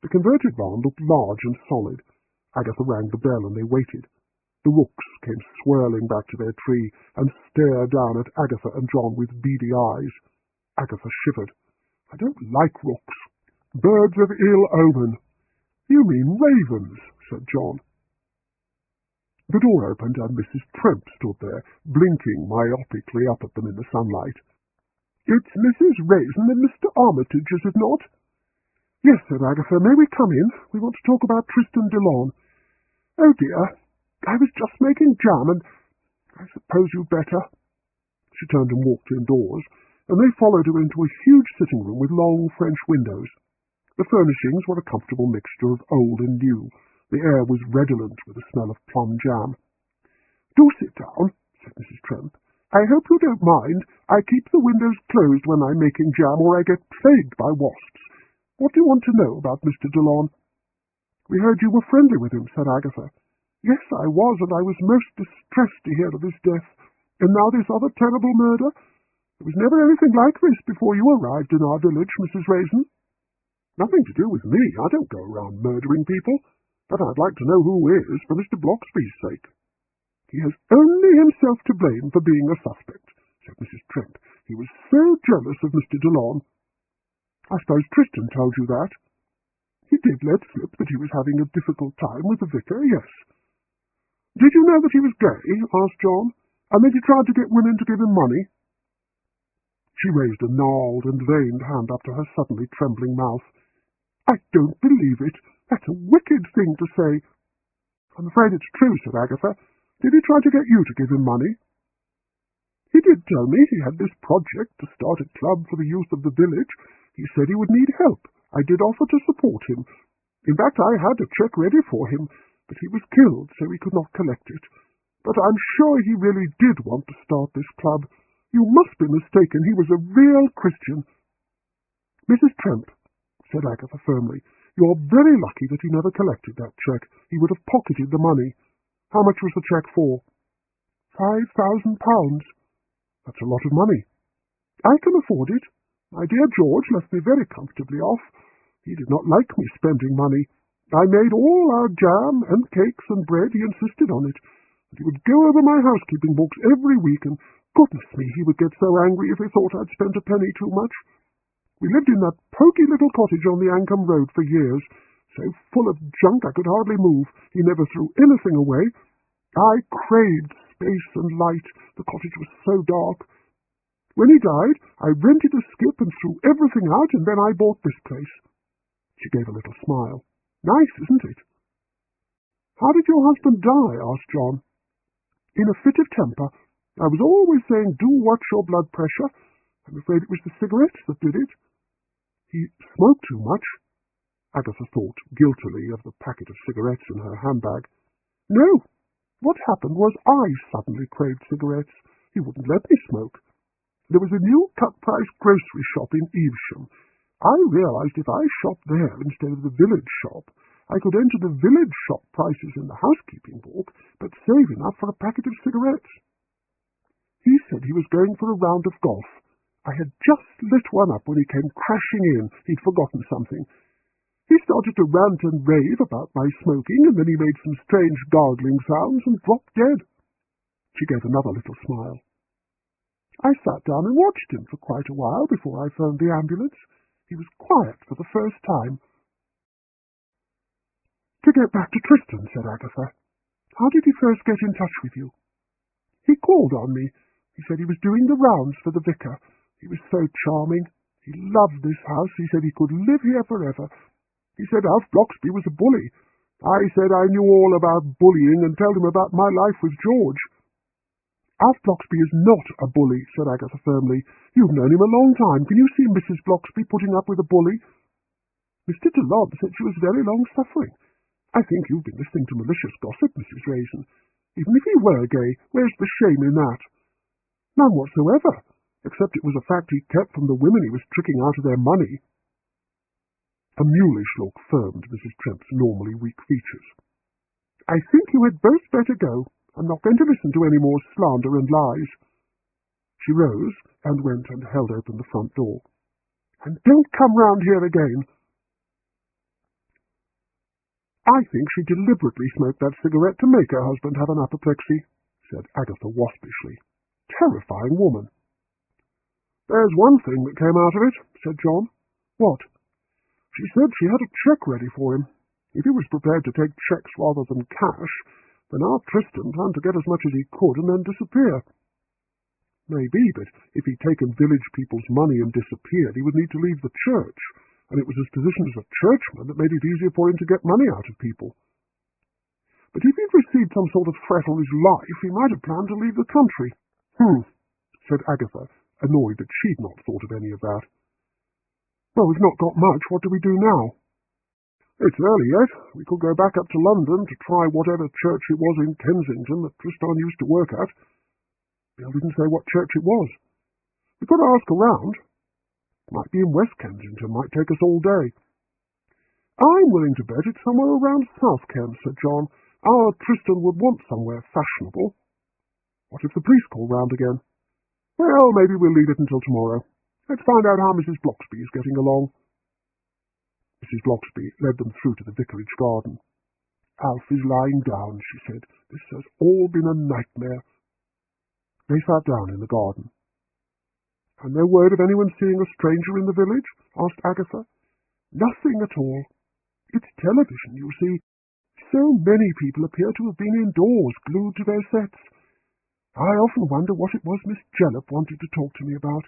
The converted barn looked large and solid. Agatha rang the bell, and they waited. The rooks came swirling back to their tree, and stared down at Agatha and John with beady eyes. Agatha shivered. I don't like rooks. Birds of ill omen. You mean ravens, said John. The door opened, and Mrs. Tremp stood there, blinking myopically up at them in the sunlight. It's Mrs. Raisin and Mr. Armitage, is it not? Yes, said Agatha. May we come in? We want to talk about Tristan Dillon. Oh, dear. I was just making jam, and I suppose you'd better. She turned and walked indoors, and they followed her into a huge sitting room with long French windows. The furnishings were a comfortable mixture of old and new. The air was redolent with the smell of plum jam. Do sit down, said Mrs. Tremp. I hope you don't mind. I keep the windows closed when I'm making jam, or I get plagued by wasps. What do you want to know about Mr. Dillon? We heard you were friendly with him, said Agatha. Yes, I was, and I was most distressed to hear of his death. And now this other terrible murder. There was never anything like this before you arrived in our village, Mrs. Raisin. Nothing to do with me. I don't go around murdering people. But I'd like to know who is, for Mr. Bloxby's sake. He has only himself to blame for being a suspect, said Mrs. Tremp. He was so jealous of Mr. Dillon. I suppose Tristan told you that. He did let slip that he was having a difficult time with the vicar, yes. Did you know that he was gay? Asked John, and that he tried to get women to give him money? She raised a gnarled and veined hand up to her suddenly trembling mouth. I don't believe it. That's a wicked thing to say. I'm afraid it's true, said Agatha. Did he try to get you to give him money? He did tell me he had this project to start a club for the youth of the village. He said he would need help. I did offer to support him. In fact, I had a cheque ready for him, but he was killed, so he could not collect it. But I'm sure he really did want to start this club. You must be mistaken. He was a real Christian." "Mrs. Tremp," said Agatha firmly, "you're very lucky that he never collected that cheque. He would have pocketed the money. How much was the cheque for?" £5,000. "That's a lot of money." "I can afford it. My dear George left me very comfortably off. He did not like me spending money. I made all our jam and cakes and bread. He insisted on it, and he would go over my housekeeping books every week, and goodness me, he would get so angry if he thought I'd spent a penny too much. We lived in that poky little cottage on the Ancombe Road for years, so full of junk I could hardly move. He never threw anything away. I craved space and light. The cottage was so dark. When he died, I rented a skip and threw everything out, and then I bought this place." She gave a little smile. "Nice, isn't it?" "How did your husband die?" asked John. "In a fit of temper. I was always saying, 'Do watch your blood pressure.' I'm afraid it was the cigarettes that did it." "He smoked too much." Agatha thought guiltily of the packet of cigarettes in her handbag. "No. What happened was I suddenly craved cigarettes. He wouldn't let me smoke. There was a new cut-price grocery shop in Evesham. I realized if I shopped there instead of the village shop, I could enter the village shop prices in the housekeeping book, but save enough for a packet of cigarettes. He said he was going for a round of golf. I had just lit one up when he came crashing in. He'd forgotten something. He started to rant and rave about my smoking, and then he made some strange gargling sounds and dropped dead." She gave another little smile. "I sat down and watched him for quite a while before I phoned the ambulance. He was quiet for the first time." "To get back to Tristan," said Agatha, "how did he first get in touch with you?" "He called on me. He said he was doing the rounds for the vicar. He was so charming. He loved this house. He said he could live here forever. He said Alf Bloxby was a bully. I said I knew all about bullying and told him about my life with George." "Alf Bloxby is not a bully," said Agatha firmly. "You've known him a long time. Can you see Mrs. Bloxby putting up with a bully?" "Mr. DeLob said she was very long-suffering. I think you've been listening to malicious gossip, Mrs. Raisin. Even if he were gay, where's the shame in that?" "None whatsoever, except it was a fact he kept from the women he was tricking out of their money." A mulish look firmed Mrs. Tremp's normally weak features. "I think you had both better go. I'm not going to listen to any more slander and lies." She rose and went and held open the front door. "And don't come round here again." "I think she deliberately smoked that cigarette to make her husband have an apoplexy," said Agatha waspishly. "Terrifying woman." "There's one thing that came out of it," said John. "What?" "She said she had a cheque ready for him. If he was prepared to take cheques rather than cash, then our Tristan planned to get as much as he could and then disappear." "Maybe, but if he'd taken village people's money and disappeared, he would need to leave the church, and it was his position as a churchman that made it easier for him to get money out of people. But if he'd received some sort of threat on his life, he might have planned to leave the country." Said Agatha, annoyed that she'd not thought of any of that. "Well, we've not got much. What do we do now?" "It's early yet. We could go back up to London to try whatever church it was in Kensington that Tristan used to work at. Bill didn't say what church it was. We could ask around. Might be in West Kensington. Might take us all day." "I'm willing to bet it's somewhere around South Kent," said John. "Our Tristan would want somewhere fashionable." "What if the police call round again?" "Well, maybe we'll leave it until tomorrow. Let's find out how Mrs. Bloxby is getting along." Mrs. Bloxby led them through to the vicarage garden. "Alf is lying down," she said. "This has all been a nightmare." They sat down in the garden. "And no word of anyone seeing a stranger in the village?" asked Agatha. "Nothing at all. It's television, you see. So many people appear to have been indoors, glued to their sets. I often wonder what it was Miss Jellop wanted to talk to me about.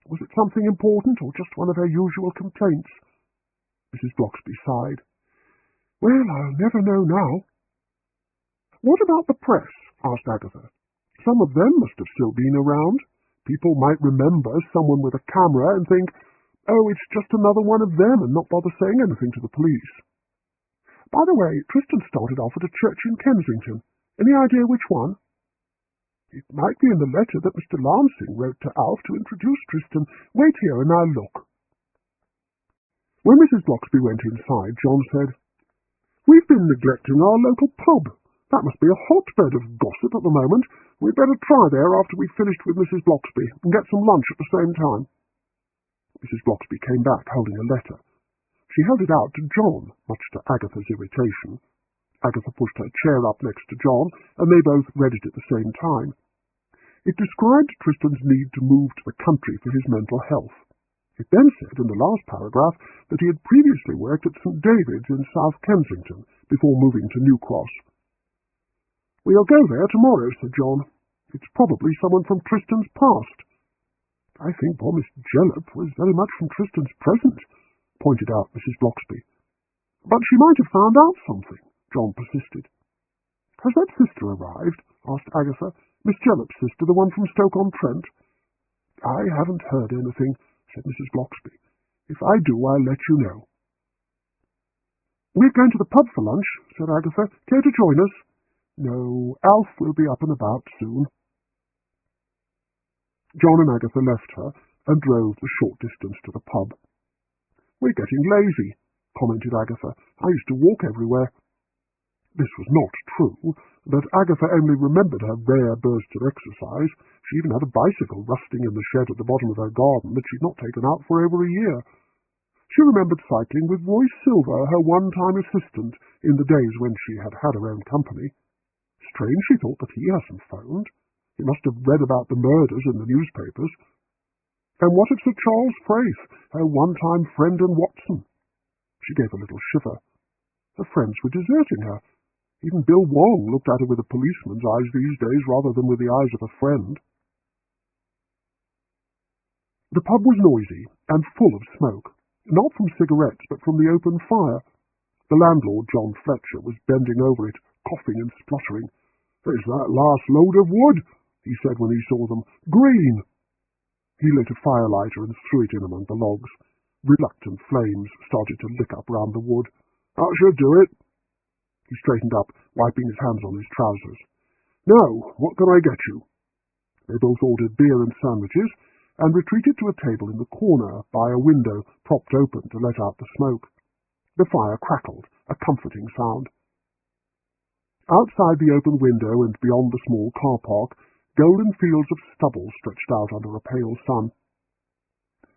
Was it something important, or just one of her usual complaints?" Mrs. Bloxby sighed. "Well, I'll never know now." "What about the press?" asked Agatha. "Some of them must have still been around. People might remember someone with a camera and think, oh, it's just another one of them, and not bother saying anything to the police." By the way, Tristan started off at a church in Kensington. Any idea which one? It might be in the letter that Mr. Lansing wrote to Alf to introduce Tristan. Wait here and I'll look. When Mrs. Bloxby went inside, John said, "We've been neglecting our local pub. That must be a hotbed of gossip at the moment. We'd better try there after we've finished with Mrs. Bloxby and get some lunch at the same time." Mrs. Bloxby came back holding a letter. She held it out to John, much to Agatha's irritation. Agatha pushed her chair up next to John, and they both read it at the same time. It described Tristan's need to move to the country for his mental health. It then said in the last paragraph that he had previously worked at St. David's in South Kensington before moving to New Cross. "We'll go there tomorrow," said John. "It's probably someone from Tristan's past." "I think poor Miss Jellop was very much from Tristan's present," pointed out Mrs. Bloxby. "But she might have found out something," John persisted. "Has that sister arrived?" asked Agatha. "Miss Jellop's sister, the one from Stoke-on-Trent?" "I haven't heard anything," said Mrs. Bloxby. "If I do, I'll let you know." "We're going to the pub for lunch," said Agatha. "Care to join us?" "No, Alf will be up and about soon." John and Agatha left her and drove the short distance to the pub. "We're getting lazy," commented Agatha. "I used to walk everywhere." This was not true, but Agatha only remembered her rare bursts of exercise. She even had a bicycle rusting in the shed at the bottom of her garden that she'd not taken out for over a year. She remembered cycling with Roy Silver, her one-time assistant, in the days when she had had her own company. Strange, she thought, that he hasn't phoned. He must have read about the murders in the newspapers. And what of Sir Charles Fraith, her one-time friend and Watson? She gave a little shiver. Her friends were deserting her. Even Bill Wong looked at her with a policeman's eyes these days rather than with the eyes of a friend. The pub was noisy and full of smoke, not from cigarettes but from the open fire. The landlord, John Fletcher, was bending over it, coughing and spluttering. "There's that last load of wood," he said when he saw them. "Green." He lit a firelighter and threw it in among the logs. Reluctant flames started to lick up round the wood. "That should do it." He straightened up, wiping his hands on his trousers. "Now, what can I get you?" They both ordered beer and sandwiches, and retreated to a table in the corner by a window propped open to let out the smoke. The fire crackled, a comforting sound. Outside the open window and beyond the small car park, golden fields of stubble stretched out under a pale sun.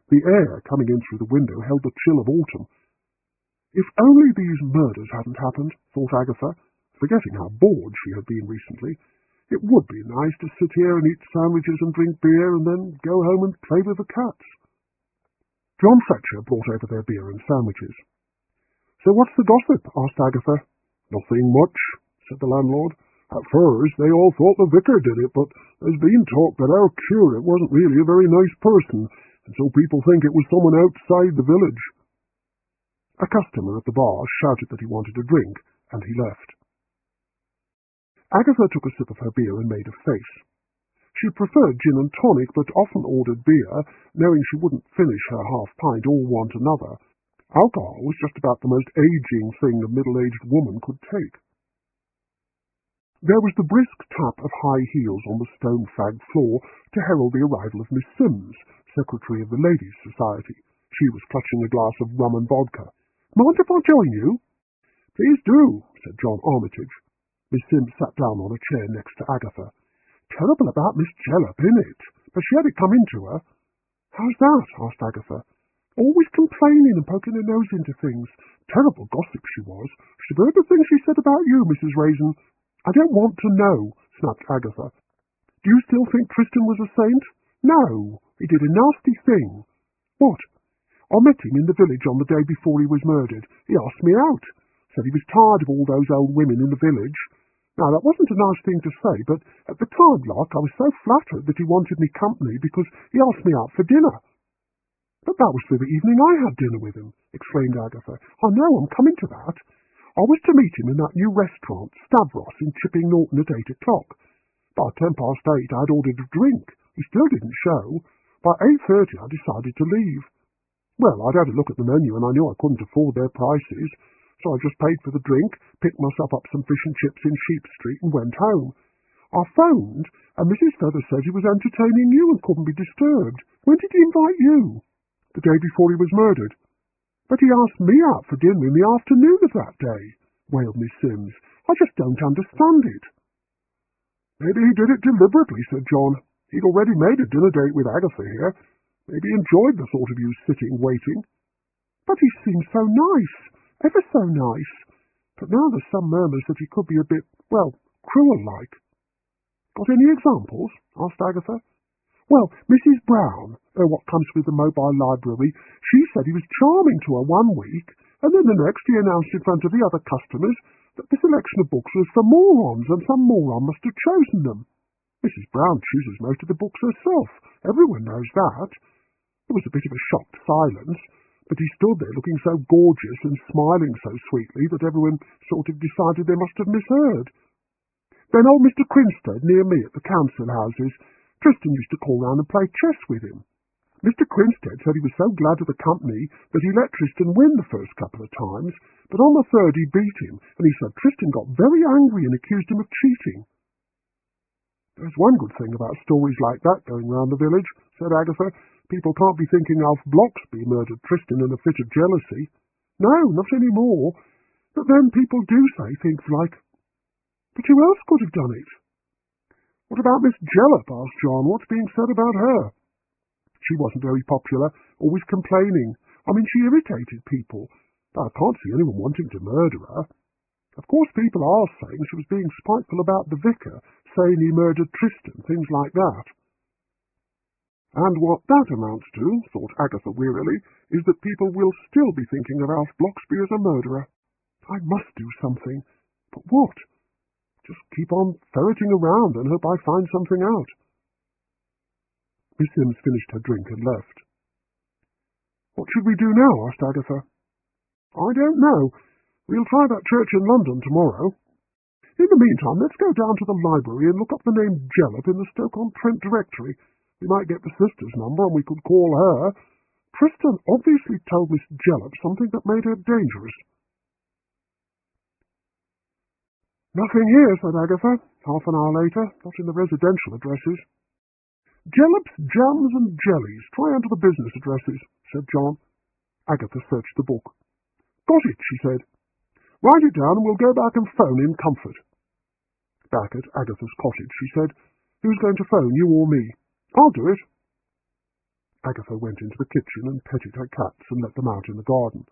The air coming in through the window held the chill of autumn. If only these murders hadn't happened, thought Agatha, forgetting how bored she had been recently. It would be nice to sit here and eat sandwiches and drink beer and then go home and play with the cats. John Fletcher brought over their beer and sandwiches. "So what's the gossip?" asked Agatha. "Nothing much," said the landlord. "At first they all thought the vicar did it, but there's been talk that our curate wasn't really a very nice person, and so people think it was someone outside the village." A customer at the bar shouted that he wanted a drink, and he left. Agatha took a sip of her beer and made a face. She preferred gin and tonic, but often ordered beer, knowing she wouldn't finish her half-pint or want another. Alcohol was just about the most aging thing a middle-aged woman could take. There was the brisk tap of high heels on the stone-flagged floor to herald the arrival of Miss Sims, secretary of the Ladies' Society. She was clutching a glass of rum and vodka. "Mind if I join you?" "Please do," said John Armitage. Miss Sims sat down on a chair next to Agatha. "Terrible about Miss Jellop, innit? But she had it come into her." "How's that?" asked Agatha. "Always complaining and poking her nose into things. Terrible gossip she was. Should have heard the things she said about you, Mrs. Raisin." "I don't want to know," snapped Agatha. "Do you still think Tristan was a saint?" "No, he did a nasty thing." "What?" "I met him in the village on the day before he was murdered. He asked me out. Said he was tired of all those old women in the village. Now, that wasn't a nice thing to say, but at the time, like, I was so flattered that he wanted me company because he asked me out for dinner." "But that was for the evening I had dinner with him," exclaimed Agatha. "I know, I'm coming to that. I was to meet him in that new restaurant, Stavros, in Chipping Norton at 8 o'clock. By 8:10 I'd ordered a drink. He still didn't show. By 8:30 I decided to leave. Well, I'd had a look at the menu and I knew I couldn't afford their prices, So I just paid for the drink, picked myself up some fish and chips in Sheep Street and went home. I phoned, and Mrs. Feather said he was entertaining you and couldn't be disturbed. When did he invite you? The day before he was murdered. But he asked me out for dinner in the afternoon of that day, wailed Miss Sims. I just don't understand it. Maybe he did it deliberately, said John. He'd already made a dinner date with Agatha here. Maybe he enjoyed the thought of you sitting, waiting. But he seemed so nice, ever so nice. But now there's some murmurs that he could be a bit, well, cruel-like. Got any examples? Asked Agatha. Well, Mrs. Brown, what comes with the mobile library, she said he was charming to her one week, and then the next he announced in front of the other customers that the selection of books was for morons, and some moron must have chosen them. Mrs. Brown chooses most of the books herself. Everyone knows that. There was a bit of a shocked silence, but he stood there looking so gorgeous and smiling so sweetly that everyone sort of decided they must have misheard. Then old Mr. Crinstead, near me at the council houses, Tristan used to call round and play chess with him. Mr. Crinstead said he was so glad of the company that he let Tristan win the first couple of times, but on the third he beat him, and he said Tristan got very angry and accused him of cheating. There's one good thing about stories like that going round the village, said Agatha. People can't be thinking Alf Bloxby murdered Tristan in a fit of jealousy. No, not any more. But then people do say things like, but who else could have done it? What about Miss Jellop? Asked John. What's being said about her? She wasn't very popular, always complaining. I mean, she irritated people, but I can't see anyone wanting to murder her. Of course people are saying she was being spiteful about the vicar, saying he murdered Tristan, things like that. And what that amounts to, thought Agatha wearily, is that people will still be thinking of Alf Bloxby as a murderer. I must do something. But what? Just keep on ferreting around and hope I find something out. Miss Sims finished her drink and left. What should we do now? Asked Agatha. I don't know. We'll try that church in London tomorrow. In the meantime, let's go down to the library and look up the name Jellop in the Stoke-on-Trent directory. We might get the sister's number and we could call her. Tristan obviously told Miss Jellop something that made her dangerous. Nothing here, said Agatha, half an hour later, not in the residential addresses. Jellop's Jams and Jellies. Try under the business addresses, said John. Agatha searched the book. Got it, she said. Write it down and we'll go back and phone in comfort. Back at Agatha's cottage, she said, Who's going to phone, you or me? I'll do it. Agatha went into the kitchen and petted her cats and let them out in the garden.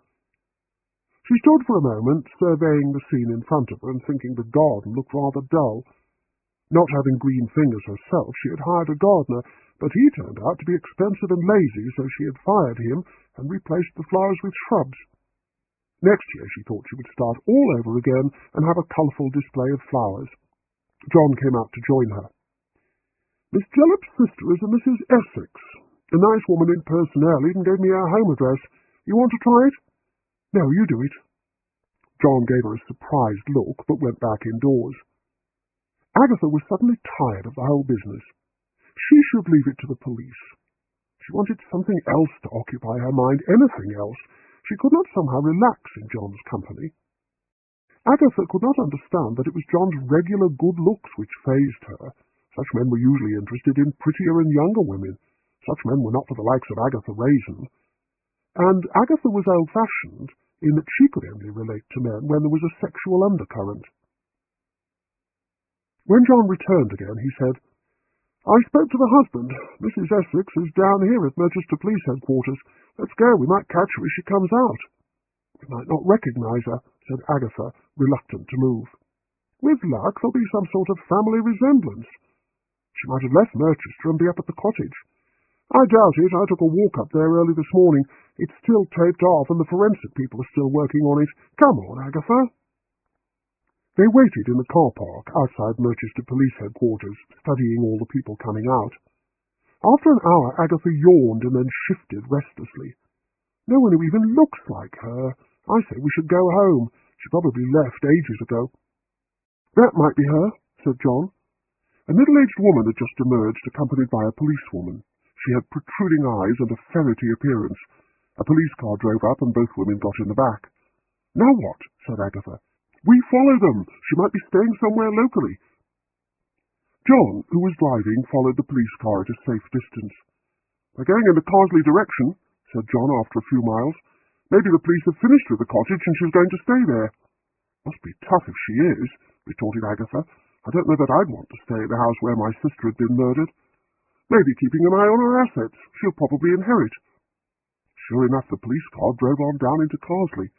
She stood for a moment, surveying the scene in front of her and thinking the garden looked rather dull. Not having green fingers herself, she had hired a gardener, but he turned out to be expensive and lazy, so she had fired him and replaced the flowers with shrubs. Next year she thought she would start all over again and have a colourful display of flowers. John came out to join her. Miss Jellop's sister is a Mrs. Essex, a nice woman in personnel, even gave me her home address. You want to try it? No, you do it. John gave her a surprised look, but went back indoors. Agatha was suddenly tired of the whole business. She should leave it to the police. She wanted something else to occupy her mind, anything else. She could not somehow relax in John's company. Agatha could not understand that it was John's regular good looks which fazed her. Such men were usually interested in prettier and younger women. Such men were not for the likes of Agatha Raisin. And Agatha was old-fashioned in that she could only relate to men when there was a sexual undercurrent. When John returned again, he said, I spoke to the husband. Mrs. Essex is down here at Merchester Police Headquarters. Let's go. We might catch her as she comes out. We might not recognise her, said Agatha, reluctant to move. With luck, there'll be some sort of family resemblance. She might have left Merchester and be up at the cottage. I doubt it. I took a walk up there early this morning. It's still taped off, and the forensic people are still working on it. Come on, Agatha. They waited in the car park outside Merchester Police Headquarters, studying all the people coming out. After an hour, Agatha yawned and then shifted restlessly. No one who even looks like her. I say we should go home. She probably left ages ago. That might be her, said John. A middle-aged woman had just emerged, accompanied by a policewoman. She had protruding eyes and a ferrety appearance. A police car drove up and both women got in the back. Now what? Said Agatha. We follow them. She might be staying somewhere locally. John, who was driving, followed the police car at a safe distance. They're going in the Carsley direction, said John after a few miles. Maybe the police have finished with the cottage and she's going to stay there. Must be tough if she is, retorted Agatha. I don't know that I'd want to stay at the house where my sister had been murdered. Maybe keeping an eye on her assets. She'll probably inherit. Sure enough, the police car drove on down into Carsley.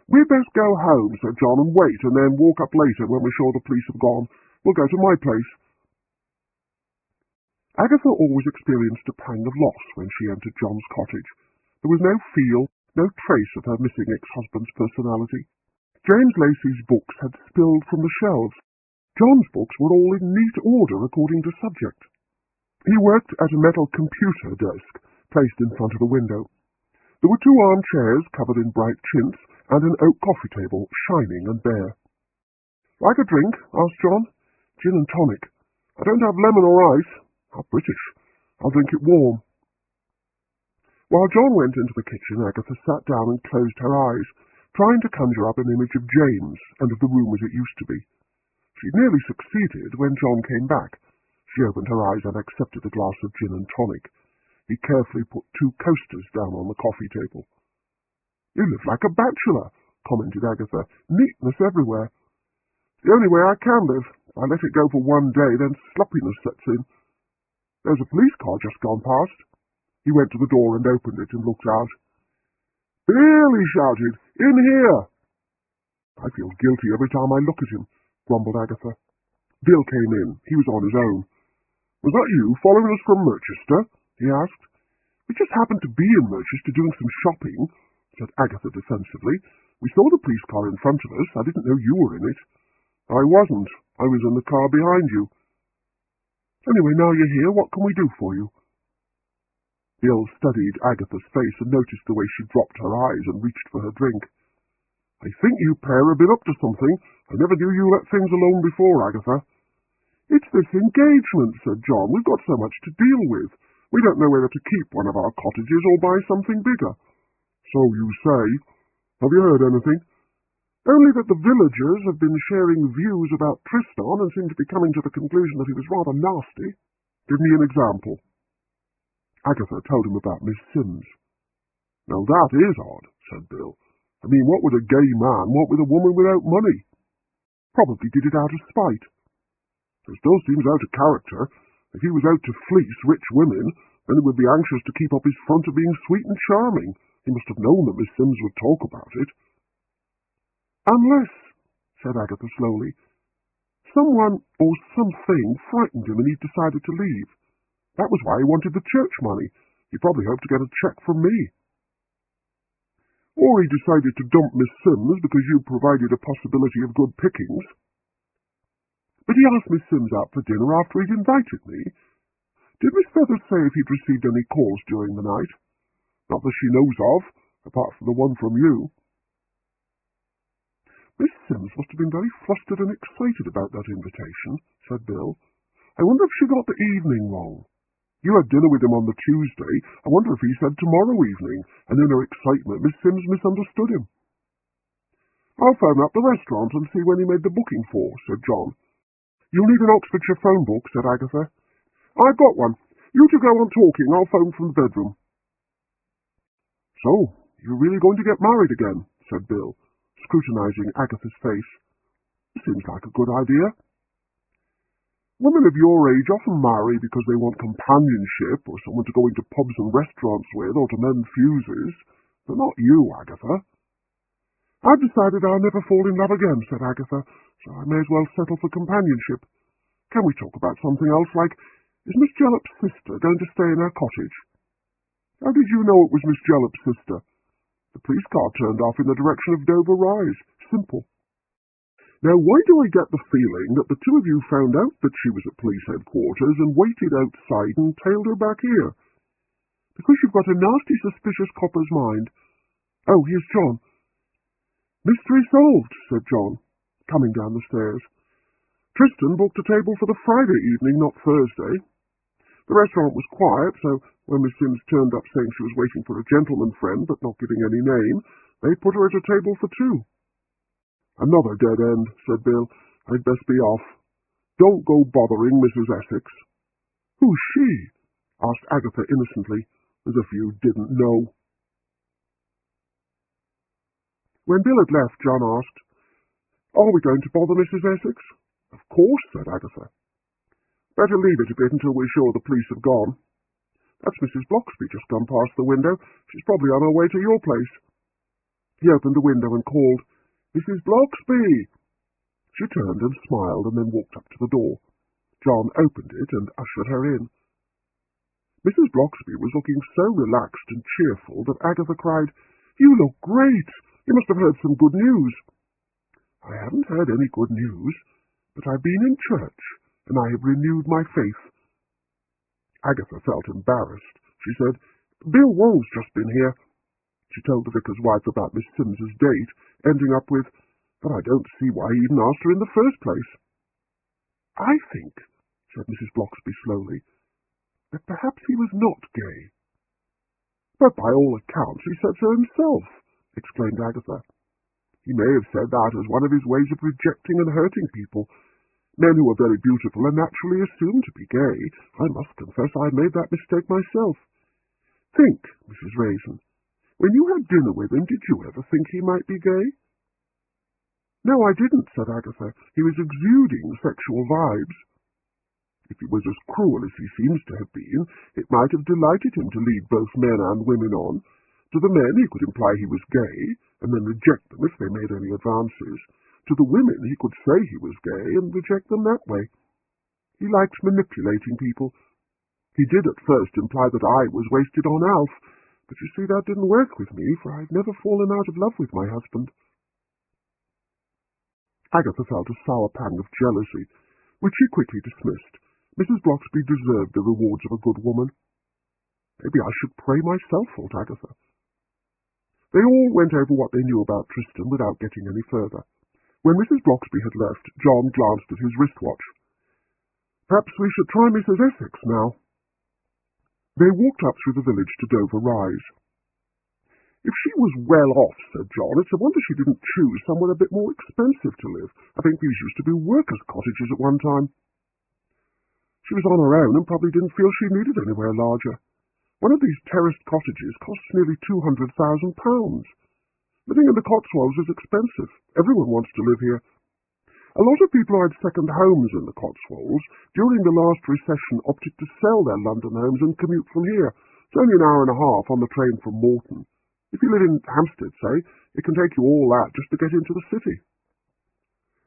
We'd best go home, said John, and wait, and then walk up later when we're sure the police have gone. We'll go to my place. Agatha always experienced a pang of loss when she entered John's cottage. There was no feel, no trace of her missing ex-husband's personality. James Lacey's books had spilled from the shelves. John's books were all in neat order according to subject. He worked at a metal computer desk placed in front of the window. There were 2 armchairs covered in bright chintz and an oak coffee table, shining and bare. Like a drink? Asked John. Gin and tonic. I don't have lemon or ice. How British. I'll drink it warm. While John went into the kitchen, Agatha sat down and closed her eyes, trying to conjure up an image of James and of the room as it used to be. She'd nearly succeeded when John came back. She opened her eyes and accepted a glass of gin and tonic. He carefully put 2 coasters down on the coffee table. You live like a bachelor, commented Agatha. Neatness everywhere. The only way I can live. I let it go for one day, then sloppiness sets in. There's a police car just gone past. He went to the door and opened it and looked out. Bill, he shouted, in here! I feel guilty every time I look at him, grumbled Agatha. Bill came in. He was on his own. Was that you following us from Merchester? He asked. We just happened to be in Merchester doing some shopping, said Agatha defensively. We saw the police car in front of us. I didn't know you were in it. I wasn't. I was in the car behind you. Anyway, now you're here, what can we do for you? Bill studied Agatha's face and noticed the way she dropped her eyes and reached for her drink. I think you pair have been up to something. I never knew you let things alone before, Agatha. It's this engagement, said John. We've got so much to deal with. We don't know whether to keep one of our cottages or buy something bigger. So you say. Have you heard anything? Only that the villagers have been sharing views about Tristan and seem to be coming to the conclusion that he was rather nasty. Give me an example. Agatha told him about Miss Sims. Now that is odd, said Bill. I mean, what would a gay man want with a woman without money? Probably did it out of spite. It still seems out of character. If he was out to fleece rich women, then he would be anxious to keep up his front of being sweet and charming. He must have known that Miss Sims would talk about it. Unless, said Agatha slowly, someone or something frightened him and he decided to leave. That was why he wanted the church money. He probably hoped to get a cheque from me. Or he decided to dump Miss Sims because you provided a possibility of good pickings. But he asked Miss Sims out for dinner after he'd invited me. Did Miss Feathers say if he'd received any calls during the night? Not that she knows of, apart from the one from you. Miss Sims must have been very flustered and excited about that invitation, said Bill. I wonder if she got the evening wrong. You had dinner with him on the Tuesday. I wonder if he said tomorrow evening, and in her excitement Miss Sims misunderstood him. I'll phone up the restaurant and see when he made the booking for, said John. You'll need an Oxfordshire phone book, said Agatha. I've got one. You two go on talking. I'll phone from the bedroom. So, you're really going to get married again, said Bill, scrutinizing Agatha's face. Seems like a good idea. Women of your age often marry because they want companionship or someone to go into pubs and restaurants with or to mend fuses. But not you, Agatha. I've decided I'll never fall in love again, said Agatha, so I may as well settle for companionship. Can we talk about something else, like, is Miss Jellop's sister going to stay in her cottage? How did you know it was Miss Jellop's sister? The police car turned off in the direction of Dover Rise. Simple. Now, why do I get the feeling that the 2 of you found out that she was at police headquarters and waited outside and tailed her back here? Because you've got a nasty, suspicious copper's mind. Oh, here's John. Mystery solved, said John, coming down the stairs. Tristan booked a table for the Friday evening, not Thursday. The restaurant was quiet, so when Miss Sims turned up saying she was waiting for a gentleman friend, but not giving any name, They put her at a table for two. Another dead end, said Bill. I'd best be off. Don't go bothering Mrs. Essex. Who's she? Asked Agatha innocently, as if you didn't know. When Bill had left, John asked, Are we going to bother Mrs. Essex? Of course, said Agatha. Better leave it a bit until we're sure the police have gone. That's Mrs. Bloxby just gone past the window. She's probably on her way to your place. He opened the window and called, Mrs. Bloxby! She turned and smiled and then walked up to the door. John opened it and ushered her in. Mrs. Bloxby was looking so relaxed and cheerful that Agatha cried, You look great! You must have heard some good news. I haven't heard any good news, but I've been in church, and I have renewed my faith. Agatha felt embarrassed. She said, Bill Wong's just been here. She told the vicar's wife about Miss Simms's date, ending up with, But I don't see why he even asked her in the first place. I think, said Mrs. Bloxby slowly, that perhaps he was not gay. But by all accounts he said so himself, exclaimed Agatha. He may have said that as one of his ways of rejecting and hurting people. Men who are very beautiful are naturally assumed to be gay. I must confess I made that mistake myself. Think, Mrs. Raisin, when you had dinner with him, did you ever think he might be gay? No, I didn't, said Agatha. He was exuding sexual vibes. If he was as cruel as he seems to have been, it might have delighted him to lead both men and women on. To the men he could imply he was gay, and then reject them if they made any advances. To the women he could say he was gay and reject them that way. He liked manipulating people. He did at first imply that I was wasted on Alf, but you see that didn't work with me, for I've never fallen out of love with my husband. Agatha felt a sour pang of jealousy, which she quickly dismissed. Mrs. Bloxby deserved the rewards of a good woman. Maybe I should pray myself, thought Agatha. They all went over what they knew about Tristan without getting any further. When Mrs. Bloxby had left, John glanced at his wristwatch. Perhaps we should try Mrs. Essex now. They walked up through the village to Dover Rise. If she was well off, said John, it's a wonder she didn't choose somewhere a bit more expensive to live. I think these used to be workers' cottages at one time. She was on her own and probably didn't feel she needed anywhere larger. One of these terraced cottages costs nearly £200,000. Living in the Cotswolds is expensive. Everyone wants to live here. A lot of people who had second homes in the Cotswolds during the last recession opted to sell their London homes and commute from here. It's only an hour and a half on the train from Morton. If you live in Hampstead, say, it can take you all that just to get into the city.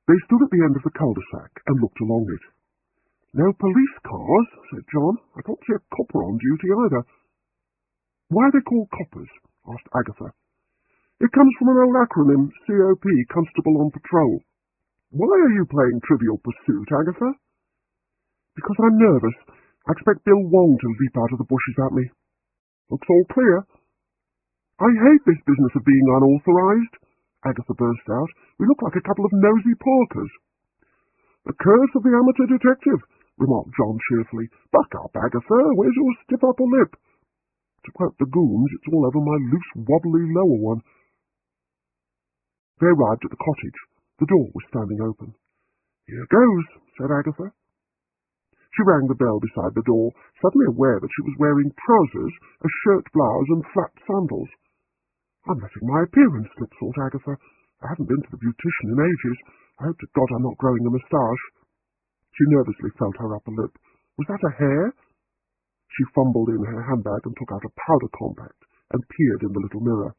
They stood at the end of the cul-de-sac and looked along it. No police cars, said John. I can't see a copper on duty either. Why are they called coppers? Asked Agatha. It comes from an old acronym, COP, Constable on Patrol. Why are you playing Trivial Pursuit, Agatha? Because I'm nervous. I expect Bill Wong to leap out of the bushes at me. Looks all clear. I hate this business of being unauthorized, Agatha burst out. We look like a couple of nosy porkers. The curse of the amateur detective, remarked John cheerfully. Buck up, Agatha. Where's your stiff upper lip? To quote the Goons, it's all over my loose, wobbly lower one. They arrived at the cottage. The door was standing open. Here goes, said Agatha. She rang the bell beside the door, suddenly aware that she was wearing trousers, a shirt blouse, and flat sandals. I'm letting my appearance slip, thought Agatha. I haven't been to the beautician in ages. I hope to God I'm not growing a moustache. She nervously felt her upper lip. Was that a hair? She fumbled in her handbag and took out a powder compact and peered in the little mirror.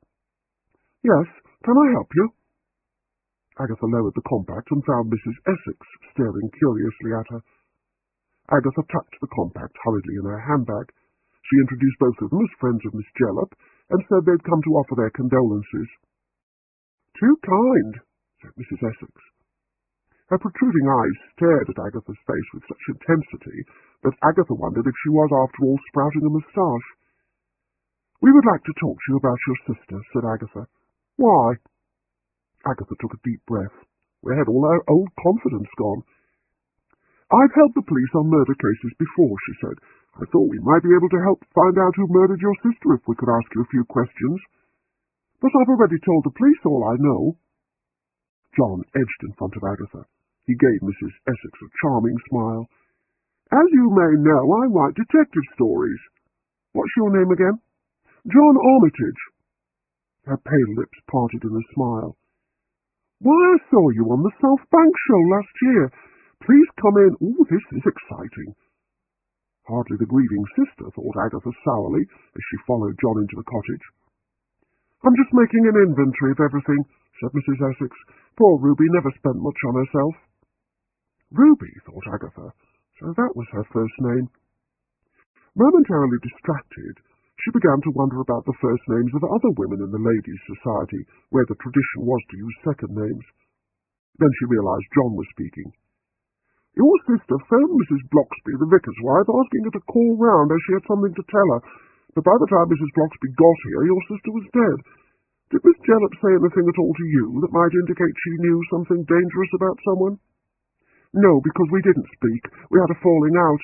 Yes, can I help you? Agatha lowered the compact and found Mrs. Essex staring curiously at her. Agatha tucked the compact hurriedly in her handbag. She introduced both of them as friends of Miss Jellop, and said they'd come to offer their condolences. Too kind, said Mrs. Essex. Her protruding eyes stared at Agatha's face with such intensity that Agatha wondered if she was after all sprouting a moustache. We would like to talk to you about your sister, said Agatha. Why? Agatha took a deep breath. We had all our old confidence gone. I've helped the police on murder cases before, she said. I thought we might be able to help find out who murdered your sister if we could ask you a few questions. but I've already told the police all I know." John edged in front of Agatha. He gave Mrs. Essex a charming smile. "As you may know, I write detective stories. What's your name again?" "John Armitage." Her pale lips parted in a smile. "Why, I saw you on the South Bank show last year. Please come in. Oh, this is exciting." Hardly the grieving sister, thought Agatha sourly, as she followed John into the cottage. "I'm just making an inventory of everything," said Mrs. Essex. "Poor Ruby never spent much on herself." Ruby, thought Agatha, so that was her first name. Momentarily distracted, she began to wonder about the first names of other women in the Ladies' Society, where the tradition was to use second names. Then she realized John was speaking. "Your sister phoned Mrs. Bloxby, the vicar's wife, asking her to call round as she had something to tell her, but by the time Mrs. Bloxby got here, your sister was dead. Did Miss Jellop say anything at all to you that might indicate she knew something dangerous about someone?" "No, because we didn't speak. We had a falling out.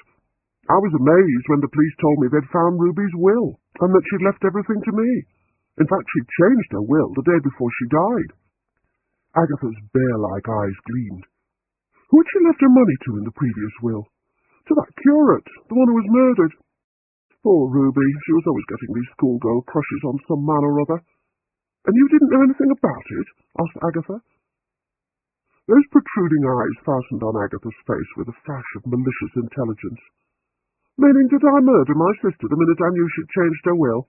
I was amazed when the police told me they'd found Ruby's will, and that she'd left everything to me. In fact, she'd changed her will the day before she died." Agatha's bear-like eyes gleamed. "Who had she left her money to in the previous will?" "To that curate, the one who was murdered." "Poor Ruby, she was always getting these schoolgirl crushes on some man or other." "And you didn't know anything about it?" asked Agatha. Those protruding eyes fastened on Agatha's face with a flash of malicious intelligence. "Meaning, did I murder my sister the minute I knew she'd changed her will?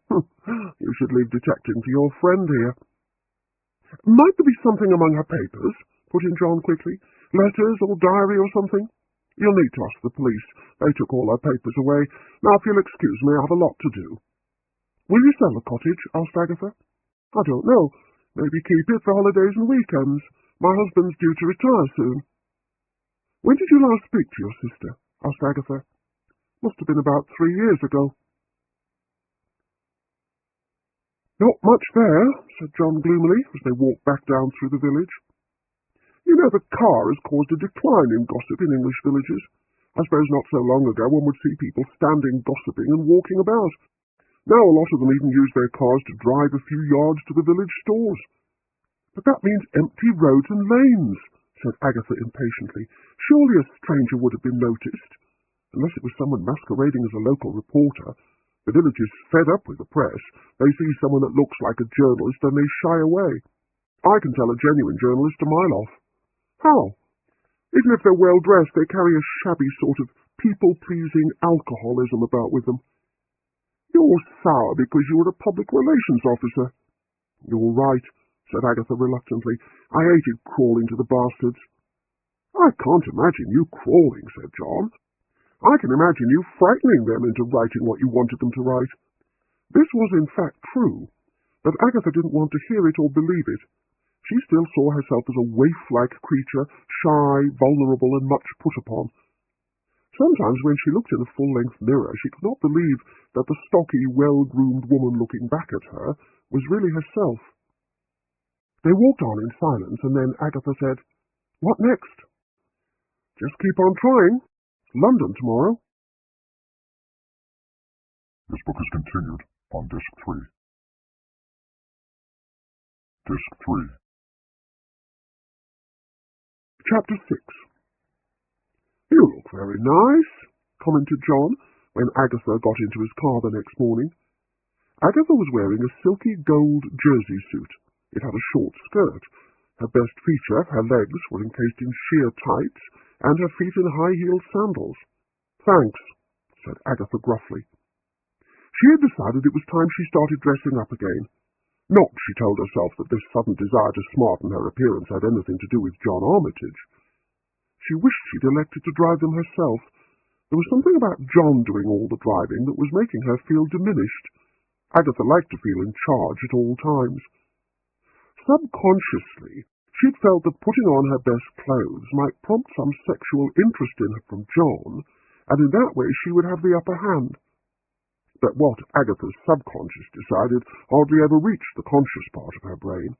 You should leave detecting to your friend here." "Might there be something among her papers?" put in John quickly. "Letters or diary or something?" "You'll need to ask the police. They took all her papers away. Now, if you'll excuse me, I have a lot to do." "Will you sell the cottage?" asked Agatha. "I don't know. Maybe keep it for holidays and weekends. My husband's due to retire soon." "When did you last speak to your sister?" asked Agatha. "Must have been about 3 years ago." "Not much there," said John gloomily, as they walked back down through the village. "You know, the car has caused a decline in gossip in English villages. I suppose not so long ago one would see people standing gossiping and walking about. Now a lot of them even use their cars to drive a few yards to the village stores." "But that means empty roads and lanes," said Agatha impatiently. "Surely a stranger would have been noticed, unless it was someone masquerading as a local reporter. The village is fed up with the press. They see someone that looks like a journalist and they shy away. I can tell a genuine journalist a mile off." "How?" "Even if they're well-dressed, they carry a shabby sort of people-pleasing alcoholism about with them." "You're sour because you're a public relations officer." "You're right," said Agatha reluctantly. "I hated crawling to the bastards." "I can't imagine you crawling," said John. "I can imagine you frightening them into writing what you wanted them to write." This was in fact true, but Agatha didn't want to hear it or believe it. She still saw herself as a waif-like creature, shy, vulnerable, and much put upon. Sometimes when she looked in a full-length mirror, she could not believe that the stocky, well-groomed woman looking back at her was really herself. They walked on in silence, and then Agatha said, "What next?" "Just keep on trying. London tomorrow." This book is continued on Disc 3. Disc 3. Chapter 6. "You look very nice," commented John, when Agatha got into his car the next morning. Agatha was wearing a silky gold jersey suit. It had a short skirt. Her best feature, her legs, were encased in sheer tights, and her feet in high-heeled sandals. "Thanks," said Agatha gruffly. She had decided it was time she started dressing up again. Not, she told herself, that this sudden desire to smarten her appearance had anything to do with John Armitage. She wished she'd elected to drive them herself. There was something about John doing all the driving that was making her feel diminished. Agatha liked to feel in charge at all times. Subconsciously, she'd felt that putting on her best clothes might prompt some sexual interest in her from John, and in that way she would have the upper hand. But what Agatha's subconscious decided hardly ever reached the conscious part of her brain.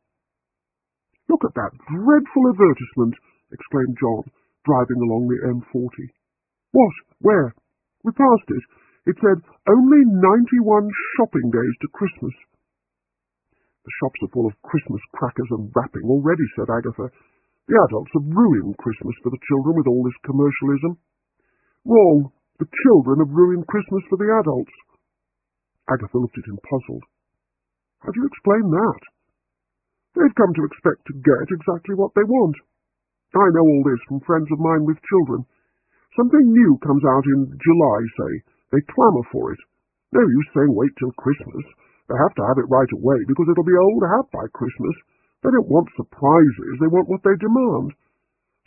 "Look at that dreadful advertisement!" exclaimed John, driving along the M40. "What? Where?" "We passed it. It said, 'Only 91 shopping days to Christmas.'" The shops are full of Christmas crackers and wrapping already, said Agatha. The adults have ruined Christmas for the children with all this commercialism. Wrong. The children have ruined Christmas for the adults. Agatha looked at him puzzled. How do you explain that? They've come to expect to get exactly what they want. I know all this from friends of mine with children. Something new comes out in July, say. They clamour for it. No use saying wait till Christmas. They have to have it right away because it'll be old hat by Christmas. They don't want surprises. They want what they demand.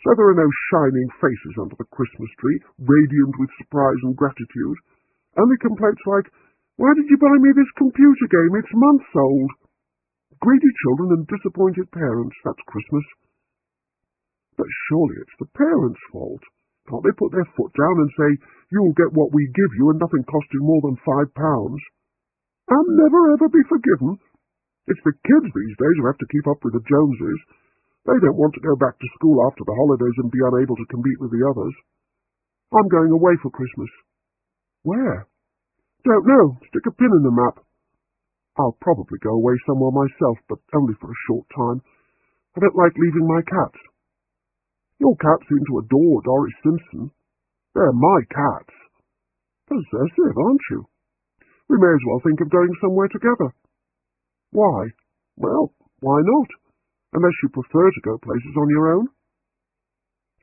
So there are no shining faces under the Christmas tree, radiant with surprise and gratitude. Only complaints like, why did you buy me this computer game? It's months old. Greedy children and disappointed parents, that's Christmas. But surely it's the parents' fault. Can't they put their foot down and say, you'll get what we give you and nothing costing more than £5? And never ever be forgiven. It's the kids these days who have to keep up with the Joneses. They don't want to go back to school after the holidays and be unable to compete with the others. I'm going away for Christmas. Where? Don't know. Stick a pin in the map. I'll probably go away somewhere myself, but only for a short time. I don't like leaving my cats. Your cats seem to adore Doris Simpson. They're my cats. Possessive, aren't you? We may as well think of going somewhere together. Why? Well, why not? Unless you prefer to go places on your own.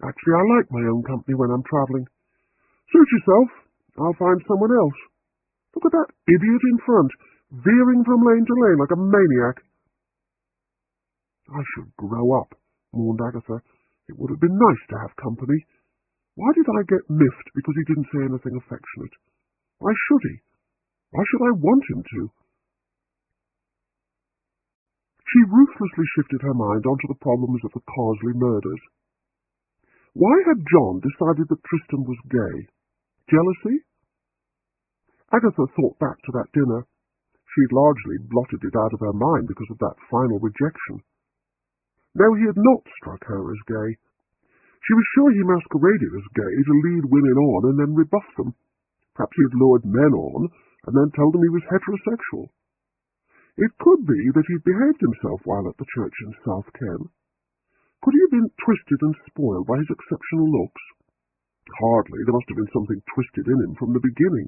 Actually, I like my own company when I'm travelling. Suit yourself. I'll find someone else. Look at that idiot in front, veering from lane to lane like a maniac. I should grow up, mourned Agatha. It would have been nice to have company. Why did I get miffed because he didn't say anything affectionate? Why should he? Why should I want him to? She ruthlessly shifted her mind onto the problems of the Carsley murders. Why had John decided that Tristan was gay? Jealousy? Agatha thought back to that dinner. She'd largely blotted it out of her mind because of that final rejection. No, he had not struck her as gay. She was sure he masqueraded as gay to lead women on and then rebuff them. Perhaps he had lured men on and then told them he was heterosexual. It could be that he'd behaved himself while at the church in South Ken. Could he have been twisted and spoiled by his exceptional looks? Hardly. There must have been something twisted in him from the beginning.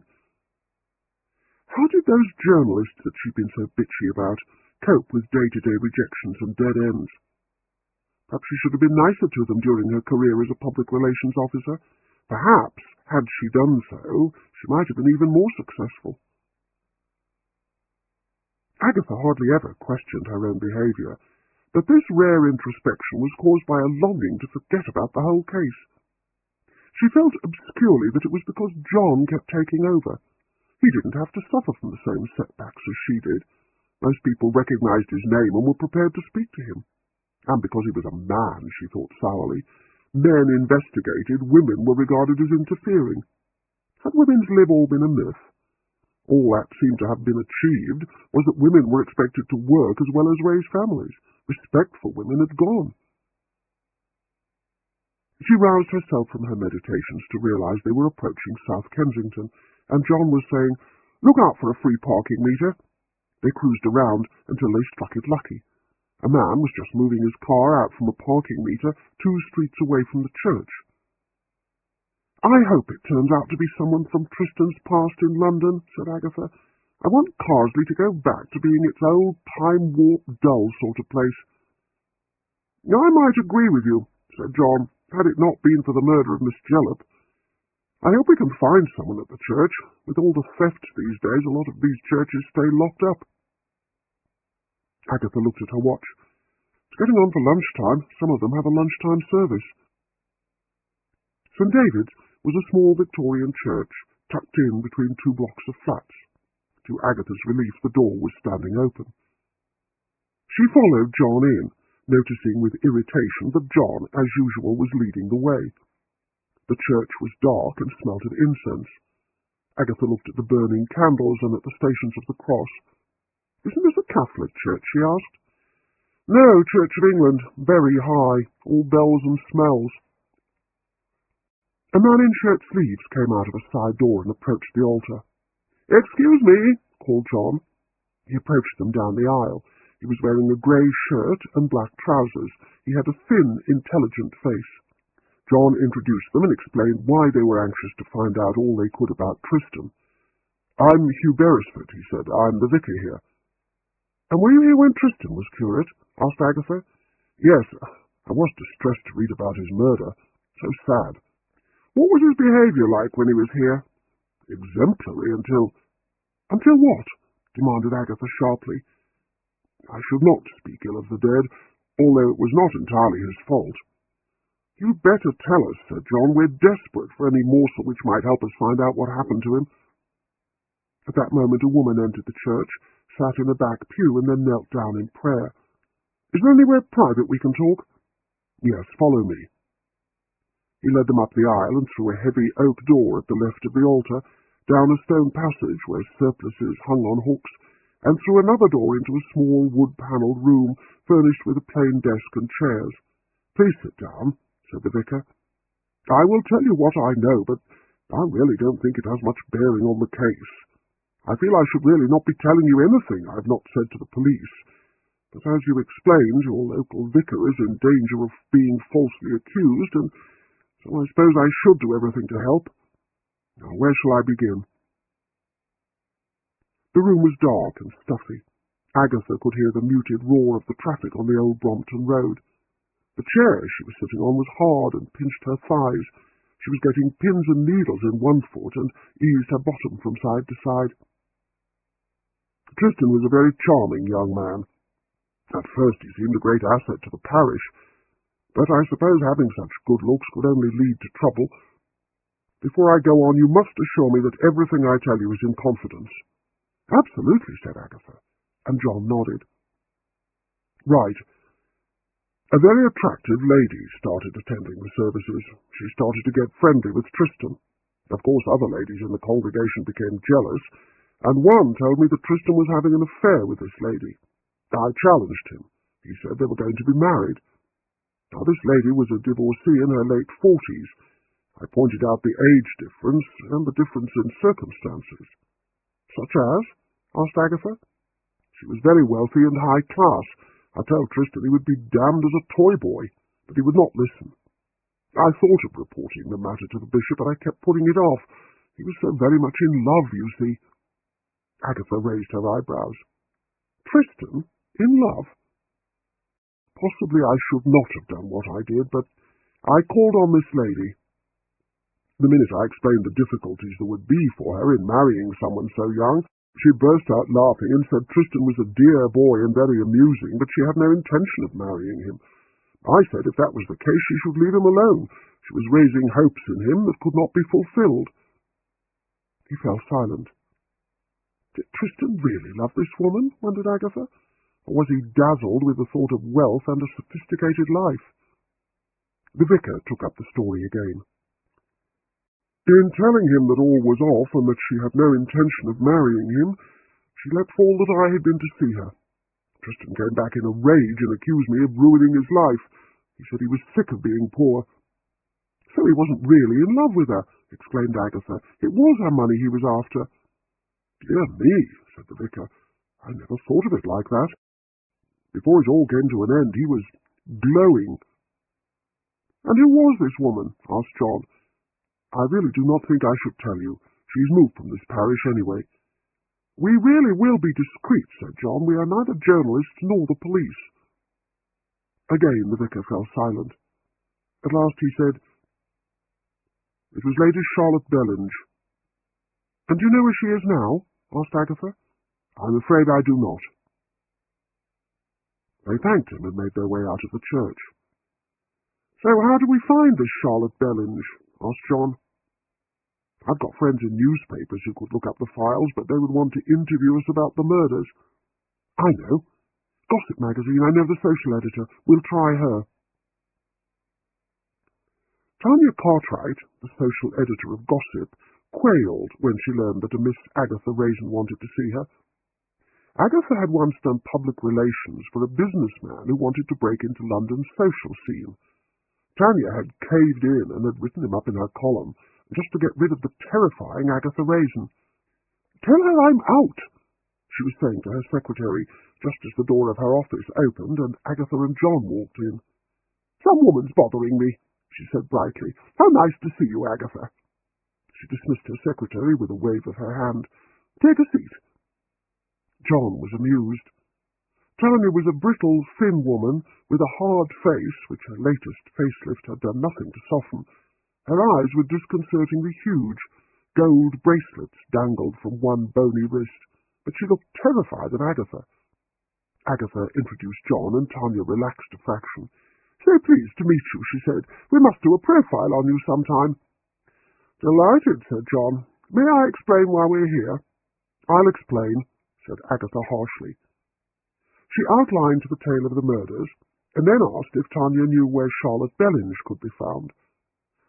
How did those journalists that she'd been so bitchy about cope with day-to-day rejections and dead ends? Perhaps she should have been nicer to them during her career as a public relations officer. Perhaps, had she done so, she might have been even more successful. Agatha hardly ever questioned her own behaviour, but this rare introspection was caused by a longing to forget about the whole case. She felt obscurely that it was because John kept taking over. He didn't have to suffer from the same setbacks as she did. Most people recognised his name and were prepared to speak to him. And because he was a man, she thought sourly, men investigated, women were regarded as interfering. Had women's lib all been a myth? All that seemed to have been achieved was that women were expected to work as well as raise families. Respect for women had gone. She roused herself from her meditations to realise they were approaching South Kensington, and John was saying, "Look out for a free parking meter." They cruised around until they struck it lucky. A man was just moving his car out from a parking meter 2 streets away from the church. "I hope it turns out to be someone from Tristan's past in London," said Agatha. "I want Carsley to go back to being its old time-warped, dull sort of place." "I might agree with you," said John, "had it not been for the murder of Miss Jellop. I hope we can find someone at the church. With all the theft these days, a lot of these churches stay locked up." Agatha looked at her watch. "It's getting on for lunchtime. Some of them have a lunchtime service." St. David's was a small Victorian church, tucked in between 2 blocks of flats. To Agatha's relief, the door was standing open. She followed John in, noticing with irritation that John, as usual, was leading the way. The church was dark and smelt of incense. Agatha looked at the burning candles and at the Stations of the Cross. "Isn't this a Catholic church?" she asked. "No, Church of England, very high, all bells and smells." A man in shirt sleeves came out of a side door and approached the altar. "Excuse me," called John. He approached them down the aisle. He was wearing a grey shirt and black trousers. He had a thin, intelligent face. John introduced them and explained why they were anxious to find out all they could about Tristan. "I'm Hugh Beresford," he said. "I'm the vicar here." "And were you here when Tristan was curate?" asked Agatha. "Yes, I was distressed to read about his murder. So sad." "What was his behaviour like when he was here?" "Exemplary until—" "Until what?" demanded Agatha sharply. "I should not speak ill of the dead, although it was not entirely his fault." "You'd better tell us," said John. "We're desperate for any morsel which might help us find out what happened to him." At that moment a woman entered the church, sat in a back pew, and then knelt down in prayer. "Is there anywhere private we can talk?" "Yes, follow me." He led them up the aisle and through a heavy oak door at the left of the altar, down a stone passage where surplices hung on hooks, and through another door into a small wood-panelled room furnished with a plain desk and chairs. "Please sit down," said the vicar. "I will tell you what I know, but I really don't think it has much bearing on the case. I feel I should really not be telling you anything I've not said to the police, but as you explained, your local vicar is in danger of being falsely accused, and so I suppose I should do everything to help. Now, where shall I begin?" The room was dark and stuffy. Agatha could hear the muted roar of the traffic on the old Brompton road. The chair she was sitting on was hard and pinched her thighs. She was getting pins and needles in one foot and eased her bottom from side to side. Tristan was a very charming young man. At first he seemed a great asset to the parish, but I suppose having such good looks could only lead to trouble. Before I go on, you must assure me that everything I tell you is in confidence." "Absolutely," said Agatha, and John nodded. "Right. A very attractive lady started attending the services. She started to get friendly with Tristan. Of course, other ladies in the congregation became jealous, and one told me that Tristan was having an affair with this lady. I challenged him. He said they were going to be married. Now, this lady was a divorcee in her late 40s. I pointed out the age difference and the difference in circumstances." "Such as?" asked Agatha. "She was very wealthy and high class. I told Tristan he would be damned as a toy boy, but he would not listen. I thought of reporting the matter to the bishop, but I kept putting it off. He was so very much in love, you see." Agatha raised her eyebrows. "Tristan? In love?" "Possibly I should not have done what I did, but I called on this lady. The minute I explained the difficulties there would be for her in marrying someone so young, she burst out laughing and said Tristan was a dear boy and very amusing, but she had no intention of marrying him. I said if that was the case she should leave him alone. She was raising hopes in him that could not be fulfilled." He fell silent. Did Tristan really love this woman, wondered Agatha, or was he dazzled with the thought of wealth and a sophisticated life? The vicar took up the story again. "In telling him that all was off and that she had no intention of marrying him, she let fall that I had been to see her. Tristan came back in a rage and accused me of ruining his life. He said he was sick of being poor." "So he wasn't really in love with her," exclaimed Agatha. "It was her money he was after." "Dear me," said the vicar, "I never thought of it like that." Before it all came to an end, he was glowing. "And who was this woman?" asked John. "I really do not think I should tell you. She's moved from this parish anyway." "We really will be discreet," said John. "We are neither journalists nor the police." Again the vicar fell silent. At last he said, "It was Lady Charlotte Bellinge." "And do you know where she is now?" asked Agatha. "I'm afraid I do not." They thanked him and made their way out of the church. "So how do we find this Charlotte Bellinge?" asked John. "I've got friends in newspapers who could look up the files, but they would want to interview us about the murders." "I know. Gossip magazine. I know the social editor. We'll try her." Tanya Cartwright, the social editor of Gossip, quailed when she learned that a Miss Agatha Raisin wanted to see her. Agatha had once done public relations for a businessman who wanted to break into London's social scene. Tanya had caved in and had written him up in her column, just to get rid of the terrifying Agatha Raisin. "Tell her I'm out," she was saying to her secretary, just as the door of her office opened and Agatha and John walked in. "Some woman's bothering me," she said brightly. "How nice to see you, Agatha." She dismissed her secretary with a wave of her hand. "Take a seat." John was amused. Tanya was a brittle, thin woman with a hard face, which her latest facelift had done nothing to soften. Her eyes were disconcertingly huge. Gold bracelets dangled from one bony wrist, but she looked terrified of Agatha. Agatha introduced John, and Tanya relaxed a fraction. "So pleased to meet you," she said. "We must do a profile on you sometime." "Delighted," said John. "May I explain why we're here?" "I'll explain," said Agatha harshly. She outlined the tale of the murders, and then asked if Tanya knew where Charlotte Bellinge could be found.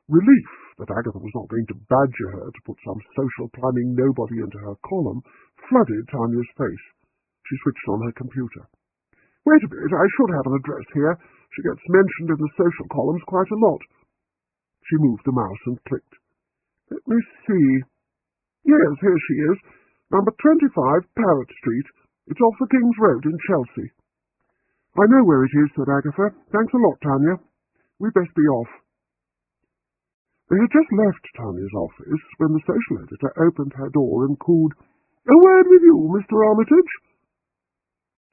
Relief that Agatha was not going to badger her to put some social planning nobody into her column flooded Tanya's face. She switched on her computer. "Wait a bit, I should have an address here. She gets mentioned in the social columns quite a lot." She moved the mouse and clicked. "Let me see. Yes, here she is. Number 25, Parrot Street. It's off the King's Road in Chelsea." "I know where it is," said Agatha. "Thanks a lot, Tanya. We'd best be off." They had just left Tanya's office when the social editor opened her door and called, "A word with you, Mr. Armitage."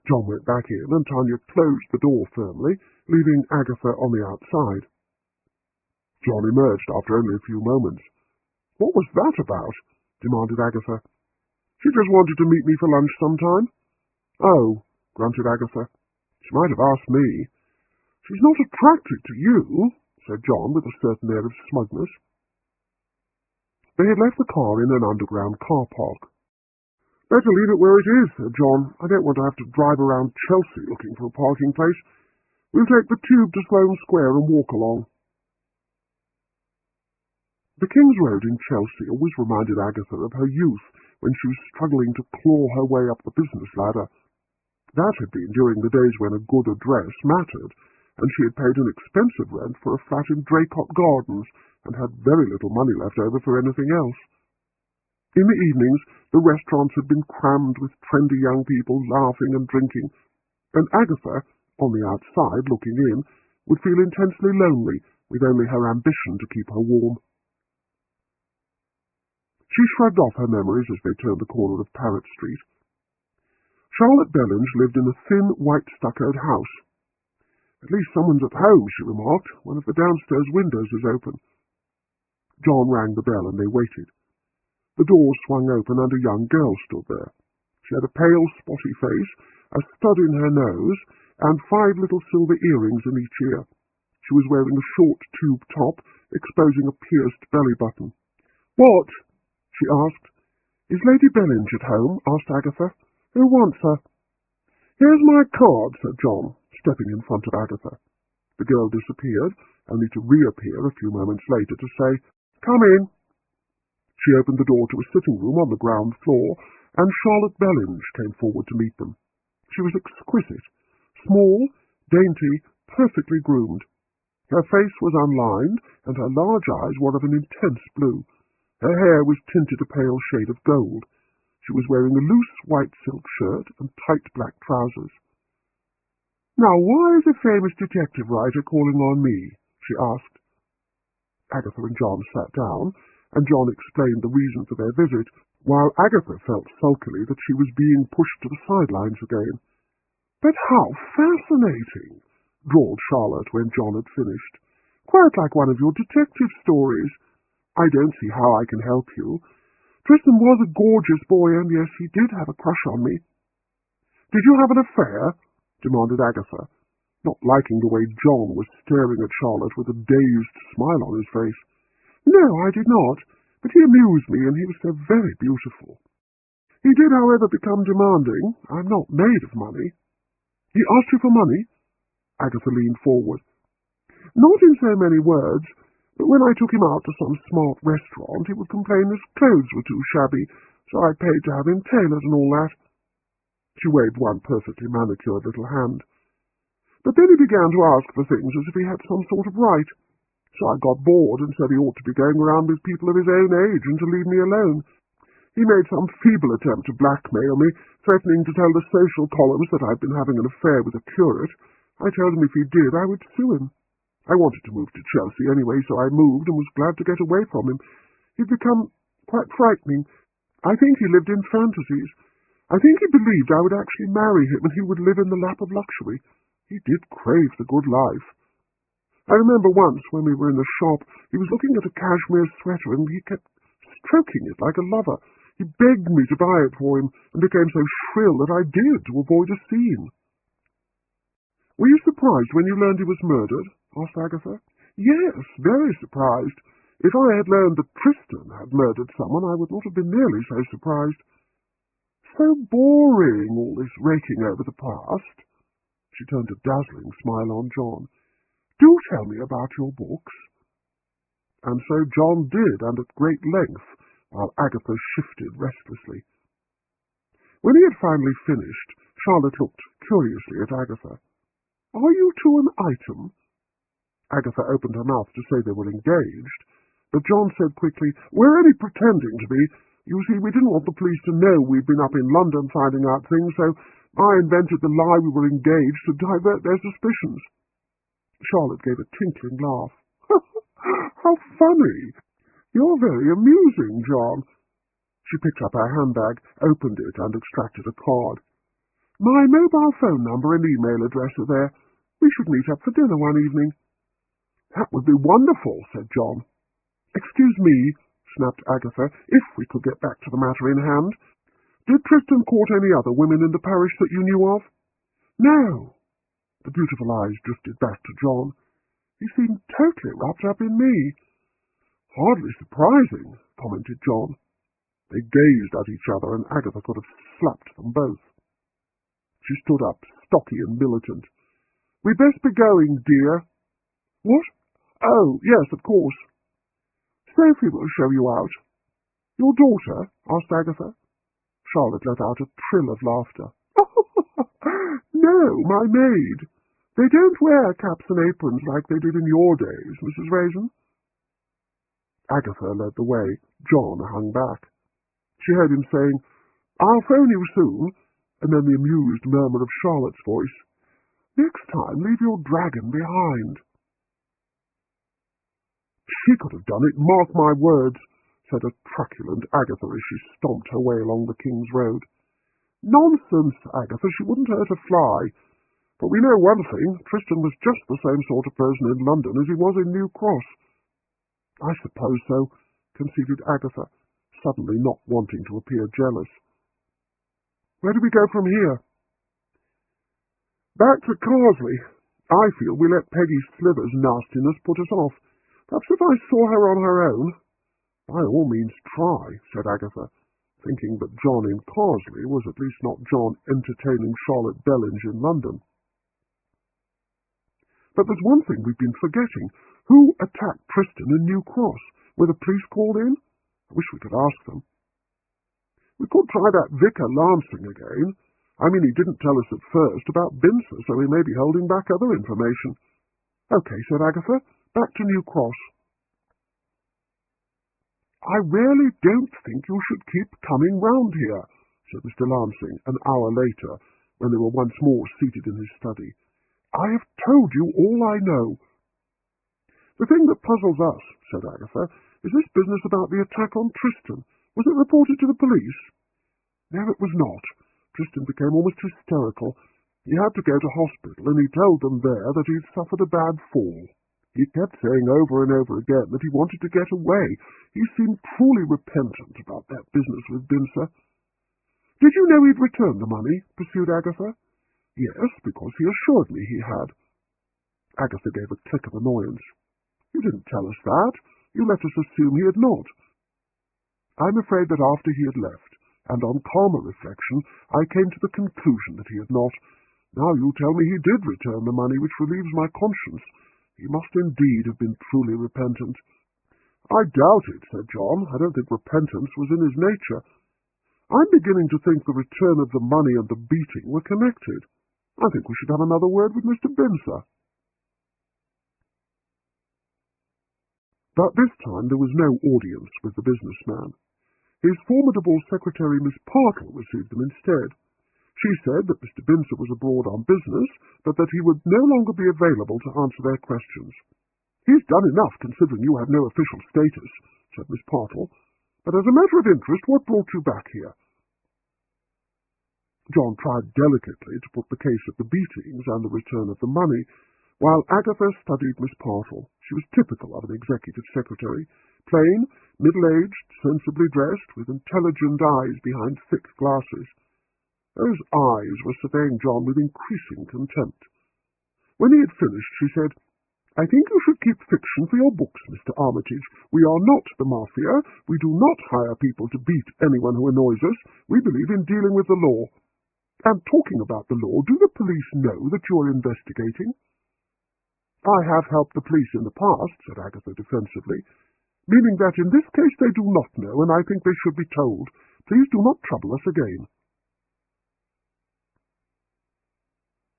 John went back in, and Tanya closed the door firmly, leaving Agatha on the outside. John emerged after only a few moments. "What was that about?" demanded Agatha. "She just wanted to meet me for lunch sometime." "Oh," grunted Agatha. "She might have asked me." "She's not attracted to you," said John with a certain air of smugness. They had left the car in an underground car park. "Better leave it where it is," said John. "I don't want to have to drive around Chelsea looking for a parking place. We'll take the tube to Sloane Square and walk along." The King's Road in Chelsea always reminded Agatha of her youth when she was struggling to claw her way up the business ladder. That had been during the days when a good address mattered, and she had paid an expensive rent for a flat in Draycott Gardens and had very little money left over for anything else. In the evenings, the restaurants had been crammed with trendy young people laughing and drinking, and Agatha, on the outside looking in, would feel intensely lonely with only her ambition to keep her warm. She shrugged off her memories as they turned the corner of Parrot Street. Charlotte Bellinge lived in a thin, white-stuccoed house. "At least someone's at home," she remarked. "One of the downstairs windows is open." John rang the bell and they waited. The door swung open and a young girl stood there. She had a pale, spotty face, a stud in her nose, and 5 little silver earrings in each ear. She was wearing a short tube top, exposing a pierced belly button. "What?" she asked. "Is Lady Bellinge at home?" asked Agatha. "Who wants her?" "Here's my card," said John, stepping in front of Agatha. The girl disappeared, only to reappear a few moments later to say, "Come in." She opened the door to a sitting room on the ground floor, and Charlotte Bellinge came forward to meet them. She was exquisite, small, dainty, perfectly groomed. Her face was unlined, and her large eyes were of an intense blue. Her hair was tinted a pale shade of gold. She was wearing a loose white silk shirt and tight black trousers. "Now, why is a famous detective writer calling on me?" she asked. Agatha and John sat down, and John explained the reason for their visit, while Agatha felt sulkily that she was being pushed to the sidelines again. "But how fascinating!" drawled Charlotte when John had finished. "Quite like one of your detective stories. I don't see how I can help you. Tristan was a gorgeous boy, and yes, he did have a crush on me." "Did you have an affair?" demanded Agatha, not liking the way John was staring at Charlotte with a dazed smile on his face. "No, I did not, but he amused me, and he was so very beautiful. He did, however, become demanding. I'm not made of money." "He asked you for money?" Agatha leaned forward. "Not in so many words, but when I took him out to some smart restaurant, he would complain his clothes were too shabby, so I paid to have him tailored and all that." She waved one perfectly manicured little hand. "But then he began to ask for things as if he had some sort of right. So I got bored and said he ought to be going around with people of his own age and to leave me alone. He made some feeble attempt to blackmail me, threatening to tell the social columns that I'd been having an affair with a curate. I told him if he did, I would sue him. I wanted to move to Chelsea anyway, so I moved and was glad to get away from him. He'd become quite frightening. I think he lived in fantasies. I think he believed I would actually marry him and he would live in the lap of luxury. He did crave the good life. I remember once, when we were in the shop, he was looking at a cashmere sweater and he kept stroking it like a lover. He begged me to buy it for him, and became so shrill that I did, to avoid a scene. "Were you surprised when you learned he was murdered?" asked Agatha. "Yes, very surprised. If I had learned that Tristan had murdered someone, I would not have been nearly so surprised. So boring, all this raking over the past." She turned a dazzling smile on John. "Do tell me about your books." And so John did, and at great length, while Agatha shifted restlessly. When he had finally finished, Charlotte looked curiously at Agatha. "Are you two an item?" Agatha opened her mouth to say they were engaged, but John said quickly, "We're only pretending to be. You see, we didn't want the police to know we'd been up in London finding out things, so I invented the lie we were engaged to divert their suspicions." Charlotte gave a tinkling laugh. "How funny! You're very amusing, John." She picked up her handbag, opened it, and extracted a card. "My mobile phone number and email address are there. We should meet up for dinner one evening." "That would be wonderful," said John. "Excuse me," snapped Agatha, "if we could get back to the matter in hand. Did Tristan court any other women in the parish that you knew of?" "No." The beautiful eyes drifted back to John. "He seemed totally wrapped up in me." "Hardly surprising," commented John. They gazed at each other, and Agatha could have slapped them both. She stood up, stocky and militant. "We'd best be going, dear." "What? Oh, yes, of course." "Sophie will show you out." "Your daughter?" asked Agatha. Charlotte let out a trill of laughter. "No, my maid. They don't wear caps and aprons like they did in your days, Mrs. Raisin." Agatha led the way. John hung back. She heard him saying, "I'll phone you soon," and then the amused murmur of Charlotte's voice, "Next time, leave your dragon behind." "She could have done it, mark my words," said a truculent Agatha as she stomped her way along the King's Road. "Nonsense, Agatha, she wouldn't hurt a fly. But we know one thing, Tristan was just the same sort of person in London as he was in New Cross." "I suppose so," conceded Agatha, suddenly not wanting to appear jealous. "Where do we go from here?" "Back to Carsley. I feel we let Peggy Slither's nastiness put us off. Perhaps if I saw her on her own—" "By all means try," said Agatha, thinking that John in Carsley was at least not John entertaining Charlotte Bellinge in London. "But there's one thing we've been forgetting. Who attacked Tristan in New Cross? Were the police called in? I wish we could ask them." "We could try that Vicar Lansing again. I mean, he didn't tell us at first about Binzer, so he may be holding back other information." "OK," said Agatha. "Back to New Cross." "I really don't think you should keep coming round here," said Mr. Lansing an hour later, when they were once more seated in his study. "I have told you all I know." "The thing that puzzles us," said Agatha, "is this business about the attack on Tristan. Was it reported to the police?" "No, it was not. Tristan became almost hysterical. He had to go to hospital, and he told them there that he'd suffered a bad fall. He kept saying over and over again that he wanted to get away. He seemed truly repentant about that business with Binzer." "Did you know he'd returned the money?" pursued Agatha. "Yes, because he assured me he had." Agatha gave a click of annoyance. "You didn't tell us that. You let us assume he had not." "I'm afraid that after he had left, and on calmer reflection, I came to the conclusion that he had not. Now you tell me he did return the money, which relieves my conscience. He must indeed have been truly repentant." "I doubt it," said John. "I don't think repentance was in his nature. I'm beginning to think the return of the money and the beating were connected. I think we should have another word with Mr. Binzer." But this time there was no audience with the businessman. His formidable secretary, Miss Partle, received them instead. She said that Mr. Binzer was abroad on business, but that he would no longer be available to answer their questions. "He's done enough, considering you have no official status," said Miss Partle. "But as a matter of interest, what brought you back here?" John tried delicately to put the case of the beatings and the return of the money, while Agatha studied Miss Partle. She was typical of an executive secretary, plain, middle-aged, sensibly dressed, with intelligent eyes behind thick glasses. Those eyes were surveying John with increasing contempt. When he had finished, she said, "I think you should keep fiction for your books, Mr. Armitage. We are not the Mafia. We do not hire people to beat anyone who annoys us. We believe in dealing with the law. And talking about the law, do the police know that you are investigating?" "I have helped the police in the past," said Agatha defensively, "meaning that in this case they do not know, and I think they should be told. Please do not trouble us again."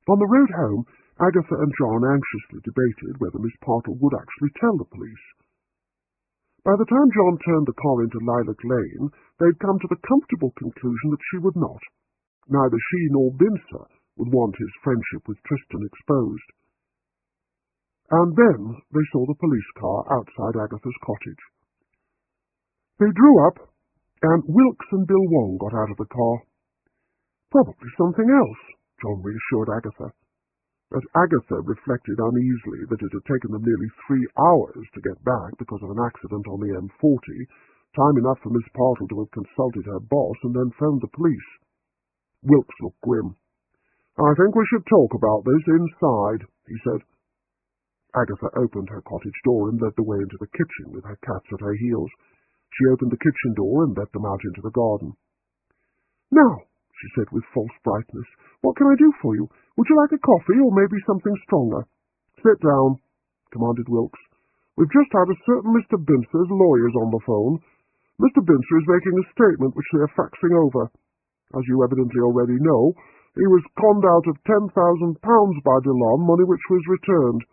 On the road home, Agatha and John anxiously debated whether Miss Partle would actually tell the police. By the time John turned the car into Lilac Lane, they had come to the comfortable conclusion that she would not. Neither she nor Binzer would want his friendship with Tristan exposed. And then they saw the police car outside Agatha's cottage. They drew up, and Wilkes and Bill Wong got out of the car. "Probably something else," John reassured Agatha. But Agatha reflected uneasily that it had taken them nearly 3 hours to get back because of an accident on the M40, time enough for Miss Partle to have consulted her boss and then phoned the police. Wilkes looked grim. "I think we should talk about this inside," he said. Agatha opened her cottage door and led the way into the kitchen with her cats at her heels. She opened the kitchen door and let them out into the garden. "Now," she said with false brightness, "what can I do for you? Would you like a coffee, or maybe something stronger?" "Sit down," commanded Wilkes. "We've just had a certain Mr. Binzer's lawyers on the phone. Mr. Binzer is making a statement which they are faxing over. As you evidently already know, he was conned out of £10,000 by Dillon, money which was returned.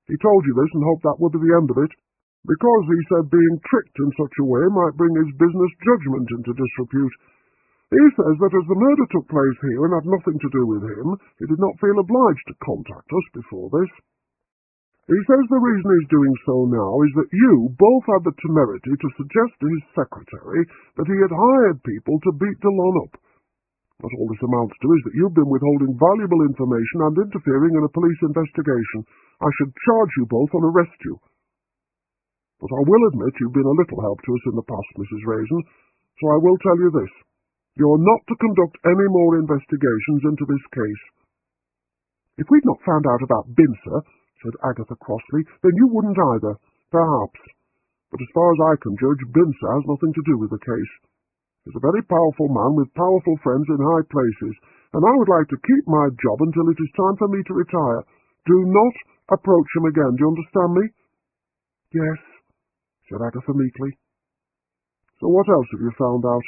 He told you this and hoped that would be the end of it, because he said being tricked in such a way might bring his business judgment into disrepute. He says that as the murder took place here and had nothing to do with him, he did not feel obliged to contact us before this. He says the reason he's doing so now is that you both had the temerity to suggest to his secretary that he had hired people to beat Dillon up. What all this amounts to is that you've been withholding valuable information and interfering in a police investigation. I should charge you both and arrest you. But I will admit you've been a little help to us in the past, Mrs. Raisin, so I will tell you this. You're not to conduct any more investigations into this case." "If we'd not found out about Binzer," said Agatha crossly, "then you wouldn't either. Perhaps. But as far as I can judge, Binzer has nothing to do with the case. He's a very powerful man with powerful friends in high places, and I would like to keep my job until it is time for me to retire. Do not approach him again. Do you understand me?" "Yes," said Agatha meekly. "So what else have you found out?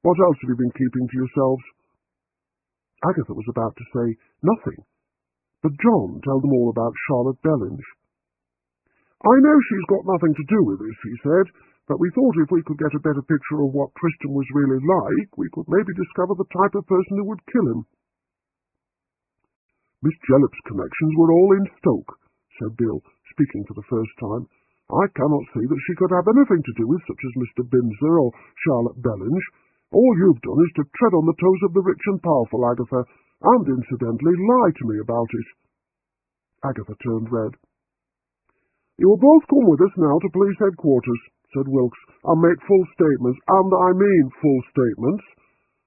What else have you been keeping to yourselves?" Agatha was about to say nothing, but John told them all about Charlotte Bellinge. "I know she's got nothing to do with this," he said, "but we thought if we could get a better picture of what Tristan was really like, we could maybe discover the type of person who would kill him." "Miss Jellop's connections were all in Stoke," said Bill, speaking for the first time. "I cannot see that she could have anything to do with such as Mr. Binzer or Charlotte Bellinge. All you've done is to tread on the toes of the rich and powerful, Agatha, and incidentally lie to me about it." Agatha turned red. "You will both come with us now to police headquarters," said Wilkes, "and make full statements, and I mean full statements,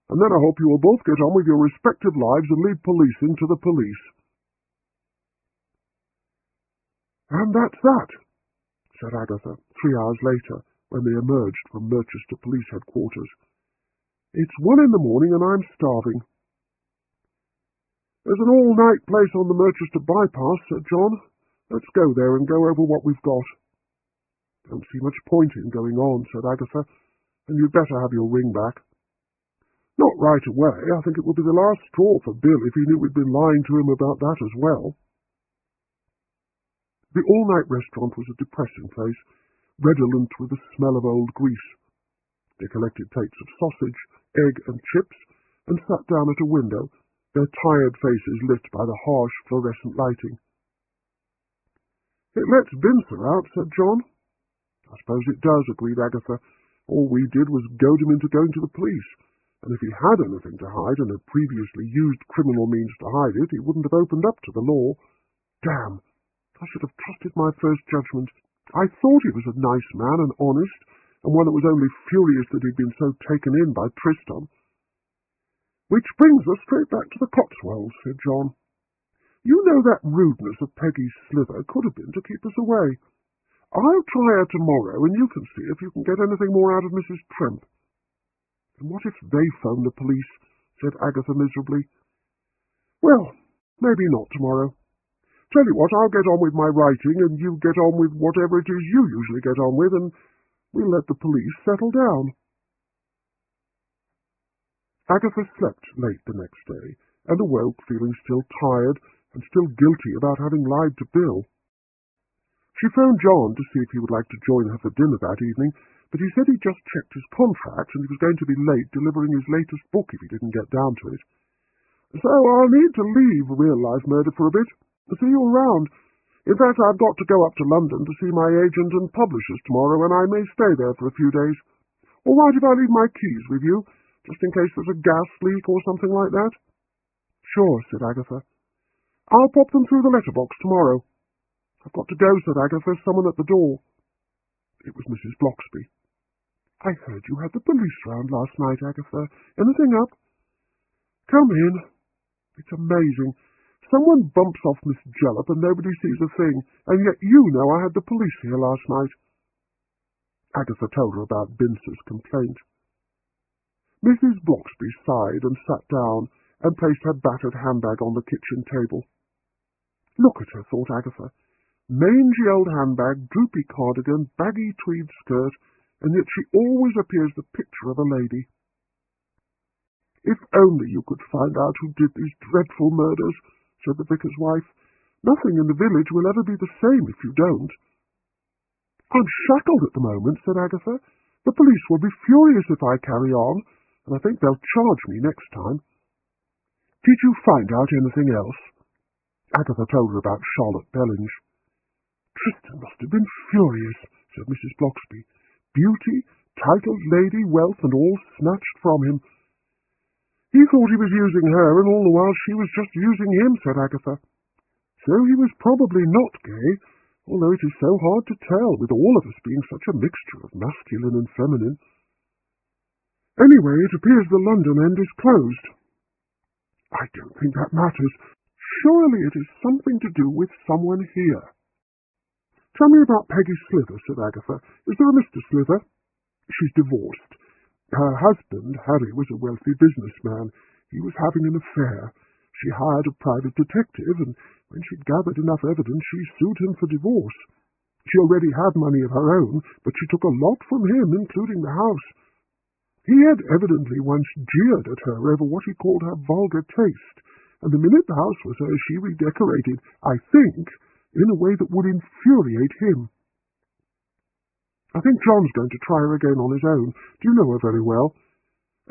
and then I hope you will both get on with your respective lives and leave policing to the police." "And that's that," said Agatha, 3 hours later, when they emerged from Merchester Police Headquarters. "It's 1 in the morning, and I'm starving." "There's an all-night place on the Merchester bypass," said John. "Let's go there and go over what we've got." "Don't see much point in going on," said Agatha, "and you'd better have your ring back." "Not right away. I think it would be the last straw for Bill if he knew we'd been lying to him about that as well." The all-night restaurant was a depressing place, redolent with the smell of old grease. They collected plates of sausage, egg and chips, and sat down at a window, their tired faces lit by the harsh fluorescent lighting. "It lets Bincer out," said John. "I suppose it does," agreed Agatha. "All we did was goad him into going to the police, and if he had anything to hide and had previously used criminal means to hide it, he wouldn't have opened up to the law. Damn! I should have trusted my first judgment. I thought he was a nice man and honest, and one that was only furious that he'd been so taken in by Tristan." "Which brings us straight back to the Cotswolds," said John. "You know that rudeness of Peggy's Slither could have been to keep us away. I'll try her tomorrow, and you can see if you can get anything more out of Mrs. Tremp." "And what if they phone the police?" said Agatha miserably. "Well, maybe not tomorrow. Tell you what, I'll get on with my writing, and you get on with whatever it is you usually get on with, and we'll let the police settle down." Agatha slept late the next day, and awoke feeling still tired and still guilty about having lied to Bill. She phoned John to see if he would like to join her for dinner that evening, but he said he'd just checked his contract and he was going to be late delivering his latest book if he didn't get down to it. "So I'll need to leave real-life murder for a bit. See you around. In fact, I've got to go up to London to see my agent and publishers tomorrow, and I may stay there for a few days. All right if I leave my keys with you, just in case there's a gas leak or something like that?" "Sure," said Agatha. "I'll pop them through the letterbox tomorrow." "I've got to go," said Agatha. "Someone at the door." It was Mrs. Bloxby. "I heard you had the police round last night, Agatha. Anything up?" "Come in. It's amazing. Someone bumps off Miss Jellop and nobody sees a thing, and yet you know I had the police here last night." Agatha told her about Bincer's complaint. Mrs. Bloxby sighed and sat down and placed her battered handbag on the kitchen table. Look at her, thought Agatha. Mangy old handbag, droopy cardigan, baggy tweed skirt, and yet she always appears the picture of a lady. "If only you could find out who did these dreadful murders," said the vicar's wife. "Nothing in the village will ever be the same if you don't." "I'm shackled at the moment," said Agatha. "The police will be furious if I carry on, and I think they'll charge me next time." "Did you find out anything else?" Agatha told her about Charlotte Bellinge. "Tristan must have been furious," said Mrs. Bloxby. "Beauty, titled lady, wealth, and all snatched from him." "He thought he was using her, and all the while she was just using him," said Agatha. "So he was probably not gay, although it is so hard to tell, with all of us being such a mixture of masculine and feminine. Anyway, it appears the London end is closed." "I don't think that matters. Surely it is something to do with someone here." "Tell me about Peggy Slither," said Agatha. "Is there a Mr. Slither?" "She's divorced. Her husband, Harry, was a wealthy businessman. He was having an affair. She hired a private detective, and when she'd gathered enough evidence, she sued him for divorce. She already had money of her own, but she took a lot from him, including the house. He had evidently once jeered at her over what he called her vulgar taste, and the minute the house was hers, she redecorated, I think, in a way that would infuriate him. I think John's going to try her again on his own. Do you know her very well?"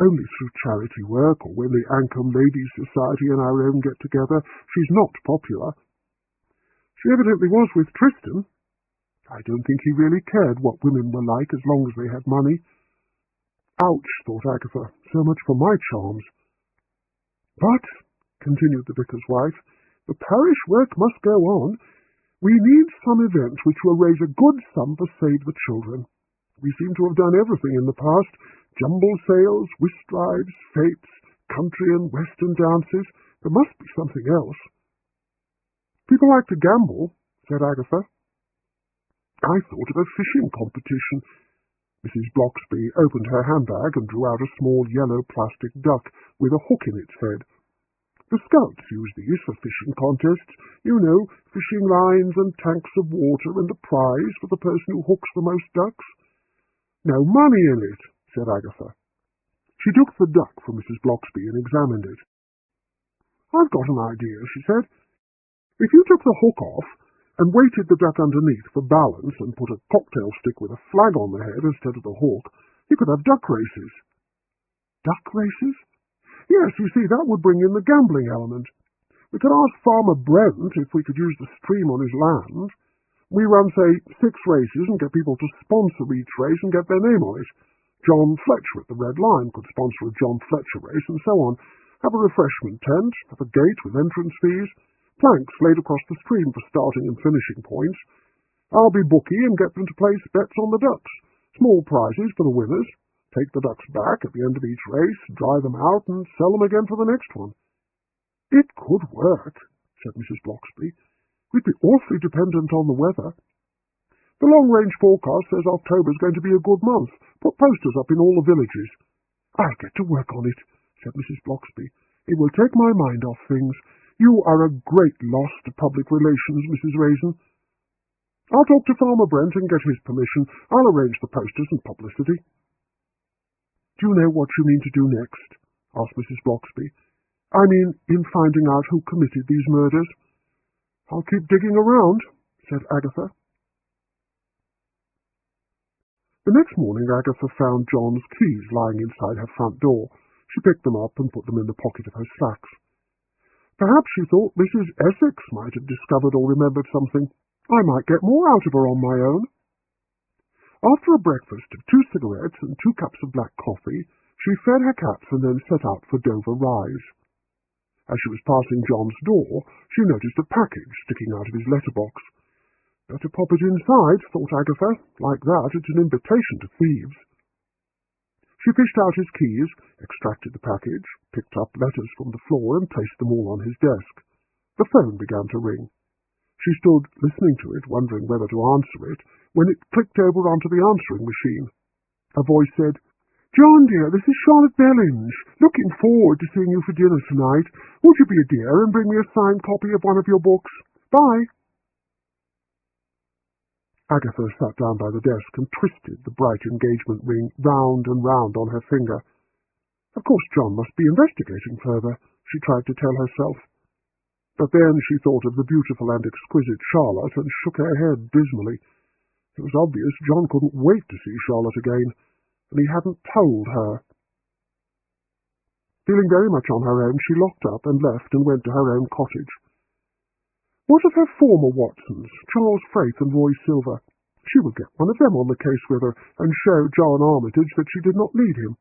"Only through charity work, or when the Ancombe Ladies' Society and our own get together. She's not popular." "She evidently was with Tristan." "I don't think he really cared what women were like as long as they had money." "Ouch," thought Agatha. "So much for my charms." "But," continued the vicar's wife, "the parish work must go on. We need some event which will raise a good sum for Save the Children. We seem to have done everything in the past. Jumble sales, whist rides, fetes, country and western dances. There must be something else." "People like to gamble," said Agatha. "I thought of a fishing competition." Mrs. Bloxby opened her handbag and drew out a small yellow plastic duck with a hook in its head. "The Scouts use these for fishing contests. You know, fishing lines and tanks of water, and a prize for the person who hooks the most ducks." "No money in it," said Agatha. She took the duck from Mrs. Bloxby and examined it. "I've got an idea," she said. "If you took the hook off and weighted the duck underneath for balance and put a cocktail stick with a flag on the head instead of the hook, You could have duck races. Duck races? Yes, you see, that would bring in the gambling element. We could ask Farmer Brent if we could use the stream on his land. We run, say, 6 races and get people to sponsor each race and get their name on it. John Fletcher at the Red Lion could sponsor a John Fletcher race, and so on. Have a refreshment tent, have a gate with entrance fees, planks laid across the stream for starting and finishing points. I'll be bookie and get them to place bets on the ducks. Small prizes for the winners. Take the ducks back at the end of each race, dry them out, and sell them again for the next one. It could work, said Mrs. Bloxby. We'd be awfully dependent on the weather. The long-range forecast says October's going to be a good month. Put posters up in all the villages. I'll get to work on it, said Mrs. Bloxby. It will take my mind off things. You are a great loss to public relations, Mrs. Raisin. I'll talk to Farmer Brent and get his permission. I'll arrange the posters and publicity. Do you know what you mean to do next? Asked Mrs. Bloxby. I mean, in finding out who committed these murders. I'll keep digging around, said Agatha. The next morning Agatha found John's keys lying inside her front door. She picked them up and put them in the pocket of her slacks. Perhaps she thought Mrs. Essex might have discovered or remembered something. I might get more out of her on my own. After a breakfast of 2 cigarettes and 2 cups of black coffee, she fed her cats and then set out for Dover Rise. As she was passing John's door, she noticed a package sticking out of his letterbox. Better pop it inside, thought Agatha. Like that, it's an invitation to thieves. She fished out his keys, extracted the package, picked up letters from the floor and placed them all on his desk. The phone began to ring. She stood listening to it, wondering whether to answer it, when it clicked over onto the answering machine. A voice said, John, dear, this is Charlotte Bellinge. Looking forward to seeing you for dinner tonight. Would you be a dear and bring me a signed copy of one of your books? Bye. Agatha sat down by the desk and twisted the bright engagement ring round and round on her finger. Of course John must be investigating further, she tried to tell herself. But then she thought of the beautiful and exquisite Charlotte and shook her head dismally. It was obvious John couldn't wait to see Charlotte again, and he hadn't told her. Feeling very much on her own, she locked up and left and went to her own cottage. What of her former Watsons, Charles Frayth and Roy Silver? She would get one of them on the case with her and show John Armitage that she did not need him.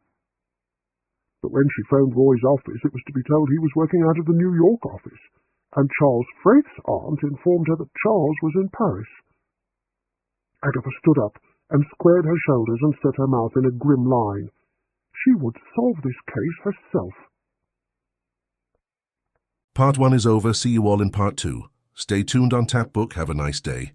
But when she phoned Roy's office, it was to be told he was working out of the New York office, and Charles Frayth's aunt informed her that Charles was in Paris. Agatha stood up and squared her shoulders and set her mouth in a grim line. She would solve this case herself. Part 1 is over. See you all in Part 2. Stay tuned on Tap Book. Have a nice day.